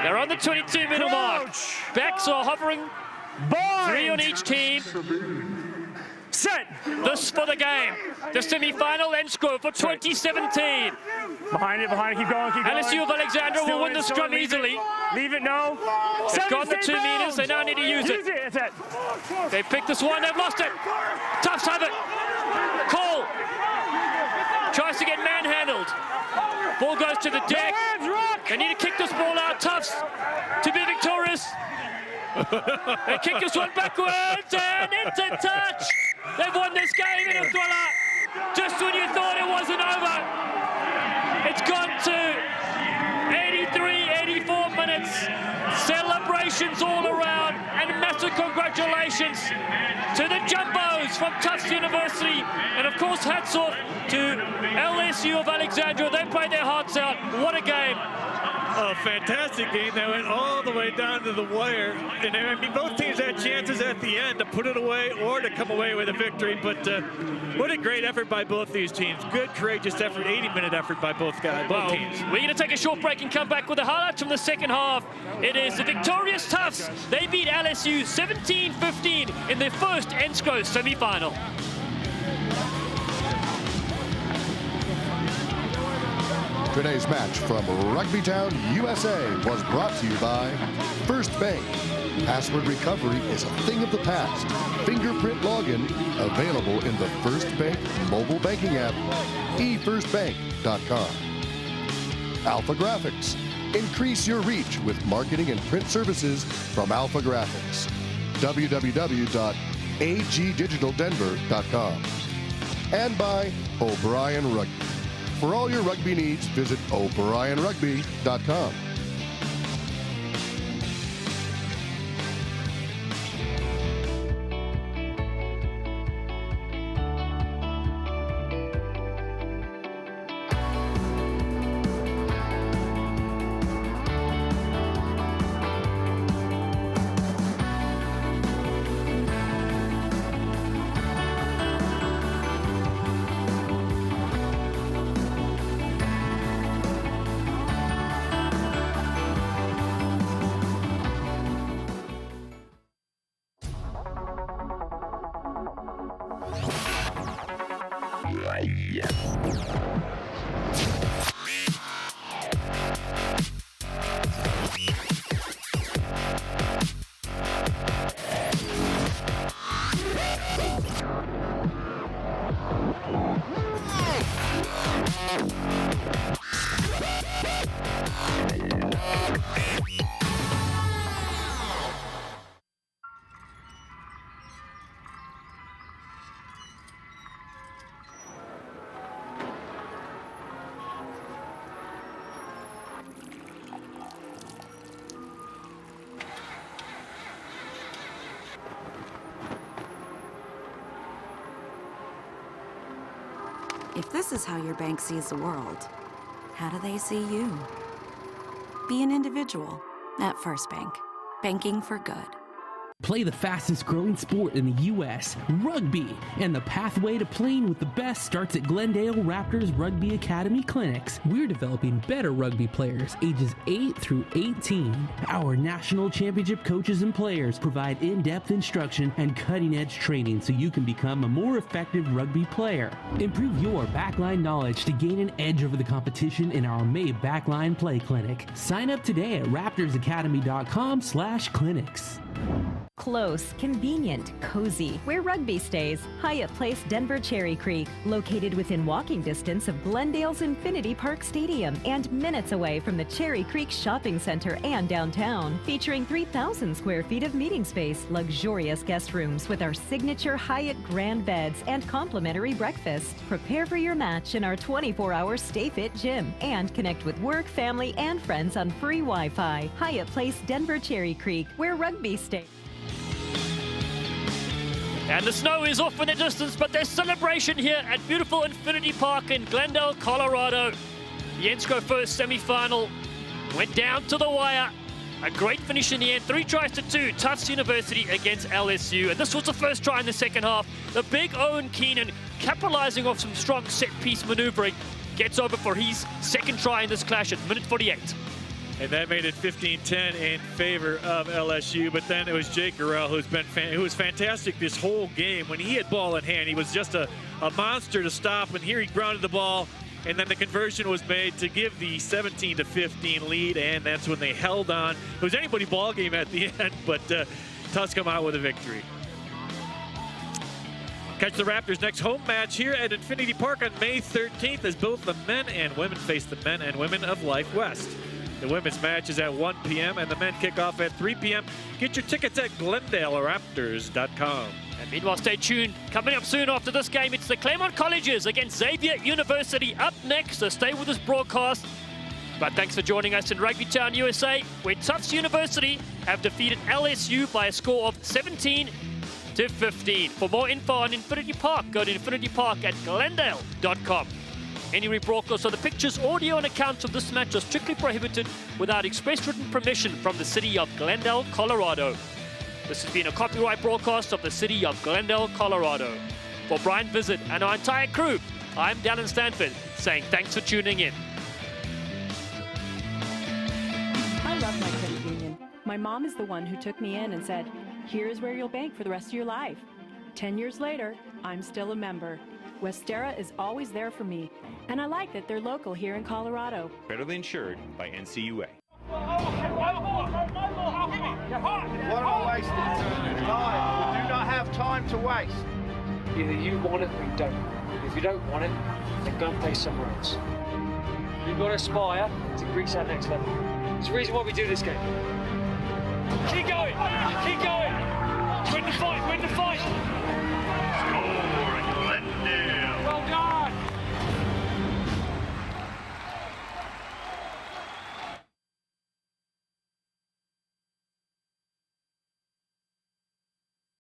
They're on the 22-minute mark. Backs are hovering. 3 on each team. Set. This for the game. The semi-final NSCRO for 2017. Behind it, keep going, keep going. LSU of Alexandria will win the scrum easily. Leave it, no. They've got the 2 meters, they now need to use it. That's it. They picked this one, they've lost it. Tufts have it. Cole tries to get manhandled. Ball goes to the deck. They need to kick this ball out. Tufts to be victorious. They kick this one backwards and it's a touch. They've won this game in a thriller. Just when you thought it wasn't over, it's gone to 83, 84 minutes. Celebrations all around and massive congratulations to the Jumbos from Tufts University. And of course, hats off to LSU of Alexandria. They played their hearts out. What a game. A fantastic game that went all the way down to the wire. And I mean, both teams had chances at the end to put it away or to come away with a victory. But what a great effort by both these teams. Good, courageous effort, 80-minute effort by both teams. We're going to take a short break and come back with the highlights from the second half. It is the victorious Tufts. They beat LSU 17-15 in their first NSCRO semi-final. Today's match from Rugby Town, USA was brought to you by First Bank. Password recovery is a thing of the past. Fingerprint login available in the First Bank mobile banking app, efirstbank.com. Alpha Graphics. Increase your reach with marketing and print services from Alpha Graphics. www.agdigitaldenver.com. And by O'Brien Rugby. For all your rugby needs, visit o'brienrugby.com. If this is how your bank sees the world, how do they see you? Be an individual at First Bank. Banking for good. Play the fastest growing sport in the U.S., rugby, and the pathway to playing with the best starts at Glendale Raptors Rugby Academy Clinics. We're developing better rugby players ages 8 through 18. Our national championship coaches and players provide in-depth instruction and cutting-edge training so you can become a more effective rugby player. Improve your backline knowledge to gain an edge over the competition in our May Backline Play Clinic. Sign up today at raptorsacademy.com/clinics. Close, convenient, cozy. Where Rugby stays. Hyatt Place, Denver Cherry Creek. Located within walking distance of Glendale's Infinity Park Stadium and minutes away from the Cherry Creek Shopping Center and downtown. Featuring 3,000 square feet of meeting space, luxurious guest rooms with our signature Hyatt grand beds and complimentary breakfast. Prepare for your match in our 24-hour Stay Fit gym and connect with work, family, and friends on free Wi-Fi. Hyatt Place, Denver Cherry Creek, where Rugby stays. And the snow is off in the distance, but there's celebration here at beautiful Infinity Park in Glendale, Colorado. The NSCRO first semi-final went down to the wire. A great finish in the end, 3-2, Tufts University against LSU. And this was the first try in the second half. The big Owen Keenan, capitalizing off some strong set-piece maneuvering, gets over for his second try in this clash at minute 48. And that made it 15-10 in favor of LSU. But then it was Jake Garrell who was fantastic this whole game. When he had ball in hand, he was just a monster to stop. And here he grounded the ball, and then the conversion was made to give the 17-15 lead, and that's when they held on. It was anybody ball game at the end, but Tufts come out with a victory. Catch the Raptors' next home match here at Infinity Park on May 13th as both the men and women face the men and women of Life West. The women's match is at 1 p.m. and the men kick off at 3 p.m. Get your tickets at GlendaleRaptors.com. And meanwhile, stay tuned. Coming up soon after this game, it's the Claremont Colleges against Xavier University up next, so stay with this broadcast. But thanks for joining us in Rugby Town, USA, where Tufts University have defeated LSU by a score of 17-15. For more info on Infinity Park, go to infinitypark@glendale.com. Any rebroadcast of the pictures, audio, and accounts of this match are strictly prohibited without express written permission from the city of Glendale, Colorado. This has been a copyright broadcast of the city of Glendale, Colorado. For Brian Visit and our entire crew, I'm Dallin Stanford, saying thanks for tuning in. I love my credit union. My mom is the one who took me in and said, here's where you'll bank for the rest of your life. 10 years later, I'm still a member. Westera is always there for me, and I like that they're local here in Colorado. Federally insured by NCUA. What am I wasting time? We do not have time to waste. Either you want it or you don't. If you don't want it, then go and play somewhere else. You've got to aspire to reach that next level. It's the reason why we do this game. Keep going! Keep going! Win the fight! Win the fight!